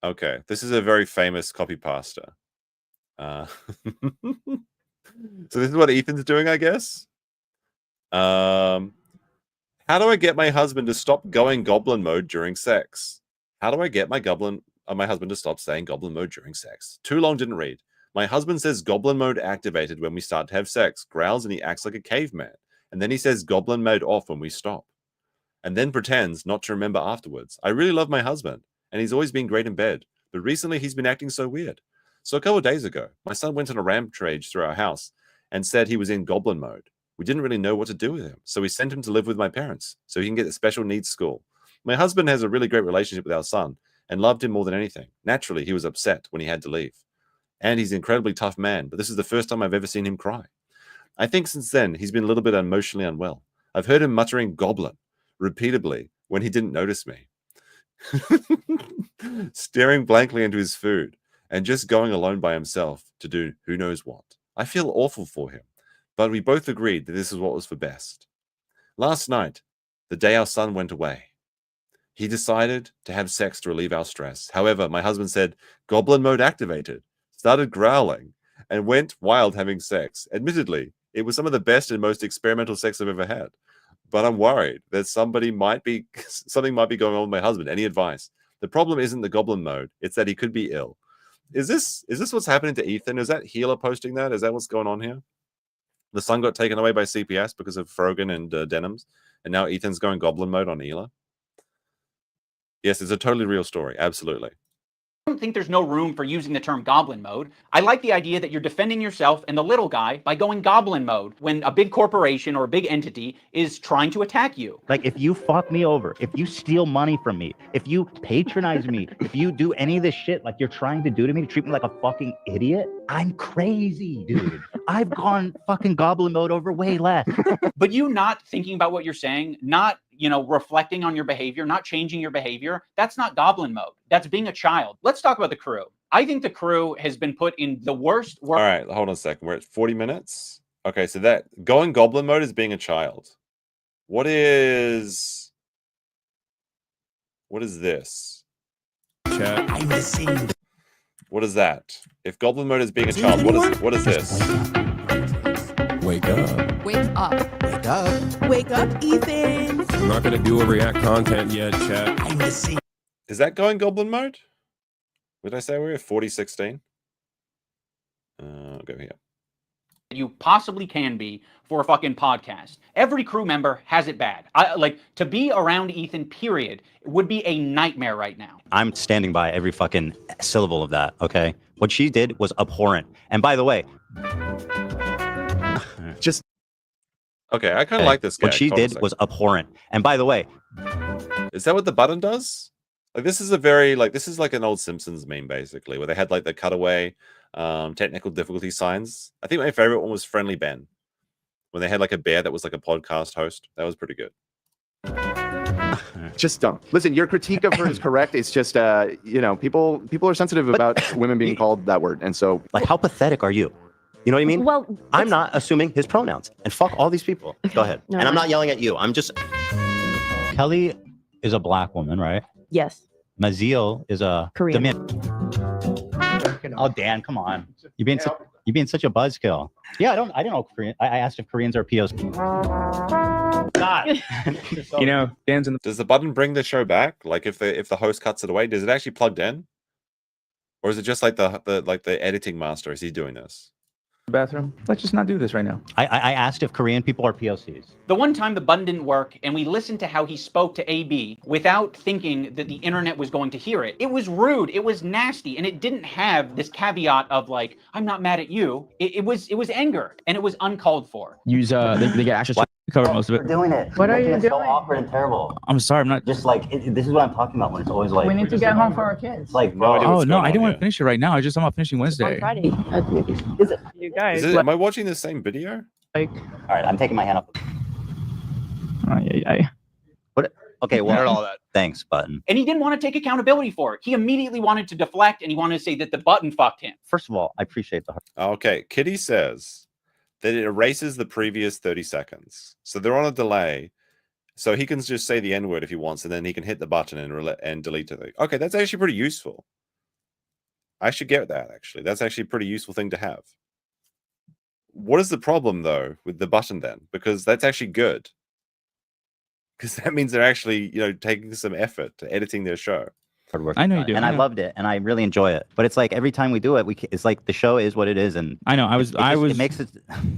Speaker 1: Okay, this is a very famous copy pasta. So this is what Ethan's doing, I guess. How do I get my husband to stop going goblin mode during sex? How do I get my husband to stop saying goblin mode during sex? Too long, didn't read. My husband says goblin mode activated when we start to have sex, growls, and he acts like a caveman. And then he says goblin mode off when we stop. And then pretends not to remember afterwards. I really love my husband, and he's always been great in bed. But recently he's been acting so weird. So a couple of days ago, my son went on a rampage through our house and said he was in goblin mode. We didn't really know what to do with him, so we sent him to live with my parents so he can get a special needs school. My husband has a really great relationship with our son and loved him more than anything. Naturally, he was upset when he had to leave. And he's an incredibly tough man, but this is the first time I've ever seen him cry. I think since then, he's been a little bit emotionally unwell. I've heard him muttering goblin repeatedly when he didn't notice me. Staring blankly into his food and just going alone by himself to do who knows what. I feel awful for him, but we both agreed that this is what was for best. Last night, the day our son went away, he decided to have sex to relieve our stress. However, my husband said, goblin mode activated, started growling, and went wild having sex. Admittedly, it was some of the best and most experimental sex I've ever had. But I'm worried that something might be going on with my husband. Any advice? The problem isn't the goblin mode. It's that he could be ill. Is this what's happening to Ethan? Is that Healer posting that? Is that what's going on here? The son got taken away by CPS because of Frogan and Denims, and now Ethan's going goblin mode on Healer. Yes, it's a totally real story. Absolutely.
Speaker 2: I don't think there's no room for using the term goblin mode. I like the idea that you're defending yourself and the little guy by going goblin mode when a big corporation or a big entity is trying to attack you.
Speaker 17: Like, if you fuck me over, if you steal money from me, if you patronize me, if you do any of this shit like you're trying to do to me, to treat me like a fucking idiot, I'm crazy, dude. I've gone fucking goblin mode over way less.
Speaker 2: But you not thinking about what you're saying, not, reflecting on your behavior, not changing your behavior, that's not goblin mode. That's being a child. Let's talk about the crew. I think the crew has been put in the worst.
Speaker 1: All right, hold on a second. We're at 40 minutes. Okay, so that going goblin mode is being a child. What is this?
Speaker 10: Chat.
Speaker 1: What is that? If goblin mode is being a child, what is this?
Speaker 10: Wake up.
Speaker 12: Wake up.
Speaker 11: Wake up.
Speaker 3: Wake up, Ethan.
Speaker 10: I'm not going to do a react content yet, chat.
Speaker 1: Is that going goblin mode? What did I say? We're at 4016. I'll go here.
Speaker 2: You possibly can be for a fucking podcast. Every crew member has it bad. To be around Ethan, period, would be a nightmare right now.
Speaker 17: I'm standing by every fucking syllable of that, okay? What she did was abhorrent. And by the way, just...
Speaker 1: Okay, I kind of like this guy.
Speaker 17: What she did was abhorrent. And by the way...
Speaker 1: Is that what the button does? Like, this is like an old Simpsons meme, basically, where they had like the cutaway technical difficulty signs. I think my favorite one was Friendly Ben, when they had like a bear that was like a podcast host. That was pretty good.
Speaker 4: Just don't listen. Your critique of her is correct. It's just, people are sensitive about women being called that word, and so
Speaker 17: like, how pathetic are you? You know what I mean?
Speaker 15: Well,
Speaker 17: I'm not assuming his pronouns, and fuck all these people. Go ahead.
Speaker 15: No,
Speaker 17: and I'm not yelling at you. I'm just. Kelly is a black woman, right?
Speaker 15: Yes.
Speaker 17: Maziel is a
Speaker 15: Korean.
Speaker 17: Oh, Dan, come on. You're being such a buzzkill. Yeah, I don't know Korean. I asked if Koreans are POC. God.
Speaker 19: Dan's in the...
Speaker 1: Does the button bring the show back? Like if the host cuts it away, does it actually plugged in? Or is it just like the editing master? Is he doing this?
Speaker 19: bathroom. Let's just not do this right now.
Speaker 17: I asked if Korean people are POCs.
Speaker 2: The one time the button didn't work and we listened to how he spoke to AB without thinking that the internet was going to hear it. It was rude, it was nasty, and it didn't have this caveat of like, I'm not mad at you. It was anger, and it was uncalled for.
Speaker 18: Use they get access to cover most of it.
Speaker 17: We're doing it.
Speaker 15: What are you
Speaker 17: It's
Speaker 15: doing?
Speaker 17: so awkward and terrible.
Speaker 18: I'm sorry, I'm not
Speaker 17: Just like this is what I'm talking about when it's always like
Speaker 15: We need to get home for our kids.
Speaker 17: It's like,
Speaker 1: No idea
Speaker 18: Oh
Speaker 1: what's
Speaker 18: no,
Speaker 1: going
Speaker 18: I didn't
Speaker 1: on
Speaker 18: want
Speaker 1: here.
Speaker 18: to finish it right now. I'm not finishing
Speaker 15: On
Speaker 18: Wednesday.
Speaker 15: Friday.
Speaker 17: Is it?
Speaker 16: You guys,
Speaker 1: Am I watching the same video?
Speaker 16: like,
Speaker 17: All right, I'm taking my hand up.
Speaker 16: yeah.
Speaker 17: What? Okay, well,
Speaker 10: all that.
Speaker 17: thanks, button.
Speaker 2: And he didn't want to take accountability for it. He immediately wanted to deflect, and he wanted to say that the button fucked him.
Speaker 17: First of all, I appreciate the.
Speaker 1: Okay, Kitty says that it erases the previous 30 seconds. So they're on a delay. So he can just say the N-word if he wants, and then he can hit the button and delete it. Okay, that's actually pretty useful. I should get that, actually. That's actually a pretty useful thing to have. What is the problem, though, with the button then? Because that's actually good. Because that means they're actually, taking some effort to editing their show.
Speaker 17: Hard work.
Speaker 18: I know you do.
Speaker 17: And I loved it, and I really enjoy it. But it's like every time we do it, it's like the show is what it is, and
Speaker 18: I know.
Speaker 17: it makes it.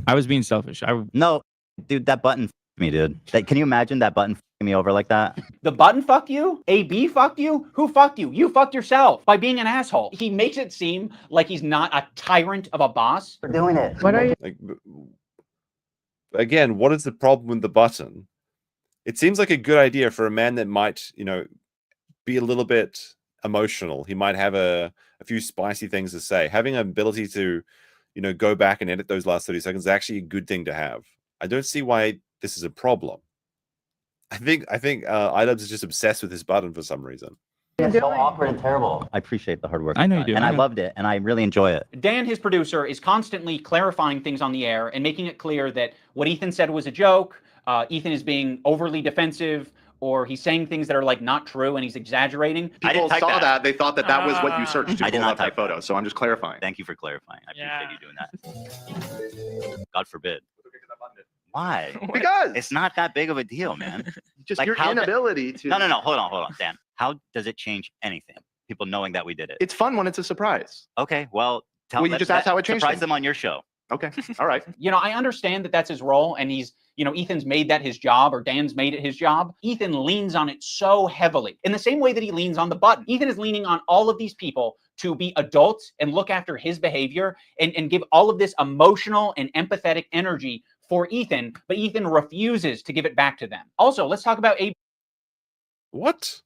Speaker 18: I was being selfish.
Speaker 17: No, dude, that button f***ed me, dude. Can you imagine that button f***ing me over like that?
Speaker 2: The button fucked you? AB fucked you? Who fucked you? You fucked yourself by being an asshole. He makes it seem like he's not a tyrant of a boss.
Speaker 17: We're doing it.
Speaker 15: What are you?
Speaker 1: Like, Again, what is the problem with the button? It seems like a good idea for a man that might, be a little bit emotional. He might have a few spicy things to say. Having an ability to, go back and edit those last 30 seconds is actually a good thing to have. I don't see why this is a problem. I think Idubbbz is just obsessed with his button for some reason.
Speaker 17: It's so awkward and terrible. I appreciate the hard work.
Speaker 13: I know you do.
Speaker 17: And I loved it, and I really enjoy it.
Speaker 2: Dan, his producer, is constantly clarifying things on the air and making it clear that what Ethan said was a joke. Ethan is being overly defensive, or he's saying things that are like not true and he's exaggerating.
Speaker 4: People saw that. They thought that was what you searched to
Speaker 17: I did
Speaker 4: pull
Speaker 17: not
Speaker 4: up that
Speaker 17: type
Speaker 4: photo. So I'm just clarifying.
Speaker 17: Thank you for clarifying. I appreciate you doing that. God forbid. Why?
Speaker 4: Because
Speaker 17: it's not that big of a deal, man.
Speaker 4: Just your inability to.
Speaker 17: No. Hold on, Dan. How does it change anything? People knowing that we did it.
Speaker 4: It's fun when it's a surprise.
Speaker 17: Okay, well,
Speaker 4: you just asked how it changed.
Speaker 17: Surprise them on your show.
Speaker 4: Okay, all right.
Speaker 2: I understand that that's his role, and he's, Ethan's made that his job, or Dan's made it his job. Ethan leans on it so heavily, in the same way that he leans on the button. Ethan is leaning on all of these people to be adults and look after his behavior and give all of this emotional and empathetic energy for Ethan, but Ethan refuses to give it back to them. Also, let's talk about
Speaker 1: What?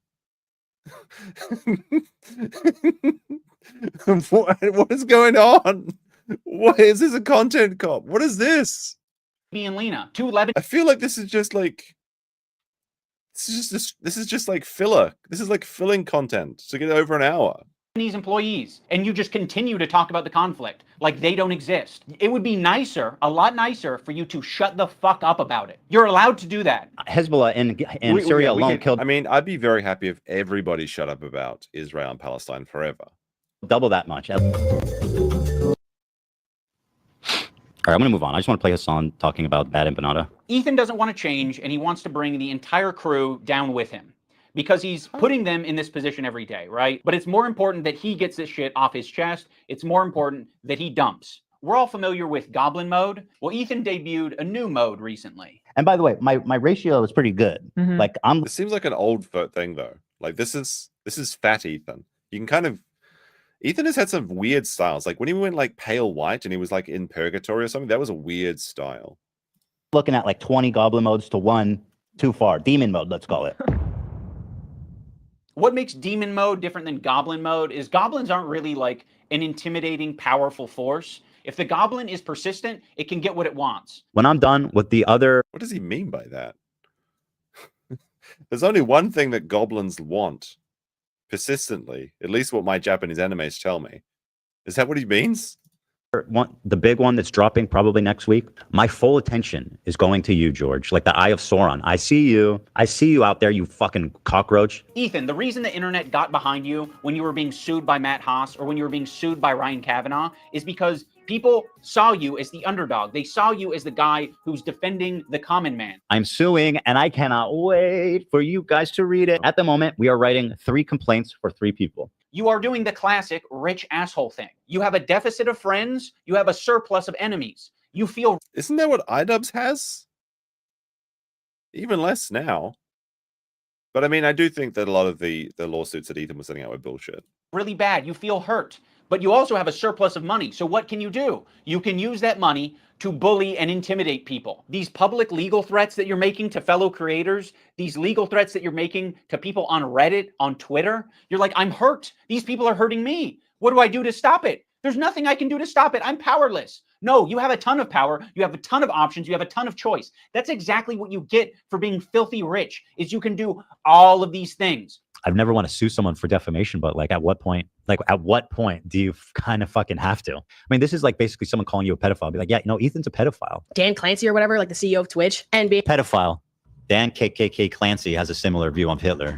Speaker 1: What is going on? What is this, a content cop? What is this?
Speaker 2: Me and Lena, 211.
Speaker 1: I feel like this is just like this is just like filler. This is like filling content to get over an hour.
Speaker 2: These employees, and you just continue to talk about the conflict like they don't exist. It would be nicer, a lot nicer, for you to shut the fuck up about it. You're allowed to do that.
Speaker 17: Hezbollah in Syria alone killed.
Speaker 1: I mean, I'd be very happy if everybody shut up about Israel and Palestine forever.
Speaker 17: Double that much. All right, I'm going to move on. I just want to play Hasan talking about bad empanada.
Speaker 2: Ethan doesn't want to change, and he wants to bring the entire crew down with him, because he's putting them in this position every day, right? But it's more important that he gets this shit off his chest. It's more important that he dumps. We're all familiar with Goblin mode. Well, Ethan debuted a new mode recently.
Speaker 17: And by the way, my ratio is pretty good. Like
Speaker 1: This seems like an old thing though. Like this is fat Ethan. You can kind of. Ethan has had some weird styles. Like when he went like pale white and he was like in purgatory or something, that was a weird style.
Speaker 17: Looking at like 20 Goblin modes to one too far. Demon mode, let's call it.
Speaker 2: What makes demon mode different than goblin mode is goblins aren't really like an intimidating, powerful force. If the goblin is persistent, it can get what it wants.
Speaker 17: When I'm done with the other...
Speaker 1: What does he mean by that? There's only one thing that goblins want persistently, at least what my Japanese animes tell me. Is that what he means?
Speaker 17: The big one that's dropping probably next week, my full attention is going to you, George. Like the Eye of Sauron. I see you out there, you fucking cockroach.
Speaker 2: Ethan, the reason the internet got behind you when you were being sued by Matt Haas or when you were being sued by Ryan Kavanaugh is because people saw you as the underdog. They saw you as the guy who's defending the common man.
Speaker 17: I'm suing, and I cannot wait for you guys to read it. At the moment, we are writing 3 complaints for 3 people.
Speaker 2: You are doing the classic rich asshole thing. You have a deficit of friends. You have a surplus of enemies. You feel...
Speaker 1: Isn't that what Idubbbz has? Even less now. But I mean, I do think that a lot of the lawsuits that Ethan was sending out were bullshit.
Speaker 2: Really bad. You feel hurt. But you also have a surplus of money. So what can you do? You can use that money to bully and intimidate people. These public legal threats that you're making to fellow creators, these legal threats that you're making to people on Reddit, on Twitter, you're like, I'm hurt. These people are hurting me. What do I do to stop it? There's nothing I can do to stop it. I'm powerless. No, you have a ton of power. You have a ton of options. You have a ton of choice. That's exactly what you get for being filthy rich, is you can do all of these things.
Speaker 17: I've never want to sue someone for defamation, but at what point do you kind of fucking have to? I mean, this is like basically someone calling you a pedophile. Be like, yeah, Ethan's a pedophile.
Speaker 15: Dan Clancy or whatever, like the CEO of Twitch, and being
Speaker 17: pedophile. Dan KKK Clancy has a similar view on Hitler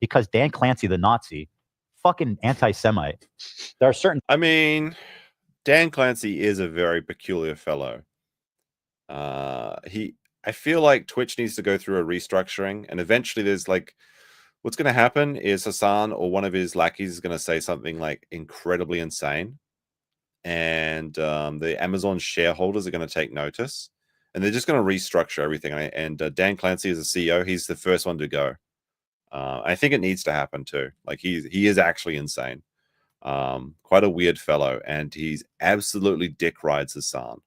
Speaker 17: because Dan Clancy, the Nazi, fucking anti-Semite. There are certain.
Speaker 1: I mean, Dan Clancy is a very peculiar fellow. I feel like Twitch needs to go through a restructuring, and eventually there's like. What's going to happen is Hasan or one of his lackeys is going to say something like incredibly insane. And the Amazon shareholders are going to take notice. And they're just going to restructure everything. And Dan Clancy is the CEO. He's the first one to go. I think it needs to happen too. Like he is actually insane. Quite a weird fellow. And he's absolutely dick rides Hasan.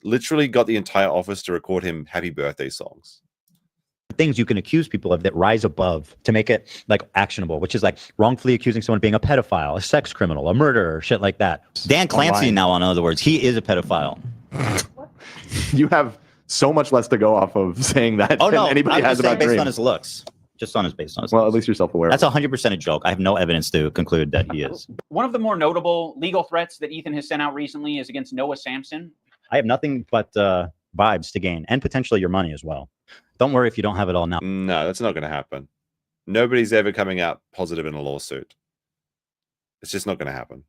Speaker 1: literally got the entire office to record him happy birthday songs.
Speaker 17: Things you can accuse people of that rise above to make it like actionable, which is like wrongfully accusing someone of being a pedophile, a sex criminal, a murderer, shit like that. Dan Clancy
Speaker 4: Online.
Speaker 17: now, in other words, he is a pedophile.
Speaker 4: You have so much less to go off of saying that
Speaker 17: Oh
Speaker 4: than
Speaker 17: no,
Speaker 4: anybody
Speaker 17: I'm
Speaker 4: has
Speaker 17: just saying
Speaker 4: about
Speaker 17: based
Speaker 4: Dream.
Speaker 17: on his looks. Just on his based on his
Speaker 4: Well,
Speaker 17: looks.
Speaker 4: at least you're self-aware.
Speaker 17: That's 100% a joke. I have no evidence to conclude that he is.
Speaker 2: One of the more notable legal threats that Ethan has sent out recently is against Noah Samson.
Speaker 17: I have nothing but vibes to gain and potentially your money as well. Don't worry if you don't have it all now.
Speaker 1: No, that's not going to happen. Nobody's ever coming out positive in a lawsuit. It's just not going to happen.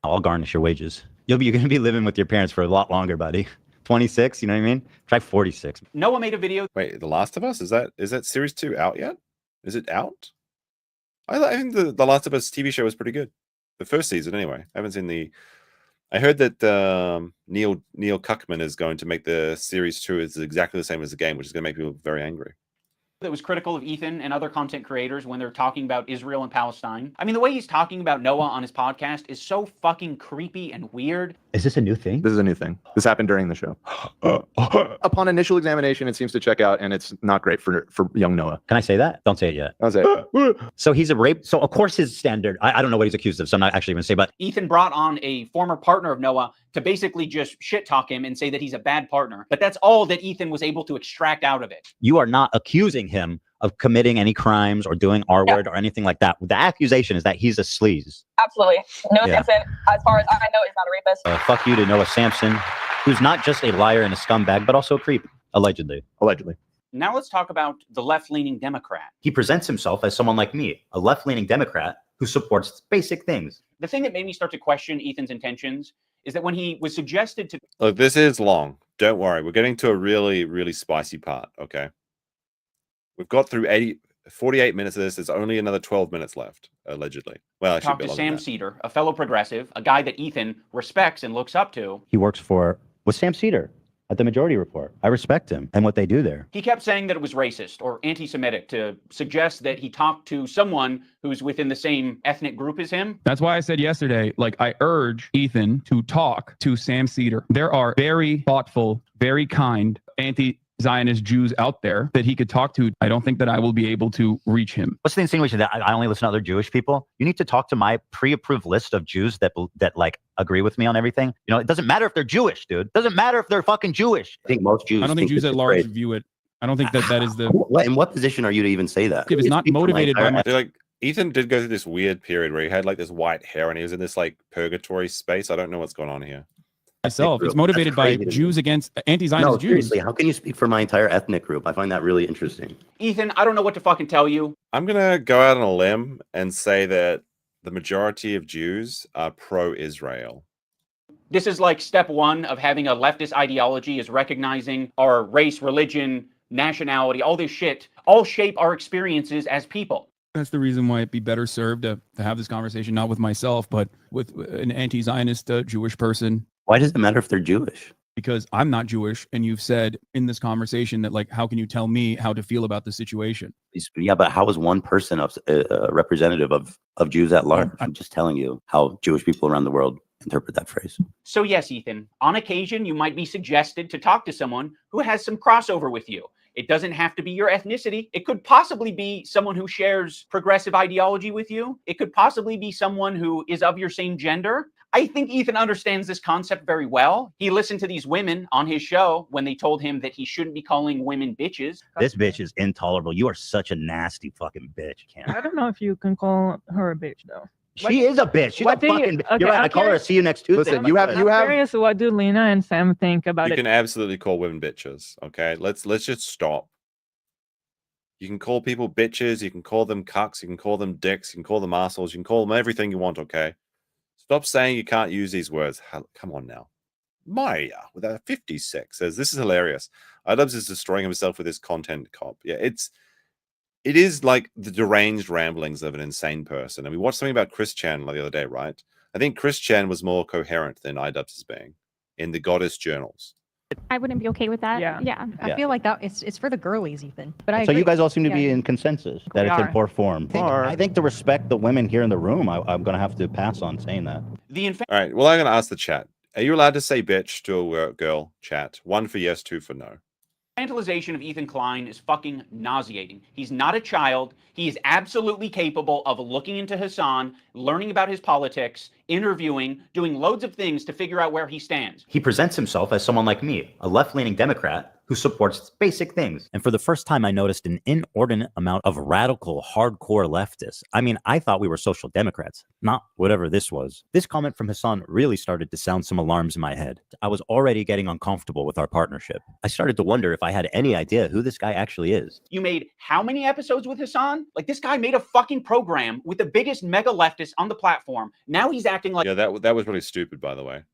Speaker 17: I'll garnish your wages. You're going to be living with your parents for a lot longer, buddy. 26, you know what I mean? Try 46.
Speaker 2: Noah made a video.
Speaker 1: Wait, The Last of Us? Is that series 2 out yet? Is it out? I think the Last of Us TV show was pretty good. The first season, anyway. I haven't seen the. I heard that Neil Cuckman is going to make the series 2 is exactly the same as the game, which is going to make people very angry.
Speaker 2: That was critical of Ethan and other content creators when they're talking about Israel and Palestine. I mean, the way he's talking about Noah on his podcast is so fucking creepy and weird.
Speaker 17: Is this a new thing?
Speaker 4: This is a new thing. This happened during the show. Upon initial examination, it seems to check out, and it's not great for young Noah.
Speaker 17: Can I say that? Don't say it yet.
Speaker 4: I'll say it.
Speaker 17: So he's a rape. So of course his standard. I don't know what he's accused of, so I'm not actually going to say. But
Speaker 2: Ethan brought on a former partner of Noah to basically just shit talk him and say that he's a bad partner. But that's all that Ethan was able to extract out of it.
Speaker 17: you are not accusing him of committing any crimes or doing R-word or anything like that. The accusation is that he's a sleaze.
Speaker 21: Absolutely. Noah
Speaker 17: Yeah.
Speaker 21: Samson, as far as I know, is not a rapist.
Speaker 17: Fuck you to Noah Samson, who's not just a liar and a scumbag, but also a creep, allegedly.
Speaker 4: Allegedly.
Speaker 2: Now let's talk about the left-leaning Democrat.
Speaker 17: He presents himself as someone like me, a left-leaning Democrat who supports basic things.
Speaker 2: The thing that made me start to question Ethan's intentions is that when he was suggested to...
Speaker 1: Look, this is long. Don't worry. We're getting to a really, really spicy part, okay? We've got through 48 minutes of this. There's only another 12 minutes left, allegedly. Well, actually,
Speaker 2: talk to Sam Cedar, a fellow progressive, a guy that Ethan respects and looks up to.
Speaker 17: He works with Sam Cedar at the Majority Report. I respect him and what they do there.
Speaker 2: He kept saying that it was racist or anti-Semitic to suggest that he talked to someone who's within the same ethnic group as him.
Speaker 13: That's why I said yesterday, like, I urge Ethan to talk to Sam Cedar. There are very thoughtful, very kind anti-Zionist Jews out there that he could talk to. I don't think that I will be able to reach him.
Speaker 17: What's the insinuation that I only listen to other Jewish people? You need to talk to my pre-approved list of Jews that like agree with me on everything. You know, it doesn't matter if they're Jewish, dude. It doesn't matter if they're fucking Jewish.
Speaker 14: I think most Jews.
Speaker 13: I don't think Jews at large view it. I don't think that is the.
Speaker 14: In what position are you to even say that?
Speaker 13: If it's not motivated by my.
Speaker 1: Like, Ethan did go through this weird period where he had like this white hair and he was in this like purgatory space. I don't know what's going on here.
Speaker 13: Myself, it's motivated by Jews against anti-Zionist
Speaker 14: No,
Speaker 13: Jews.
Speaker 14: seriously, how can you speak for my entire ethnic group? I find that really interesting.
Speaker 2: Ethan, I don't know what to fucking tell you.
Speaker 1: I'm going to go out on a limb and say that the majority of Jews are pro-Israel.
Speaker 2: This is like step one of having a leftist ideology, is recognizing our race, religion, nationality, all this shit, all shape our experiences as people.
Speaker 13: That's the reason why it'd be better served to have this conversation, not with myself, but with an anti-Zionist Jewish person.
Speaker 14: Why does it matter if they're Jewish?
Speaker 13: Because I'm not Jewish, and you've said in this conversation that, like, how can you tell me how to feel about the situation?
Speaker 14: Yeah, but how is one person a representative of Jews at large? I'm just telling you how Jewish people around the world interpret that phrase.
Speaker 2: So yes, Ethan, on occasion, you might be suggested to talk to someone who has some crossover with you. It doesn't have to be your ethnicity. It could possibly be someone who shares progressive ideology with you. It could possibly be someone who is of your same gender. I think Ethan understands this concept very well. He listened to these women on his show when they told him that he shouldn't be calling women bitches.
Speaker 17: This bitch is intolerable. You are such a nasty fucking bitch, Cam.
Speaker 16: I don't know if you can call her a bitch though.
Speaker 17: She is a bitch. She's a fucking. You're right. I call her a see you next Tuesday.
Speaker 4: Listen, you have.
Speaker 16: I'm curious, what do Lena and Sam think about
Speaker 1: You
Speaker 16: it?
Speaker 1: can absolutely call women bitches. Okay, let's just stop. You can call people bitches. You can call them cucks. You can call them dicks. You can call them assholes. You can call them everything you want. Okay, stop saying you can't use these words. Come on now. Maya with a 56 says this is hilarious. Idubbbz is destroying himself with his content cop. Yeah, it is like the deranged ramblings of an insane person. And we watched something about Chris Chan the other day, right? I think Chris Chan was more coherent than Idubbbz is being in the Goddess journals.
Speaker 22: I wouldn't be okay with that. Yeah.
Speaker 17: I
Speaker 22: feel like that it's for the girlies, Ethan. But I
Speaker 17: So
Speaker 22: agree.
Speaker 17: you guys all seem to
Speaker 22: Yeah.
Speaker 17: be in consensus that it's in
Speaker 22: are.
Speaker 17: poor form. I think to respect the women here in the room, I'm going to have to pass on saying that.
Speaker 1: All right. Well, I'm going to ask the chat. Are you allowed to say bitch to a girl? Chat. 1 for yes, 2 for no.
Speaker 2: Infantilization of Ethan Klein is fucking nauseating. He's not a child. He is absolutely capable of looking into Hasan, learning about his politics, interviewing, doing loads of things to figure out where he stands.
Speaker 17: He presents himself as someone like me, a left-leaning Democrat who supports basic things. And for the first time, I noticed an inordinate amount of radical, hardcore leftists. I mean, I thought we were social democrats, not whatever this was. This comment from Hasan really started to sound some alarms in my head. I was already getting uncomfortable with our partnership. I started to wonder if I had any idea who this guy actually is.
Speaker 2: You made how many episodes with Hasan? Like, this guy made a fucking program with the biggest mega leftist on the platform. Now he's acting like...
Speaker 1: Yeah, that was really stupid, by the way.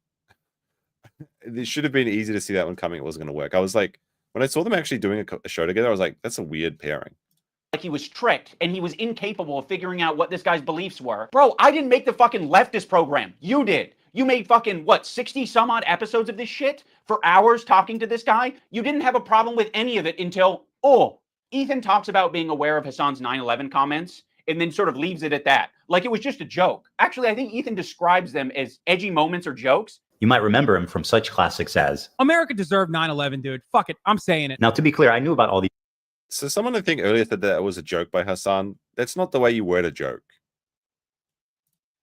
Speaker 1: It should have been easy to see that one coming. It wasn't going to work. I was like, when I saw them actually doing a show together, I was like, that's a weird pairing.
Speaker 2: Like he was tricked and he was incapable of figuring out what this guy's beliefs were. Bro, I didn't make the fucking leftist program. You did. You made fucking, what, 60 some odd episodes of this shit for hours talking to this guy? You didn't have a problem with any of it until, Ethan talks about being aware of Hasan's 9/11 comments and then sort of leaves it at that. Like it was just a joke. Actually, I think Ethan describes them as edgy moments or jokes.
Speaker 17: You might remember him from such classics as
Speaker 6: America deserved 9/11, dude. Fuck it. I'm saying it.
Speaker 17: Now, to be clear, I knew about all these.
Speaker 1: So someone I think earlier said that was a joke by Hasan. That's not the way you word a joke.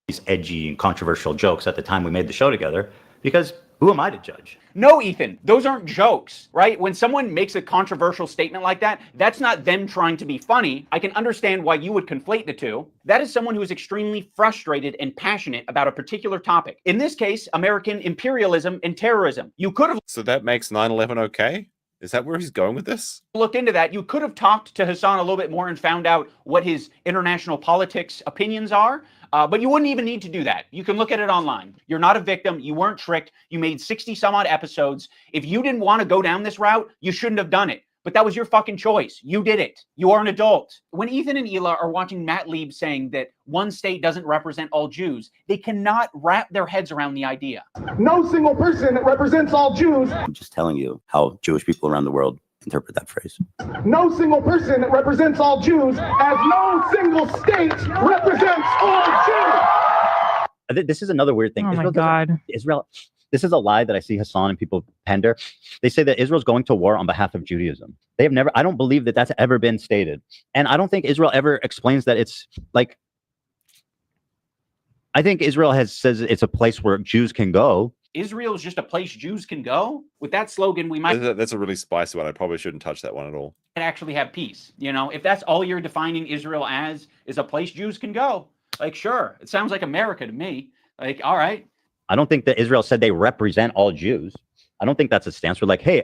Speaker 17: These edgy and controversial jokes at the time we made the show together, because who am I to judge?
Speaker 2: No, Ethan, those aren't jokes, right? When someone makes a controversial statement like that, that's not them trying to be funny. I can understand why you would conflate the two. That is someone who is extremely frustrated and passionate about a particular topic. In this case, American imperialism and terrorism. You could have...
Speaker 1: So that makes 9/11 okay? Is that where he's going with this?
Speaker 2: Looked into that. You could have talked to Hasan a little bit more and found out what his international politics opinions are. But you wouldn't even need to do that. You can look at it online. You're not a victim. You weren't tricked. You made 60 some odd episodes. If you didn't want to go down this route, you shouldn't have done it. But that was your fucking choice. You did it. You are an adult. When Ethan and Hila are watching Matt Lieb saying that one state doesn't represent all Jews, they cannot wrap their heads around the idea.
Speaker 7: No single person represents all Jews.
Speaker 14: I'm just telling you how Jewish people around the world interpret that phrase.
Speaker 7: No single person represents all Jews, as no single state represents all Jews.
Speaker 17: This is another weird thing.
Speaker 16: Oh my God.
Speaker 17: Israel. This is a lie that I see Hasan and people pender. They say that Israel's going to war on behalf of Judaism. They have never, I don't believe that that's ever been stated. And I don't think Israel ever explains that it's like, I think Israel says it's a place where Jews can go.
Speaker 2: Israel is just a place Jews can go. With that slogan, we might...
Speaker 1: That's a really spicy one. I probably shouldn't touch that one at all.
Speaker 2: Actually have peace. You know, if that's all you're defining Israel as, is a place Jews can go. Like, sure. It sounds like America to me. Like, all right.
Speaker 17: I don't think that Israel said they represent all Jews. I don't think that's a stance. We're like, hey,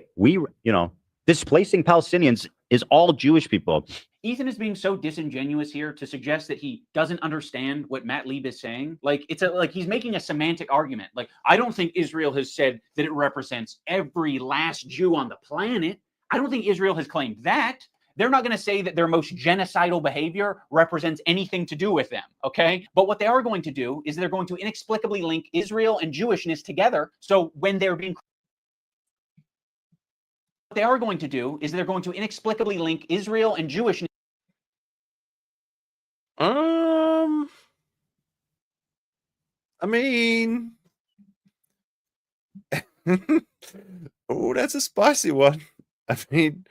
Speaker 17: displacing Palestinians is all Jewish people.
Speaker 2: Ethan is being so disingenuous here to suggest that he doesn't understand what Matt Lieb is saying. Like, like he's making a semantic argument. Like, I don't think Israel has said that it represents every last Jew on the planet. I don't think Israel has claimed that. They're not going to say that their most genocidal behavior represents anything to do with them, okay? But what they are going to do is they're going to inexplicably link Israel and Jewishness together. So when they're being... What they are going to do is they're going to inexplicably link Israel and Jewishness...
Speaker 1: I mean... Oh, that's a spicy one. I mean...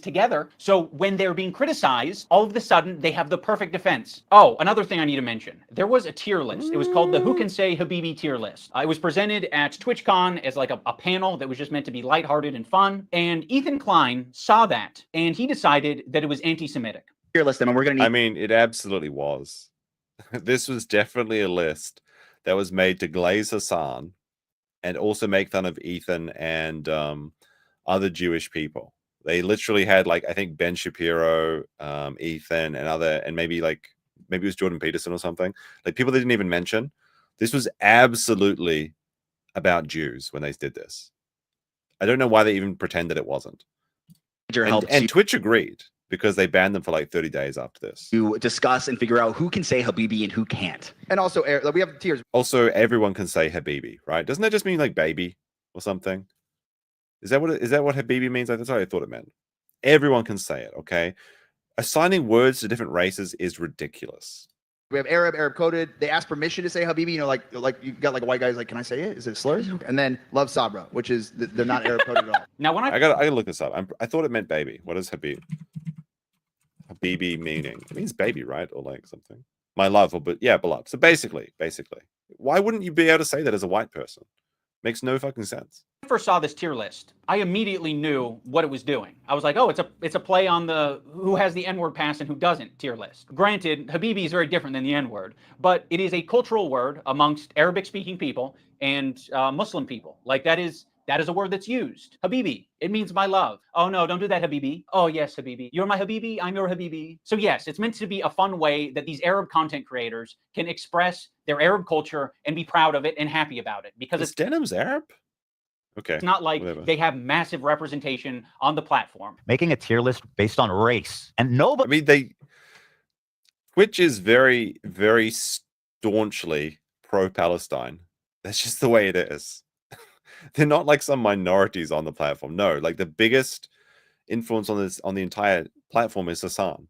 Speaker 2: together, so when they're being criticized, all of a sudden they have the perfect defense. Oh, another thing I need to mention. There was a tier list. It was called the Who Can Say Habibi tier list. It was presented at TwitchCon as like a panel that was just meant to be lighthearted and fun. And Ethan Klein saw that, and he decided that it was anti-Semitic.
Speaker 23: Tier list, and we're gonna need...
Speaker 1: I mean, it absolutely was. This was definitely a list that was made to glaze Hasan and also make fun of Ethan and other Jewish people. They literally had, like, I think Ben Shapiro, Ethan, and maybe it was Jordan Peterson or something. Like, people they didn't even mention. This was absolutely about Jews when they did this. I don't know why they even pretended it wasn't. And Twitch agreed because they banned them for like 30 days after this.
Speaker 23: To discuss and figure out who can say Habibi and who can't. And also, we have tiers.
Speaker 1: Also, everyone can say Habibi, right? Doesn't that just mean like baby or something? Is that what Habibi means? That's what I thought it meant. Everyone can say it, okay? Assigning words to different races is ridiculous.
Speaker 23: We have Arab coded. They ask permission to say Habibi. You know, like you got like a white guy's like, can I say it? Is it slurs? And then love Sabra, which is they're not Arab coded at all.
Speaker 2: Now when
Speaker 1: I gotta look this up. I thought it meant baby. What does Habibi meaning? It means baby, right? Or like something. My love, or but yeah, beloved. So basically, why wouldn't you be able to say that as a white person? Makes no fucking sense.
Speaker 2: I first saw this tier list, I immediately knew what it was doing. I was like, oh, it's a play on the who has the N-word pass and who doesn't tier list. Granted, Habibi is very different than the N-word, but it is a cultural word amongst Arabic-speaking people and Muslim people. Like that is a word that's used. Habibi, it means my love. Oh no, don't do that, Habibi. Oh yes, Habibi. You're my Habibi, I'm your Habibi. So yes, it's meant to be a fun way that these Arab content creators can express their Arab culture and be proud of it and happy about it. Because it's
Speaker 1: denim's Arab? Okay.
Speaker 2: It's not like they have massive representation on the platform.
Speaker 17: Making a tier list based on race. And nobody...
Speaker 1: I mean, Twitch is very, very staunchly pro-Palestine. That's just the way it is. They're not like some minorities on the platform. No, like the biggest influence on the entire platform is Hasan.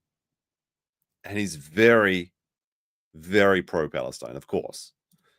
Speaker 1: And he's very, very pro-Palestine, of course.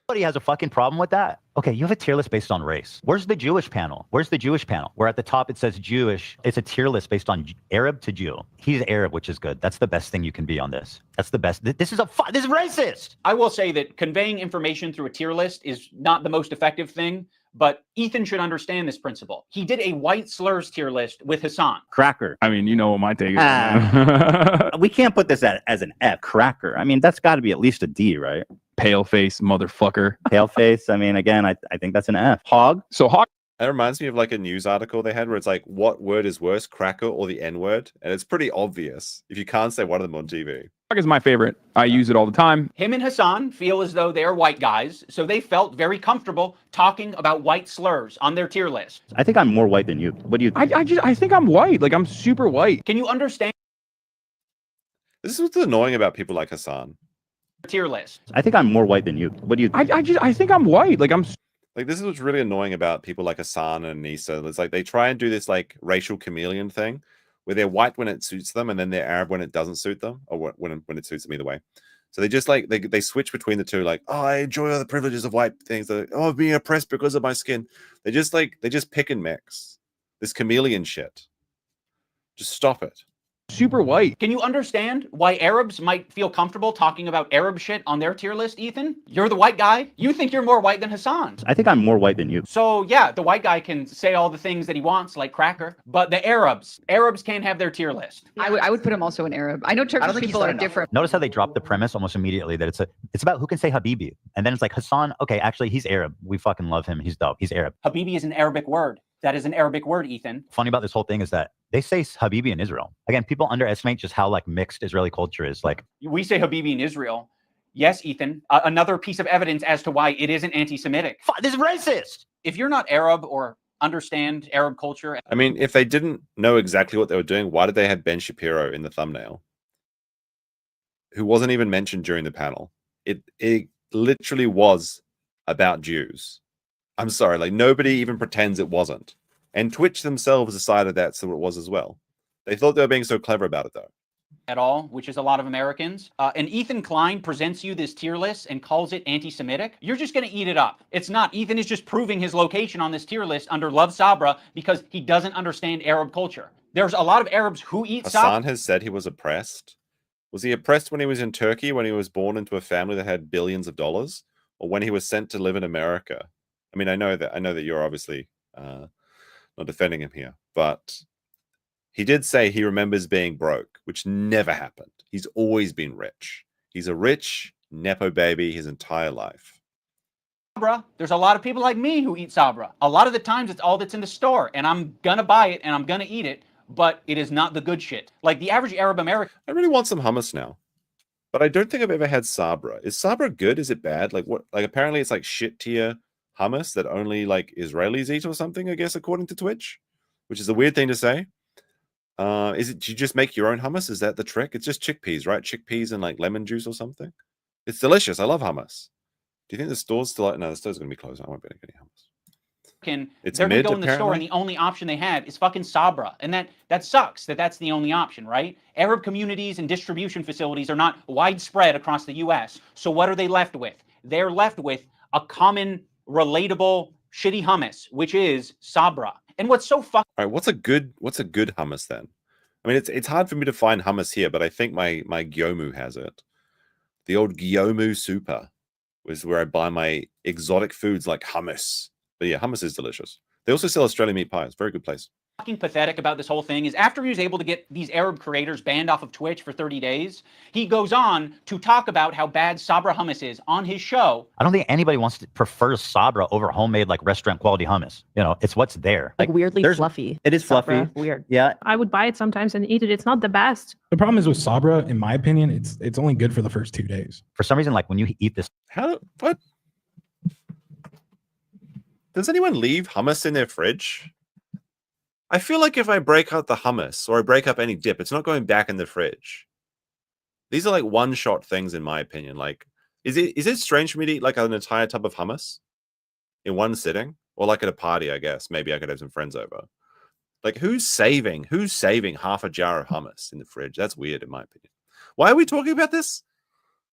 Speaker 17: Nobody has a fucking problem with that. Okay, you have a tier list based on race. Where's the Jewish panel? Where's the Jewish panel? Where at the top it says Jewish. It's a tier list based on Arab to Jew. He's Arab, which is good. That's the best thing you can be on this. That's the best. This is racist.
Speaker 2: I will say that conveying information through a tier list is not the most effective thing, but Ethan should understand this principle. He did a white slurs tier list with Hasan.
Speaker 14: Cracker.
Speaker 19: I mean, you know what my take is.
Speaker 14: We can't put this as an F. Cracker. I mean, that's got to be at least a D, right?
Speaker 19: Pale face motherfucker.
Speaker 14: Pale face. I mean, again, I think that's an F. Hog.
Speaker 19: So hog.
Speaker 1: That reminds me of like a news article they had where it's like, what word is worse, cracker or the N-word? And it's pretty obvious if you can't say one of them on TV.
Speaker 19: Hog is my favorite. I use it all the time.
Speaker 2: Him and Hasan feel as though they are white guys, so they felt very comfortable talking about white slurs on their tier list.
Speaker 14: I think I'm more white than you. What do you think?
Speaker 19: I think I'm white. Like, I'm super white.
Speaker 2: Can you understand?
Speaker 1: This is what's annoying about people like Hasan.
Speaker 2: Tier list.
Speaker 14: I think I'm more white than you. What do you think?
Speaker 19: I think I'm white. Like,
Speaker 1: Like, this is what's really annoying about people like Hasan and Nisa. It's like they try and do this like racial chameleon thing where they're white when it suits them and then they're Arab when it doesn't suit them, or when it suits them, either way. So they just like they switch between the two, like, oh, I enjoy all the privileges of white things. Like, oh, I'm being oppressed because of my skin. They just pick and mix this chameleon shit. Just stop it.
Speaker 19: Super white.
Speaker 2: Can you understand why Arabs might feel comfortable talking about Arab shit on their tier list, Ethan? You're the white guy. You think you're more white than Hasan.
Speaker 14: I think I'm more white than you.
Speaker 2: So yeah, the white guy can say all the things that he wants, like cracker, but the Arabs can't have their tier list.
Speaker 5: I would put him also in Arab. I know Turkish people are different.
Speaker 17: Notice how they drop the premise almost immediately that it's about who can say Habibi. And then it's like Hasan, okay, actually he's Arab. We fucking love him. He's dope. He's Arab.
Speaker 2: Habibi is an Arabic word. That is an Arabic word, Ethan.
Speaker 17: Funny about this whole thing is that they say Habibi in Israel. Again, people underestimate just how like mixed Israeli culture is. Like,
Speaker 2: we say Habibi in Israel. Yes, Ethan. Another piece of evidence as to why it isn't anti-Semitic.
Speaker 17: This is racist.
Speaker 2: If you're not Arab or understand Arab culture.
Speaker 1: I mean, if they didn't know exactly what they were doing, why did they have Ben Shapiro in the thumbnail? Who wasn't even mentioned during the panel. It literally was about Jews. I'm sorry, like nobody even pretends it wasn't. And Twitch themselves decided that's what it was as well. They thought they were being so clever about it though.
Speaker 2: At all, which is a lot of Americans. And Ethan Klein presents you this tier list and calls it anti-Semitic. You're just going to eat it up. It's not. Ethan is just proving his location on this tier list under Love Sabra because he doesn't understand Arab culture. There's a lot of Arabs who eat Sabra.
Speaker 1: Hasan has said he was oppressed. Was he oppressed when he was in Turkey, when he was born into a family that had billions of dollars, or when he was sent to live in America? I mean, I know that you're obviously not defending him here, but he did say he remembers being broke, which never happened. He's always been rich. He's a rich Nepo baby his entire life.
Speaker 2: Sabra. There's a lot of people like me who eat Sabra. A lot of the times it's all that's in the store, and I'm going to buy it and I'm going to eat it, but it is not the good shit. Like the average Arab American.
Speaker 1: I really want some hummus now, but I don't think I've ever had Sabra. Is Sabra good? Is it bad? Like what? Like apparently it's like shit tier hummus that only like Israelis eat or something, I guess, according to Twitch, which is a weird thing to say. Do you just make your own hummus? Is that the trick? It's just chickpeas, right? Chickpeas and like lemon juice or something. It's delicious. I love hummus. Do you think the store's still like, no, the store's going to be closed. I won't be getting hummus. It's
Speaker 2: they're gonna
Speaker 1: mid,
Speaker 2: go in the store and
Speaker 1: apparently.
Speaker 2: the only option they have is fucking Sabra, and that sucks. That's the only option, right? Arab communities and distribution facilities are not widespread across the U.S. So what are they left with? They're left with a common, relatable, shitty hummus, which is Sabra. And what's so fucking
Speaker 1: All right, what's a good hummus then? I mean, it's hard for me to find hummus here, but I think my Gyomu has it. The old Gyomu Super was where I buy my exotic foods like hummus. But yeah, hummus is delicious. They also sell Australian meat pies. Very good place.
Speaker 2: pathetic about this whole thing is after he was able to get these Arab creators banned off of Twitch for 30 days, he goes on to talk about how bad Sabra hummus is on his show.
Speaker 17: I don't think anybody prefers Sabra over homemade like restaurant quality hummus. You know, it's what's there.
Speaker 15: Like weirdly fluffy.
Speaker 17: It is
Speaker 15: Sabra.
Speaker 17: fluffy.
Speaker 15: Weird.
Speaker 17: Yeah.
Speaker 22: I would buy it sometimes and eat it. It's not the best.
Speaker 8: The problem is with Sabra, in my opinion, it's only good for the first 2 days.
Speaker 17: For some reason, like when you eat this.
Speaker 1: What? Does anyone leave hummus in their fridge? I feel like if I break out the hummus or I break up any dip, it's not going back in the fridge. These are like one-shot things, in my opinion. Like, is it strange for me to eat like an entire tub of hummus in one sitting, or like at a party? I guess maybe I could have some friends over. Like, who's saving half a jar of hummus in the fridge? That's weird, in my opinion. Why are we talking about this?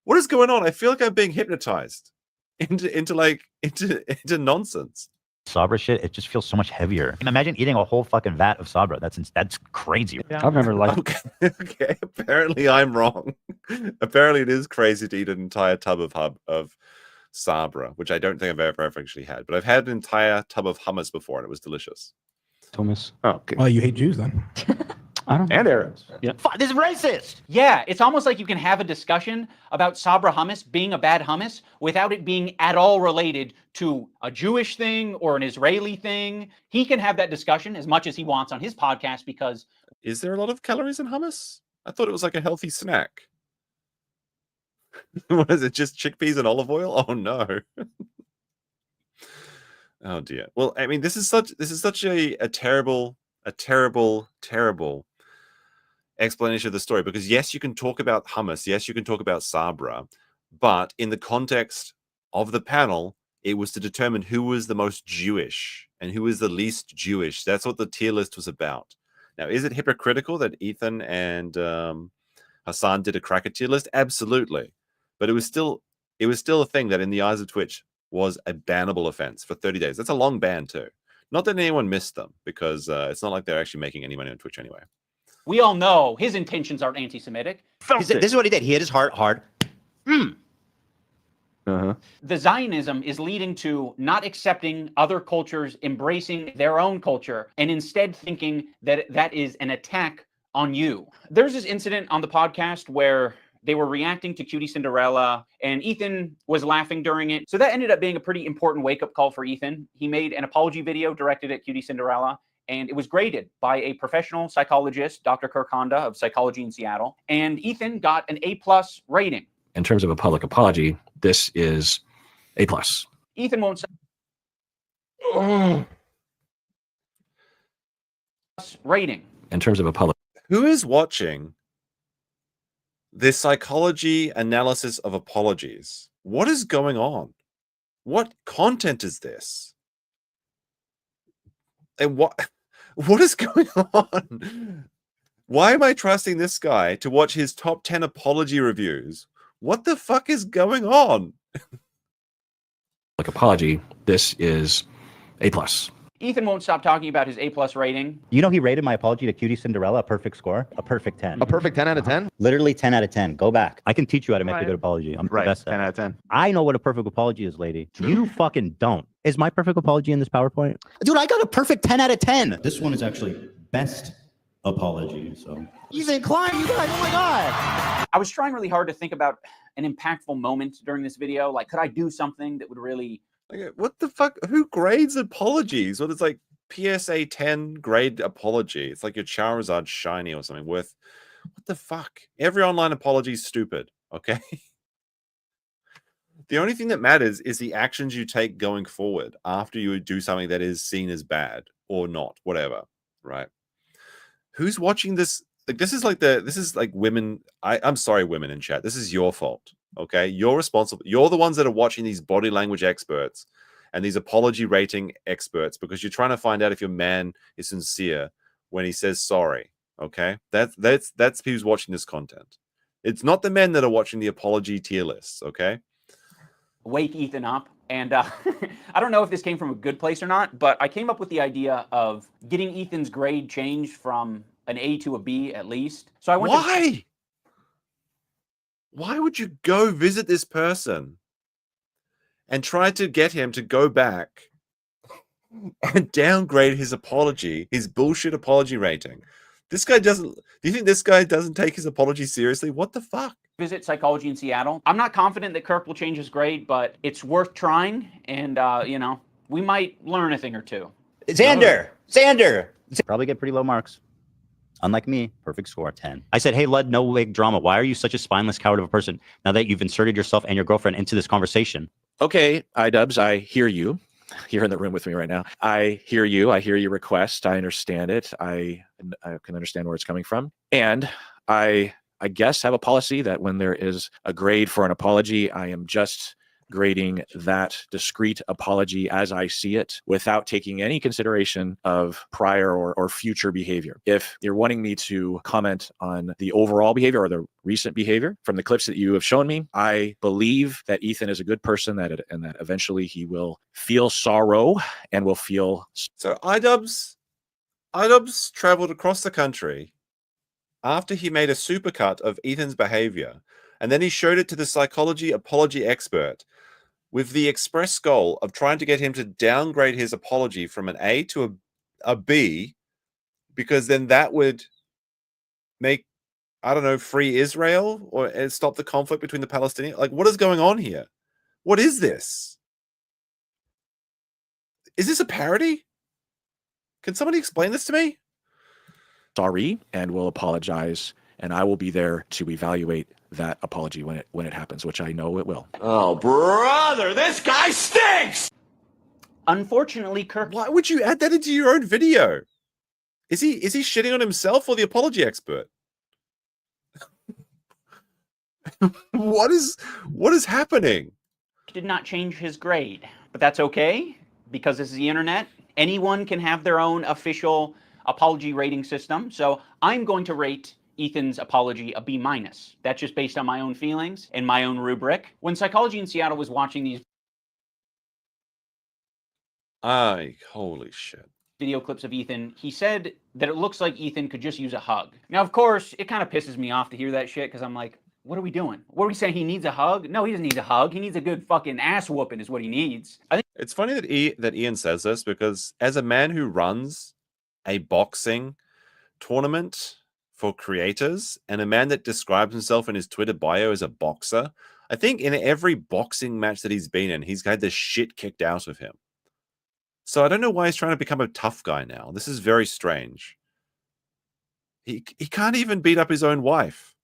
Speaker 1: What is going on? I feel like I'm being hypnotized into nonsense.
Speaker 17: Sabra shit, it just feels so much heavier. And imagine eating a whole fucking vat of Sabra. That's crazy.
Speaker 19: Yeah. I remember like
Speaker 1: okay, apparently I'm wrong. Apparently it is crazy to eat an entire tub of Sabra, which I don't think I've ever actually had. But I've had an entire tub of hummus before, and it was delicious.
Speaker 19: Thomas.
Speaker 8: Oh, okay. Well, you hate Jews then.
Speaker 19: I don't. And Arabs.
Speaker 17: Yeah. This is racist.
Speaker 2: Yeah, it's almost like you can have a discussion about Sabra hummus being a bad hummus without it being at all related to a Jewish thing or an Israeli thing. He can have that discussion as much as he wants on his podcast because...
Speaker 1: Is there a lot of calories in hummus? I thought it was like a healthy snack. What is it, just chickpeas and olive oil? Oh no. Oh dear. Well, I mean, this is such a terrible explanation of the story, because yes, you can talk about hummus, yes, you can talk about Sabra, but in the context of the panel, it was to determine who was the most Jewish and who was the least Jewish. That's what the tier list was about. Now, is it hypocritical that Ethan and Hasan did a cracker tier list? Absolutely. But it was still a thing that in the eyes of Twitch was a bannable offense for 30 days. That's a long ban too. Not that anyone missed them, because it's not like they're actually making any money on Twitch anyway.
Speaker 2: We all know his intentions aren't anti-Semitic.
Speaker 17: This is what he did. He hit his heart hard.
Speaker 2: The Zionism is leading to not accepting other cultures, embracing their own culture, and instead thinking that that is an attack on you. There's this incident on the podcast where they were reacting to Cutie Cinderella, and Ethan was laughing during it. So that ended up being a pretty important wake-up call for Ethan. He made an apology video directed at Cutie Cinderella, and it was graded by a professional psychologist, Dr. Kirk Honda of Psychology in Seattle. And Ethan got an A+ rating.
Speaker 9: In terms of a public apology, this is A+.
Speaker 2: Ethan won't rating.
Speaker 9: In terms of a public...
Speaker 1: Who is watching this psychology analysis of apologies? What is going on? What content is this? And what is going on? Why am I trusting this guy to watch his top 10 apology reviews? What the fuck is going on?
Speaker 9: Like apology, this is A+.
Speaker 2: Ethan won't stop talking about his A+ rating.
Speaker 17: You know, he rated my apology to Cutie Cinderella a perfect score, a perfect 10.
Speaker 4: A perfect 10 out of 10?
Speaker 17: Literally 10 out of 10. Go back. I can teach you how to make a good apology. I'm the best at
Speaker 4: 10 out of 10.
Speaker 17: I know what a perfect apology is, lady. You fucking don't. Is my perfect apology in this PowerPoint? Dude, I got a perfect 10 out of 10.
Speaker 20: This one is actually best apology, so.
Speaker 17: Ethan Klein, you guys, oh my God.
Speaker 2: I was trying really hard to think about an impactful moment during this video. Like, could I do something that would really...
Speaker 1: Like, what the fuck? Who grades apologies? What is like PSA 10 grade apology? It's like your Charizard shiny or something worth... What the fuck? Every online apology is stupid, okay? The only thing that matters is the actions you take going forward after you do something that is seen as bad or not, whatever, right? Who's watching this? Like, this is like women. I'm sorry, women in chat. This is your fault, okay? You're responsible. You're the ones that are watching these body language experts and these apology rating experts because you're trying to find out if your man is sincere when he says sorry. Okay, that's who's watching this content. It's not the men that are watching the apology tier lists. Okay,
Speaker 2: wake Ethan up. And I don't know if this came from a good place or not, but I came up with the idea of getting Ethan's grade changed from an A to a B at least. So I went.
Speaker 1: Why? Why would you go visit this person and try to get him to go back and downgrade his apology, his bullshit apology rating? This guy doesn't. Do you think this guy doesn't take his apology seriously? What the fuck?
Speaker 2: Visit psychology in Seattle. I'm not confident that Kirk will change his grade, but it's worth trying, and you know, we might learn a thing or two.
Speaker 17: Xander! Probably get pretty low marks. Unlike me, perfect score, 10. I said, hey, Lud, no leg drama. Why are you such a spineless coward of a person now that you've inserted yourself and your girlfriend into this conversation?
Speaker 9: Okay, Idubbbz, I hear you. You're in the room with me right now. I hear you. I hear your request. I understand it. I can understand where it's coming from. And I guess have a policy that when there is a grade for an apology, I am just grading that discrete apology as I see it without taking any consideration of prior or future behavior. If you're wanting me to comment on the overall behavior or the recent behavior from the clips that you have shown me, I believe that Ethan is a good person and that eventually he will feel sorrow and will feel.
Speaker 1: So Idubbbz traveled across the country after he made a supercut of Ethan's behavior, and then he showed it to the psychology apology expert with the express goal of trying to get him to downgrade his apology from an A to a B, because then that would make, I don't know, free Israel or stop the conflict between the Palestinians. Like, what is going on here? What is this? Is this a parody? Can somebody explain this to me?
Speaker 9: Sorry, and will apologize, and I will be there to evaluate that apology when it happens, which I know it will.
Speaker 1: Oh, brother, this guy stinks!
Speaker 2: Unfortunately, Kirk.
Speaker 1: Why would you add that into your own video? Is he shitting on himself or the apology expert? What is happening?
Speaker 2: Did not change his grade, but that's okay because this is the internet. Anyone can have their own official apology rating system. So I'm going to rate Ethan's apology a B-. That's just based on my own feelings and my own rubric. When Psychology in Seattle was watching these
Speaker 1: holy shit.
Speaker 2: video clips of Ethan, he said that it looks like Ethan could just use a hug. Now, of course, it kind of pisses me off to hear that shit because I'm like, what are we doing? What are we saying? He needs a hug? No, he doesn't need a hug. He needs a good fucking ass whooping is what he needs. I think
Speaker 1: it's funny that Ian says this because as a man who runs a boxing tournament for creators and a man that describes himself in his Twitter bio as a boxer, I think in every boxing match that he's been in, he's had the shit kicked out of him. So I don't know why he's trying to become a tough guy now. This is very strange. He can't even beat up his own wife.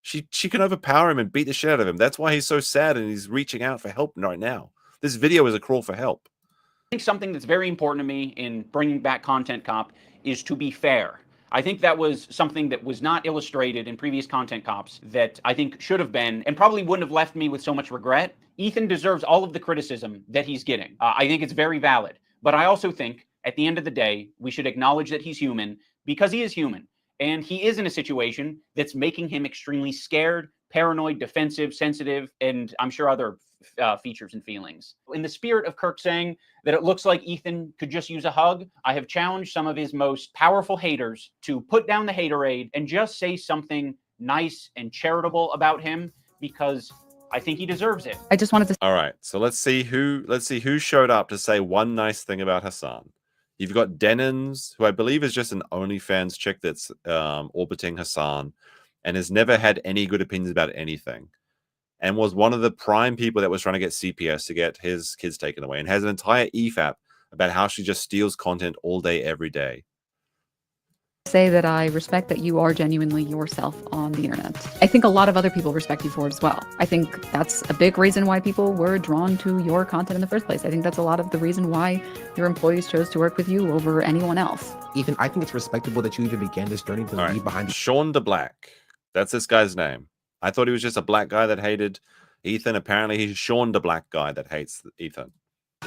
Speaker 1: She can overpower him and beat the shit out of him. That's why he's so sad and he's reaching out for help right now. This video is a call for help.
Speaker 2: I think something that's very important to me in bringing back Content Cop is to be fair. I think that was something that was not illustrated in previous Content Cops that I think should have been and probably wouldn't have left me with so much regret. Ethan deserves all of the criticism that he's getting. I think it's very valid. But I also think at the end of the day, we should acknowledge that he's human because he is human. And he is in a situation that's making him extremely scared, paranoid, defensive, sensitive, and I'm sure other features and feelings. In the spirit of Kirk saying that it looks like Ethan could just use a hug, I have challenged some of his most powerful haters to put down the haterade and just say something nice and charitable about him because I think he deserves it.
Speaker 5: I just wanted to.
Speaker 1: All right, so let's see who showed up to say one nice thing about Hasan. You've got Denons, who I believe is just an OnlyFans chick that's orbiting Hasan and has never had any good opinions about anything and was one of the prime people that was trying to get CPS to get his kids taken away and has an entire EFAP about how she just steals content all day, every day.
Speaker 5: Say that I respect that you are genuinely yourself on the internet. I think a lot of other people respect you for it as well. I think that's a big reason why people were drawn to your content in the first place. I think that's a lot of the reason why your employees chose to work with you over anyone else.
Speaker 3: Ethan, I think it's respectable that you even began this journey to leave behind.
Speaker 1: Sean DeBlack. That's this guy's name. I thought he was just a black guy that hated Ethan. Apparently he's Sean DeBlack guy that hates Ethan.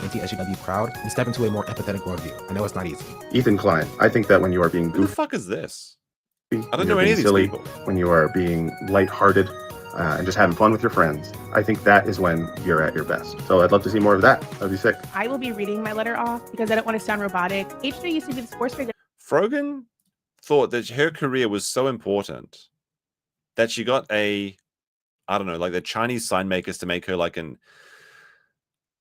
Speaker 3: anti-SJW crowd and step into a more empathetic worldview. I know it's not easy.
Speaker 10: Ethan Klein, I think that when you are being
Speaker 1: Who the
Speaker 10: goofy,
Speaker 1: fuck is this? I
Speaker 10: when
Speaker 1: don't
Speaker 10: you're
Speaker 1: know any
Speaker 10: being
Speaker 1: of these
Speaker 10: silly,
Speaker 1: people.
Speaker 10: when you are being lighthearted and just having fun with your friends, I think that is when you're at your best. So I'd love to see more of that. That'd be sick.
Speaker 22: I will be reading my letter off because I don't want to sound robotic. HJ used to do this course for
Speaker 1: Frogan thought that her career was so important that she got I don't know, like the Chinese sign makers to make her like an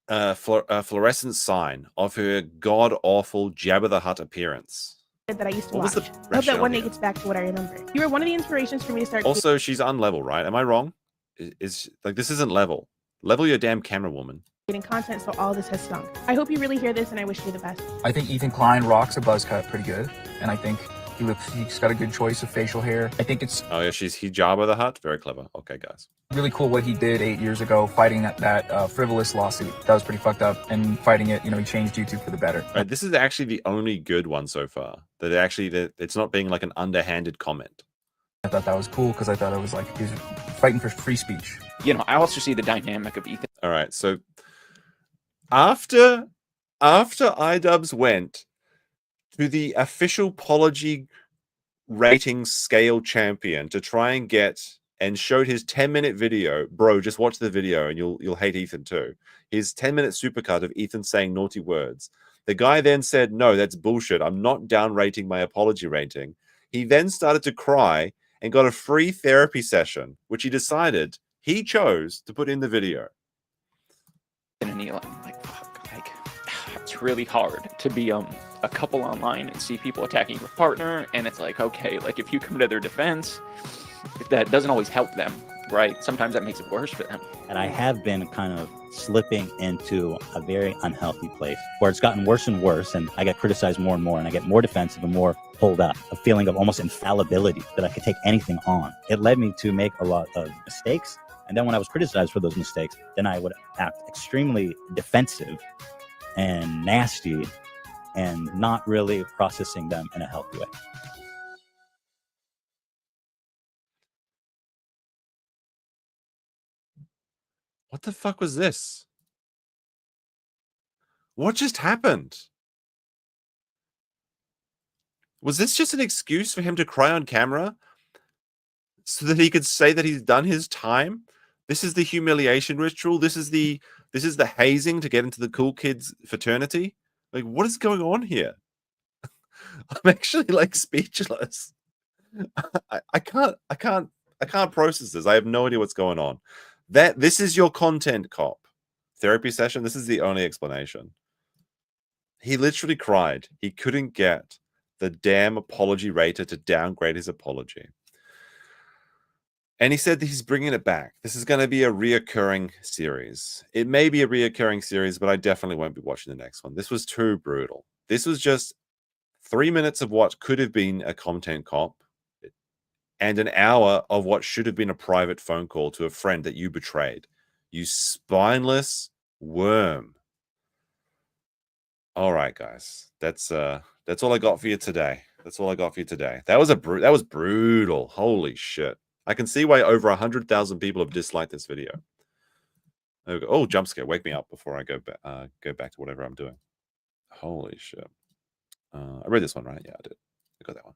Speaker 1: fluorescent sign of her god-awful Jabba the Hutt appearance.
Speaker 22: that I used to
Speaker 1: What was
Speaker 22: watch.
Speaker 1: the
Speaker 22: I hope
Speaker 1: rationale
Speaker 22: that one day
Speaker 1: here?
Speaker 22: gets back to what I remember. You were one of the inspirations for me to start.
Speaker 1: Also, she's unlevel, right? Am I wrong? Is like this isn't level. Level your damn camera, woman.
Speaker 22: Getting content, so all this has stunk. I hope you really hear this, and I wish you the best.
Speaker 11: I think Ethan Klein rocks a buzz cut pretty good, and I think he's got a good choice of facial hair. I think it's
Speaker 1: Oh yeah, he's Jabba the Hutt. Very clever. Okay, guys.
Speaker 11: really cool what he did 8 years ago, fighting that frivolous lawsuit. That was pretty fucked up, and fighting it, he changed YouTube for the better.
Speaker 1: Right, this is actually the only good one so far. That it's not being like an underhanded comment.
Speaker 11: I thought that was cool because I thought it was like he was fighting for free speech.
Speaker 2: I also see the dynamic of Ethan.
Speaker 1: All right, so after Idubbbz went to the official apology rating scale champion to try and get and showed his 10-minute video, bro, just watch the video and you'll hate Ethan too. His 10-minute supercut of Ethan saying naughty words. The guy then said, no, that's bullshit. I'm not down rating my apology rating. He then started to cry and got a free therapy session, which he chose to put in the video.
Speaker 2: And it's really hard to be a couple online and see people attacking your partner, and it's like, okay, like if you come to their defense, that doesn't always help them, right? Sometimes that makes it worse for them.
Speaker 17: And I have been kind of slipping into a very unhealthy place where it's gotten worse and worse, and I get criticized more and more, and I get more defensive and more pulled up, a feeling of almost infallibility that I could take anything on. It led me to make a lot of mistakes, and then when I was criticized for those mistakes, then I would act extremely defensive and nasty and not really processing them in a healthy way.
Speaker 1: What the fuck was this? What just happened? Was this just an excuse for him to cry on camera so that he could say that he's done his time? This is the humiliation ritual. This is the hazing to get into the cool kids fraternity. Like, what is going on here? I'm actually like speechless. I can't process this. I have no idea what's going on. This is your content cop therapy session. This is the only explanation. He literally cried. He couldn't get the damn apology rater to downgrade his apology. And he said that he's bringing it back. This is going to be a reoccurring series. It may be a reoccurring series, but I definitely won't be watching the next one. This was too brutal. This was just 3 minutes of what could have been a content cop and an hour of what should have been a private phone call to a friend that you betrayed. You spineless worm. All right, guys. That's all I got for you today. That's all I got for you today. That was brutal. Holy shit. I can see why over 100,000 people have disliked this video. Oh, jump scare. Wake me up before I go back to whatever I'm doing. Holy shit. I read this one, right? Yeah, I did. I got that one.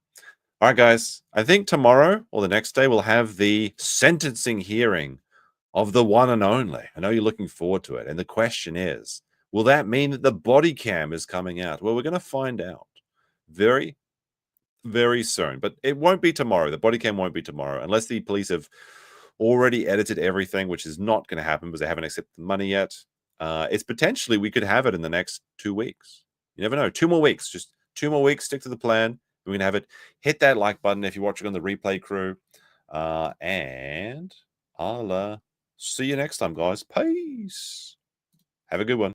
Speaker 1: All right, guys. I think tomorrow or the next day we'll have the sentencing hearing of the one and only. I know you're looking forward to it. And the question is, will that mean that the body cam is coming out? Well, we're going to find out very, very soon. But it won't be tomorrow. The body cam won't be tomorrow unless the police have already edited everything, which is not going to happen because they haven't accepted the money yet. It's potentially we could have it in the next 2 weeks. You never know. 2 more weeks. Just 2 more weeks. Stick to the plan. We're going to have it. Hit that like button if you're watching on the replay crew. And I'll see you next time, guys. Peace. Have a good one.